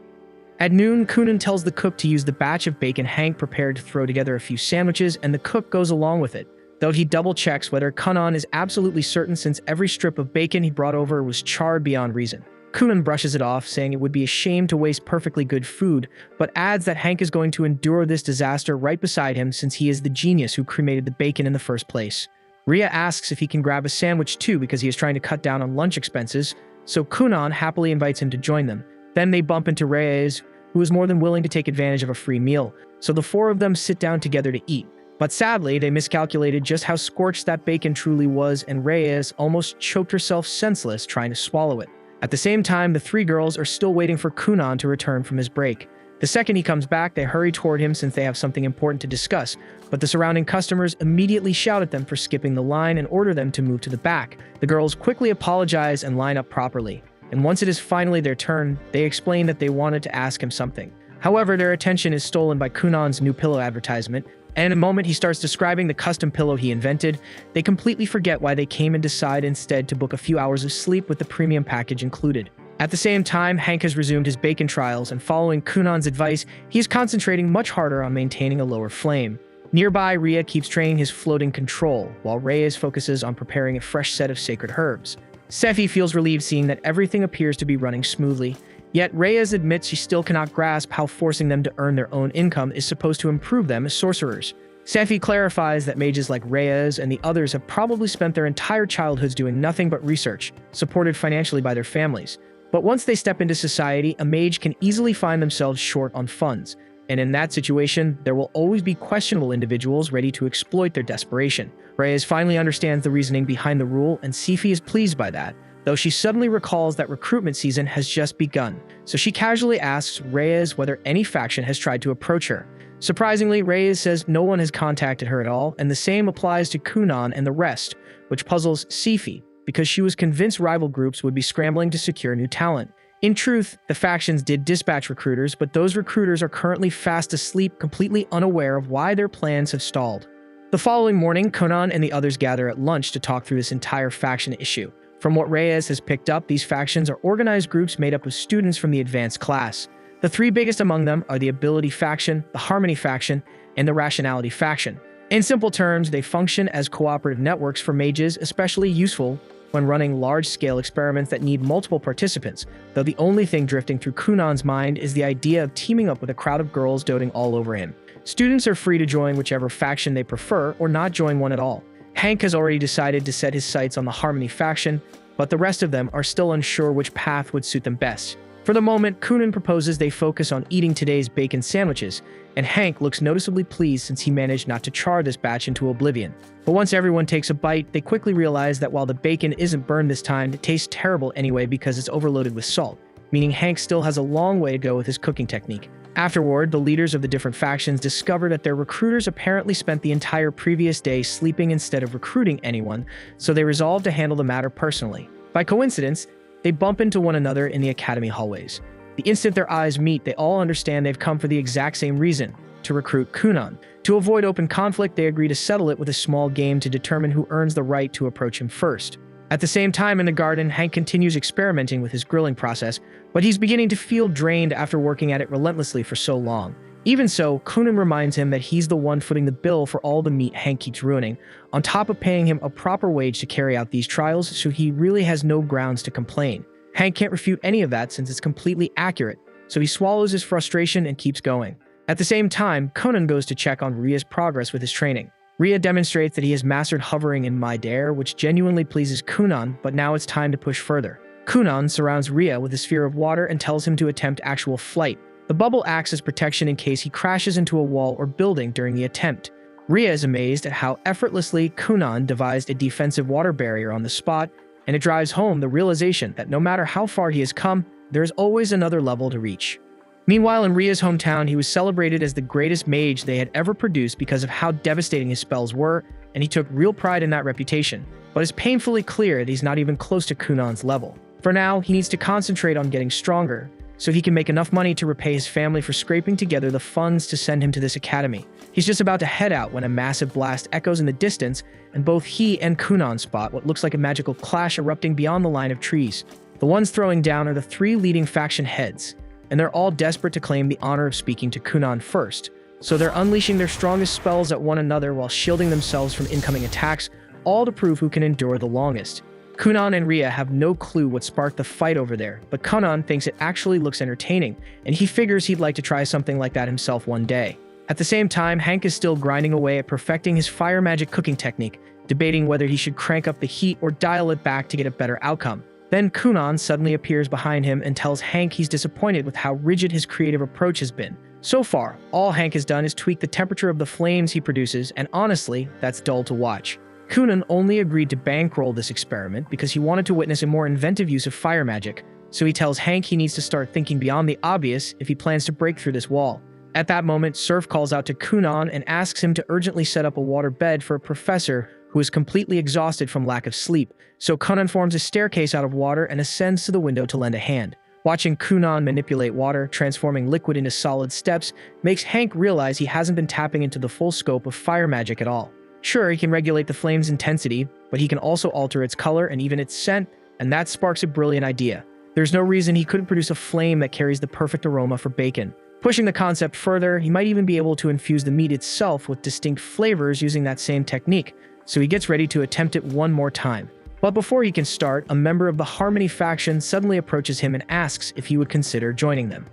At noon, Kunan tells the cook to use the batch of bacon Hank prepared to throw together a few sandwiches, and the cook goes along with it, though he double-checks whether Kunan is absolutely certain since every strip of bacon he brought over was charred beyond reason. Kunan brushes it off, saying it would be a shame to waste perfectly good food, but adds that Hank is going to endure this disaster right beside him since he is the genius who cremated the bacon in the first place. Ria asks if he can grab a sandwich too because he is trying to cut down on lunch expenses, so Kunan happily invites him to join them. Then they bump into Reyes, who is more than willing to take advantage of a free meal, so the four of them sit down together to eat. But sadly, they miscalculated just how scorched that bacon truly was, and Reyes almost choked herself senseless trying to swallow it. At the same time, the three girls are still waiting for Kunan to return from his break. The second he comes back, they hurry toward him since they have something important to discuss, but the surrounding customers immediately shout at them for skipping the line and order them to move to the back. The girls quickly apologize and line up properly, and once it is finally their turn, they explain that they wanted to ask him something. However, their attention is stolen by Kunan's new pillow advertisement, and in a moment he starts describing the custom pillow he invented. They completely forget why they came and decide instead to book a few hours of sleep with the premium package included. At the same time, Hank has resumed his bacon trials, and following Kunan's advice, he is concentrating much harder on maintaining a lower flame. Nearby, Ria keeps training his floating control, while Reyes focuses on preparing a fresh set of sacred herbs. Sephi feels relieved seeing that everything appears to be running smoothly, yet Reyes admits she still cannot grasp how forcing them to earn their own income is supposed to improve them as sorcerers. Sephi clarifies that mages like Reyes and the others have probably spent their entire childhoods doing nothing but research, supported financially by their families. But once they step into society, a mage can easily find themselves short on funds, and in that situation, there will always be questionable individuals ready to exploit their desperation. Reyes finally understands the reasoning behind the rule, and Sephi is pleased by that, though she suddenly recalls that recruitment season has just begun, so she casually asks Reyes whether any faction has tried to approach her. Surprisingly, Reyes says no one has contacted her at all, and the same applies to Kunan and the rest, which puzzles Sephi, because she was convinced rival groups would be scrambling to secure new talent. In truth, the factions did dispatch recruiters, but those recruiters are currently fast asleep, completely unaware of why their plans have stalled. The following morning, Kunan and the others gather at lunch to talk through this entire faction issue. From what Reyes has picked up, these factions are organized groups made up of students from the advanced class. The three biggest among them are the Ability faction, the Harmony faction, and the Rationality faction. In simple terms, they function as cooperative networks for mages, especially useful when running large-scale experiments that need multiple participants, though the only thing drifting through Kunan's mind is the idea of teaming up with a crowd of girls doting all over him. Students are free to join whichever faction they prefer or not join one at all. Hank has already decided to set his sights on the Harmony faction, but the rest of them are still unsure which path would suit them best. For the moment, Kunan proposes they focus on eating today's bacon sandwiches, and Hank looks noticeably pleased since he managed not to char this batch into oblivion. But once everyone takes a bite, they quickly realize that while the bacon isn't burned this time, it tastes terrible anyway because it's overloaded with salt, meaning Hank still has a long way to go with his cooking technique. Afterward, the leaders of the different factions discover that their recruiters apparently spent the entire previous day sleeping instead of recruiting anyone, so they resolve to handle the matter personally. By coincidence, they bump into one another in the academy hallways. The instant their eyes meet, they all understand they've come for the exact same reason, to recruit Kunan. To avoid open conflict, they agree to settle it with a small game to determine who earns the right to approach him first. At the same time in the garden, Hank continues experimenting with his grilling process, but he's beginning to feel drained after working at it relentlessly for so long. Even so, Kunan reminds him that he's the one footing the bill for all the meat Hank keeps ruining, on top of paying him a proper wage to carry out these trials, so he really has no grounds to complain. Hank can't refute any of that since it's completely accurate, so he swallows his frustration and keeps going. At the same time, Conan goes to check on Ria's progress with his training. Ria demonstrates that he has mastered hovering in midair, which genuinely pleases Kunan, but now it's time to push further. Kunan surrounds Ria with a sphere of water and tells him to attempt actual flight. The bubble acts as protection in case he crashes into a wall or building during the attempt. Ria is amazed at how effortlessly Kunan devised a defensive water barrier on the spot, and it drives home the realization that no matter how far he has come, there is always another level to reach. Meanwhile, in Ria's hometown, he was celebrated as the greatest mage they had ever produced because of how devastating his spells were, and he took real pride in that reputation. But it's painfully clear that he's not even close to Kunan's level. For now, he needs to concentrate on getting stronger, so he can make enough money to repay his family for scraping together the funds to send him to this academy. He's just about to head out when a massive blast echoes in the distance, and both he and Kunan spot what looks like a magical clash erupting beyond the line of trees. The ones throwing down are the three leading faction heads, and they're all desperate to claim the honor of speaking to Kunan first, so they're unleashing their strongest spells at one another while shielding themselves from incoming attacks, all to prove who can endure the longest. Kunan and Ria have no clue what sparked the fight over there, but Kunan thinks it actually looks entertaining, and he figures he'd like to try something like that himself one day. At the same time, Hank is still grinding away at perfecting his fire magic cooking technique, debating whether he should crank up the heat or dial it back to get a better outcome. Then Kunan suddenly appears behind him and tells Hank he's disappointed with how rigid his creative approach has been. So far, all Hank has done is tweak the temperature of the flames he produces, and honestly, that's dull to watch. Kunan only agreed to bankroll this experiment because he wanted to witness a more inventive use of fire magic, so he tells Hank he needs to start thinking beyond the obvious if he plans to break through this wall. At that moment, Surf calls out to Kunan and asks him to urgently set up a water bed for a professor who is completely exhausted from lack of sleep, so Kunan forms a staircase out of water and ascends to the window to lend a hand. Watching Kunan manipulate water, transforming liquid into solid steps, makes Hank realize he hasn't been tapping into the full scope of fire magic at all. Sure, he can regulate the flame's intensity, but he can also alter its color and even its scent, and that sparks a brilliant idea. There's no reason he couldn't produce a flame that carries the perfect aroma for bacon. Pushing the concept further, he might even be able to infuse the meat itself with distinct flavors using that same technique, so he gets ready to attempt it one more time. But before he can start, a member of the Harmony faction suddenly approaches him and asks if he would consider joining them.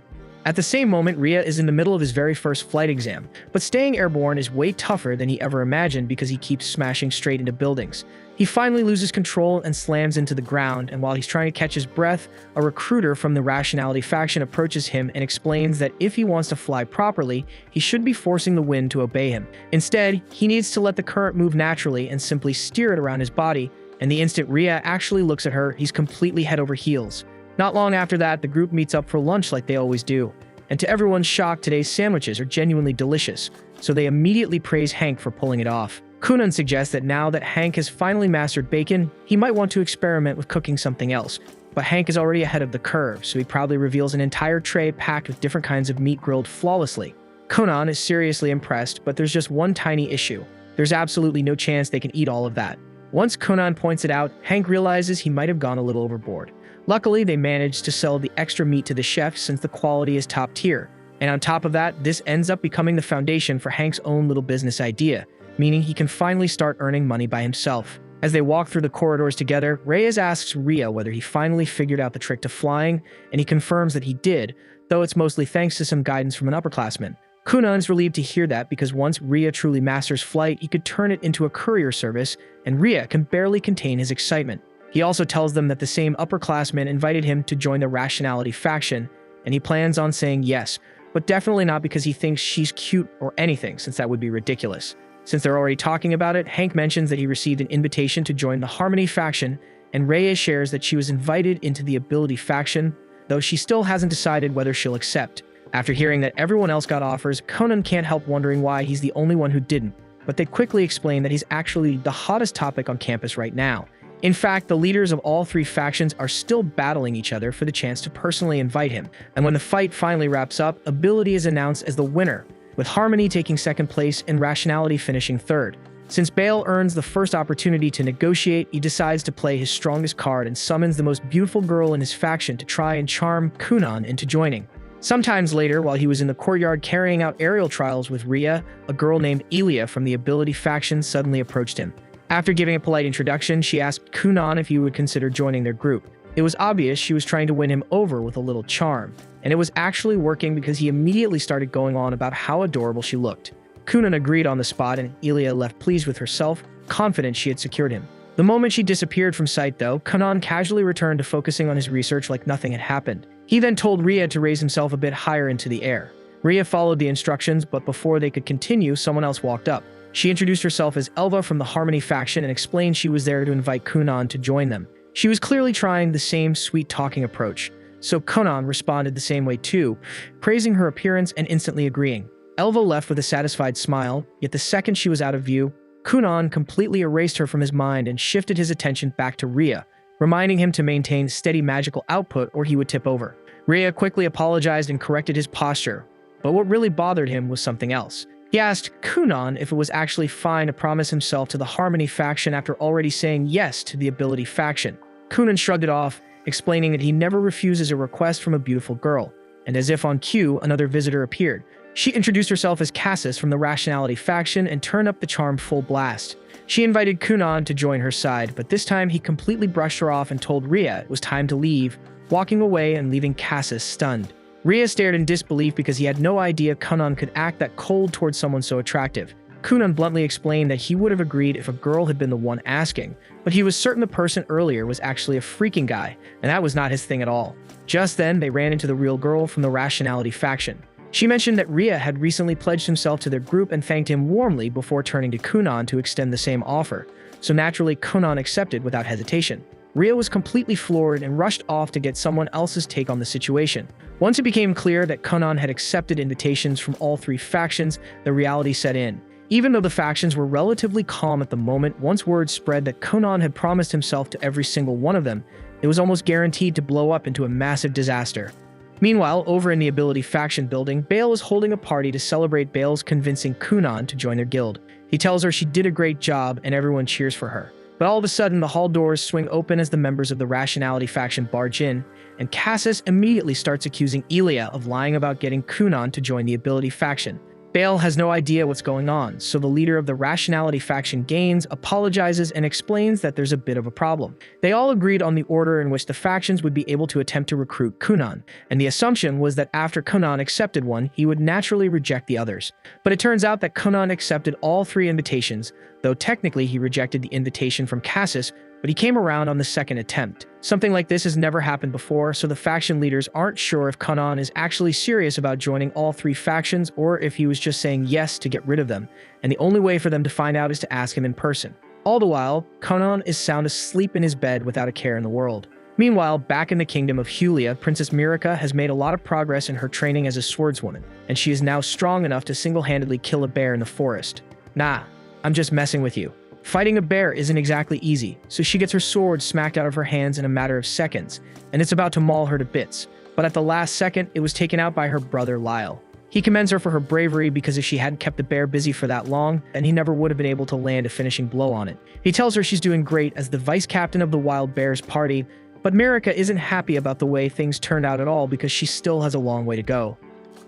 At the same moment, Ria is in the middle of his very first flight exam, but staying airborne is way tougher than he ever imagined because he keeps smashing straight into buildings. He finally loses control and slams into the ground, and while he's trying to catch his breath, a recruiter from the Rationality faction approaches him and explains that if he wants to fly properly, he should be forcing the wind to obey him. Instead, he needs to let the current move naturally and simply steer it around his body, and the instant Ria actually looks at her, he's completely head over heels. Not long after that, the group meets up for lunch like they always do, and to everyone's shock, today's sandwiches are genuinely delicious, so they immediately praise Hank for pulling it off. Kunan suggests that now that Hank has finally mastered bacon, he might want to experiment with cooking something else, but Hank is already ahead of the curve, so he proudly reveals an entire tray packed with different kinds of meat grilled flawlessly. Kunan is seriously impressed, but there's just one tiny issue. There's absolutely no chance they can eat all of that. Once Kunan points it out, Hank realizes he might have gone a little overboard. Luckily, they managed to sell the extra meat to the chef since the quality is top tier. And on top of that, this ends up becoming the foundation for Hank's own little business idea, meaning he can finally start earning money by himself. As they walk through the corridors together, Reyes asks Ria whether he finally figured out the trick to flying, and he confirms that he did, though it's mostly thanks to some guidance from an upperclassman. Kunan is relieved to hear that because once Ria truly masters flight, he could turn it into a courier service, and Ria can barely contain his excitement. He also tells them that the same upperclassman invited him to join the Rationality faction, and he plans on saying yes, but definitely not because he thinks she's cute or anything, since that would be ridiculous. Since they're already talking about it, Hank mentions that he received an invitation to join the Harmony faction, and Reyes shares that she was invited into the Ability faction, though she still hasn't decided whether she'll accept. After hearing that everyone else got offers, Conan can't help wondering why he's the only one who didn't, but they quickly explain that he's actually the hottest topic on campus right now. In fact, the leaders of all three factions are still battling each other for the chance to personally invite him, and when the fight finally wraps up, Ability is announced as the winner, with Harmony taking second place and Rationality finishing third. Since Bale earns the first opportunity to negotiate, he decides to play his strongest card and summons the most beautiful girl in his faction to try and charm Kunan into joining. Sometimes later, while he was in the courtyard carrying out aerial trials with Rhea, a girl named Elia from the Ability faction suddenly approached him. After giving a polite introduction, she asked Kunan if he would consider joining their group. It was obvious she was trying to win him over with a little charm, and it was actually working because he immediately started going on about how adorable she looked. Kunan agreed on the spot, and Elia left pleased with herself, confident she had secured him. The moment she disappeared from sight, though, Kunan casually returned to focusing on his research like nothing had happened. He then told Rhea to raise himself a bit higher into the air. Rhea followed the instructions, but before they could continue, someone else walked up. She introduced herself as Elva from the Harmony faction and explained she was there to invite Kunan to join them. She was clearly trying the same sweet-talking approach, so Kunan responded the same way too, praising her appearance and instantly agreeing. Elva left with a satisfied smile, yet the second she was out of view, Kunan completely erased her from his mind and shifted his attention back to Rhea, reminding him to maintain steady magical output or he would tip over. Rhea quickly apologized and corrected his posture, but what really bothered him was something else. He asked Kunan if it was actually fine to promise himself to the Harmony faction after already saying yes to the Ability faction. Kunan shrugged it off, explaining that he never refuses a request from a beautiful girl, and as if on cue, another visitor appeared. She introduced herself as Cassis from the Rationality faction and turned up the charm full blast. She invited Kunan to join her side, but this time he completely brushed her off and told Rhea it was time to leave, walking away and leaving Cassis stunned. Rhea stared in disbelief because he had no idea Kunan could act that cold towards someone so attractive. Kunan bluntly explained that he would have agreed if a girl had been the one asking, but he was certain the person earlier was actually a freaking guy, and that was not his thing at all. Just then, they ran into the real girl from the Rationality faction. She mentioned that Rhea had recently pledged himself to their group and thanked him warmly before turning to Kunan to extend the same offer, so naturally Kunan accepted without hesitation. Rhea was completely floored and rushed off to get someone else's take on the situation. Once it became clear that Kunan had accepted invitations from all three factions, the reality set in. Even though the factions were relatively calm at the moment, once word spread that Kunan had promised himself to every single one of them, it was almost guaranteed to blow up into a massive disaster. Meanwhile, over in the Ability faction building, Bale is holding a party to celebrate Bale's convincing Kunan to join their guild. He tells her she did a great job and everyone cheers for her. But all of a sudden, the hall doors swing open as the members of the Rationality faction barge in, and Cassis immediately starts accusing Elia of lying about getting Kunan to join the Ability faction. Bale has no idea what's going on, so the leader of the Rationality faction gains, apologizes, and explains that there's a bit of a problem. They all agreed on the order in which the factions would be able to attempt to recruit Kunan, and the assumption was that after Kunan accepted one, he would naturally reject the others. But it turns out that Kunan accepted all three invitations, though technically he rejected the invitation from Cassis, but he came around on the second attempt. Something like this has never happened before, so the faction leaders aren't sure if Kunan is actually serious about joining all three factions or if he was just saying yes to get rid of them, and the only way for them to find out is to ask him in person. All the while, Kunan is sound asleep in his bed without a care in the world. Meanwhile, back in the kingdom of Hulia, Princess Mirica has made a lot of progress in her training as a swordswoman, and she is now strong enough to single-handedly kill a bear in the forest. Nah, I'm just messing with you. Fighting a bear isn't exactly easy, so she gets her sword smacked out of her hands in a matter of seconds, and it's about to maul her to bits. But at the last second, it was taken out by her brother Lyle. He commends her for her bravery because if she hadn't kept the bear busy for that long, then he never would have been able to land a finishing blow on it. He tells her she's doing great as the vice captain of the Wild Bears party, but Mirica isn't happy about the way things turned out at all because she still has a long way to go.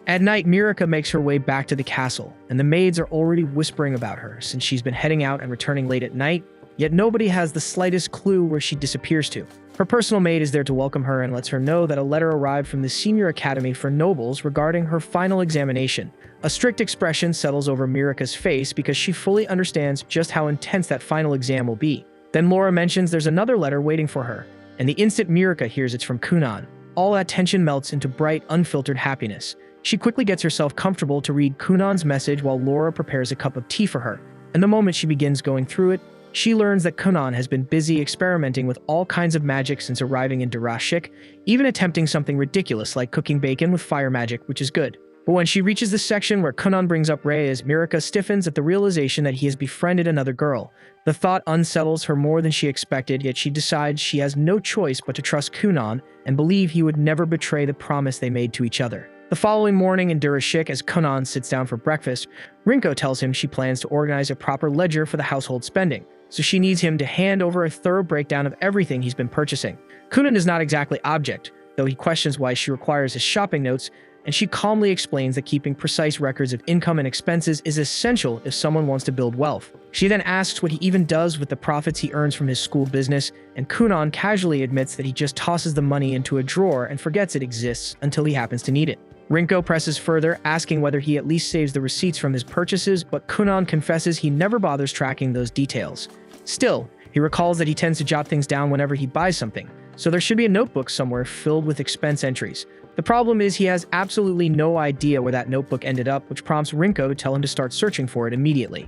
At night, Mirica makes her way back to the castle, and the maids are already whispering about her since she's been heading out and returning late at night, yet nobody has the slightest clue where she disappears to. Her personal maid is there to welcome her and lets her know that a letter arrived from the Senior Academy for Nobles regarding her final examination. A strict expression settles over Mirica's face because she fully understands just how intense that final exam will be. Then Laura mentions there's another letter waiting for her, and the instant Mirica hears it's from Kunan, all that tension melts into bright, unfiltered happiness. She quickly gets herself comfortable to read Kunan's message while Laura prepares a cup of tea for her, and the moment she begins going through it, she learns that Kunan has been busy experimenting with all kinds of magic since arriving in Durashik, even attempting something ridiculous like cooking bacon with fire magic, which is good. But when she reaches the section where Kunan brings up Reyes, Mirica stiffens at the realization that he has befriended another girl. The thought unsettles her more than she expected, yet she decides she has no choice but to trust Kunan and believe he would never betray the promise they made to each other. The following morning in Durashik, as Kunan sits down for breakfast, Rinko tells him she plans to organize a proper ledger for the household spending, so she needs him to hand over a thorough breakdown of everything he's been purchasing. Kunan is not exactly object, though he questions why she requires his shopping notes, and she calmly explains that keeping precise records of income and expenses is essential if someone wants to build wealth. She then asks what he even does with the profits he earns from his school business, and Kunan casually admits that he just tosses the money into a drawer and forgets it exists until he happens to need it. Rinko presses further, asking whether he at least saves the receipts from his purchases, but Kunan confesses he never bothers tracking those details. Still, he recalls that he tends to jot things down whenever he buys something, so there should be a notebook somewhere filled with expense entries. The problem is he has absolutely no idea where that notebook ended up, which prompts Rinko to tell him to start searching for it immediately.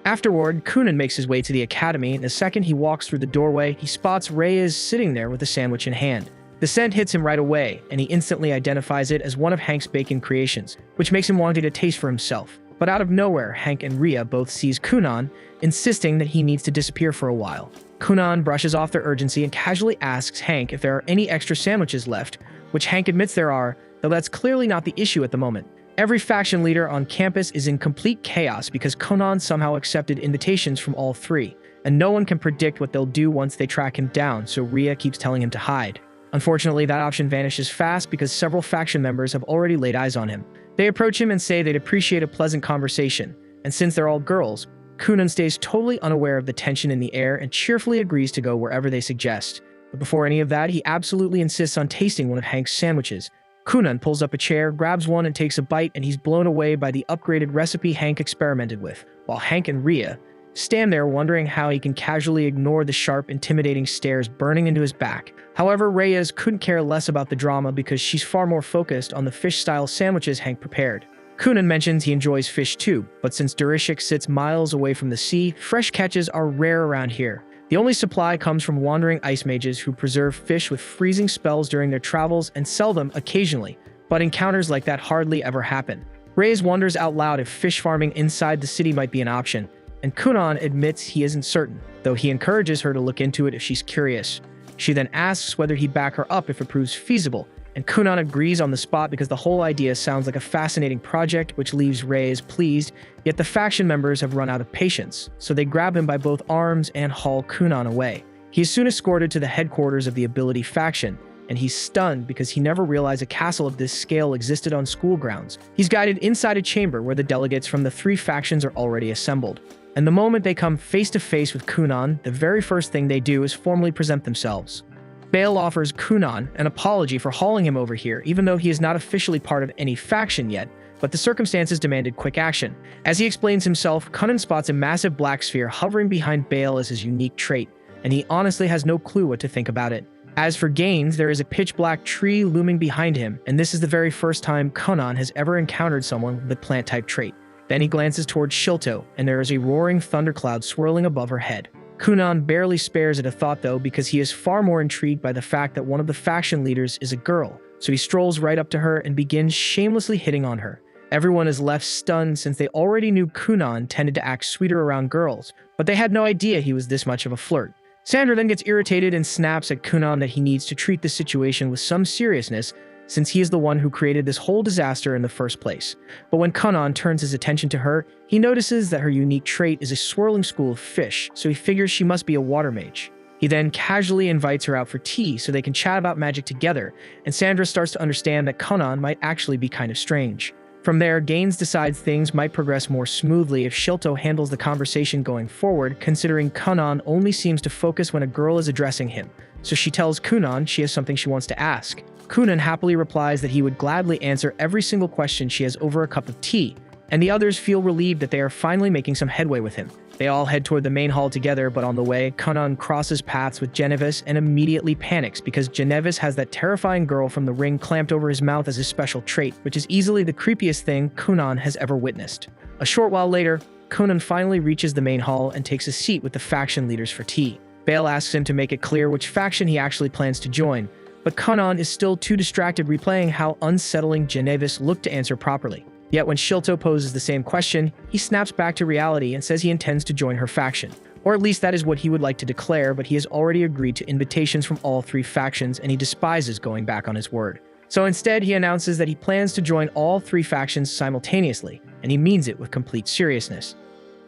Afterward, Kunan makes his way to the academy, and the second he walks through the doorway, he spots Reyes sitting there with a sandwich in hand. The scent hits him right away, and he instantly identifies it as one of Hank's bacon creations, which makes him want to taste for himself. But out of nowhere, Hank and Rhea both seize Kunan, insisting that he needs to disappear for a while. Kunan brushes off their urgency and casually asks Hank if there are any extra sandwiches left, which Hank admits there are, though that's clearly not the issue at the moment. Every faction leader on campus is in complete chaos because Kunan somehow accepted invitations from all three, and no one can predict what they'll do once they track him down, so Rhea keeps telling him to hide. Unfortunately, that option vanishes fast because several faction members have already laid eyes on him. They approach him and say they'd appreciate a pleasant conversation, and since they're all girls, Kunan stays totally unaware of the tension in the air and cheerfully agrees to go wherever they suggest. But before any of that, he absolutely insists on tasting one of Hank's sandwiches. Kunan pulls up a chair, grabs one, and takes a bite, and he's blown away by the upgraded recipe Hank experimented with, while Hank and Rhea stand there wondering how he can casually ignore the sharp, intimidating stares burning into his back. However, Reyes couldn't care less about the drama because she's far more focused on the fish-style sandwiches Hank prepared. Kunan mentions he enjoys fish too, but since Durishik sits miles away from the sea, fresh catches are rare around here. The only supply comes from wandering ice mages who preserve fish with freezing spells during their travels and sell them occasionally, but encounters like that hardly ever happen. Reyes wonders out loud if fish farming inside the city might be an option, and Kunan admits he isn't certain, though he encourages her to look into it if she's curious. She then asks whether he'd back her up if it proves feasible, and Kunan agrees on the spot because the whole idea sounds like a fascinating project, which leaves Reyes pleased, yet the faction members have run out of patience, so they grab him by both arms and haul Kunan away. He is soon escorted to the headquarters of the Ability faction, and he's stunned because he never realized a castle of this scale existed on school grounds. He's guided inside a chamber where the delegates from the three factions are already assembled. And the moment they come face to face with Kunan, the very first thing they do is formally present themselves. Bale offers Kunan an apology for hauling him over here, even though he is not officially part of any faction yet, but the circumstances demanded quick action. As he explains himself, Kunan spots a massive black sphere hovering behind Bale as his unique trait, and he honestly has no clue what to think about it. As for Gaines, there is a pitch-black tree looming behind him, and this is the very first time Kunan has ever encountered someone with a plant-type trait. Then he glances towards Shilto, and there is a roaring thundercloud swirling above her head. Kunan barely spares it a thought though, because he is far more intrigued by the fact that one of the faction leaders is a girl, so he strolls right up to her and begins shamelessly hitting on her. Everyone is left stunned since they already knew Kunan tended to act sweeter around girls, but they had no idea he was this much of a flirt. Sandra then gets irritated and snaps at Kunan that he needs to treat the situation with some seriousness, since he is the one who created this whole disaster in the first place. But when Kunan turns his attention to her, he notices that her unique trait is a swirling school of fish, so he figures she must be a water mage. He then casually invites her out for tea so they can chat about magic together, and Sandra starts to understand that Kunan might actually be kind of strange. From there, Gaines decides things might progress more smoothly if Shilto handles the conversation going forward, considering Kunan only seems to focus when a girl is addressing him, so she tells Kunan she has something she wants to ask. Kunan happily replies that he would gladly answer every single question she has over a cup of tea, and the others feel relieved that they are finally making some headway with him. They all head toward the main hall together, but on the way, Kunan crosses paths with Genevieve and immediately panics because Genevieve has that terrifying girl from the ring clamped over his mouth as his special trait, which is easily the creepiest thing Kunan has ever witnessed. A short while later, Kunan finally reaches the main hall and takes a seat with the faction leaders for tea. Bale asks him to make it clear which faction he actually plans to join, but Kunan is still too distracted replaying how unsettling Genevieve looked to answer properly. Yet when Shilto poses the same question, he snaps back to reality and says he intends to join her faction. Or at least that is what he would like to declare, but he has already agreed to invitations from all three factions and he despises going back on his word. So instead, he announces that he plans to join all three factions simultaneously, and he means it with complete seriousness.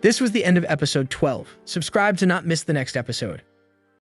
This was the end of episode 12. Subscribe to not miss the next episode.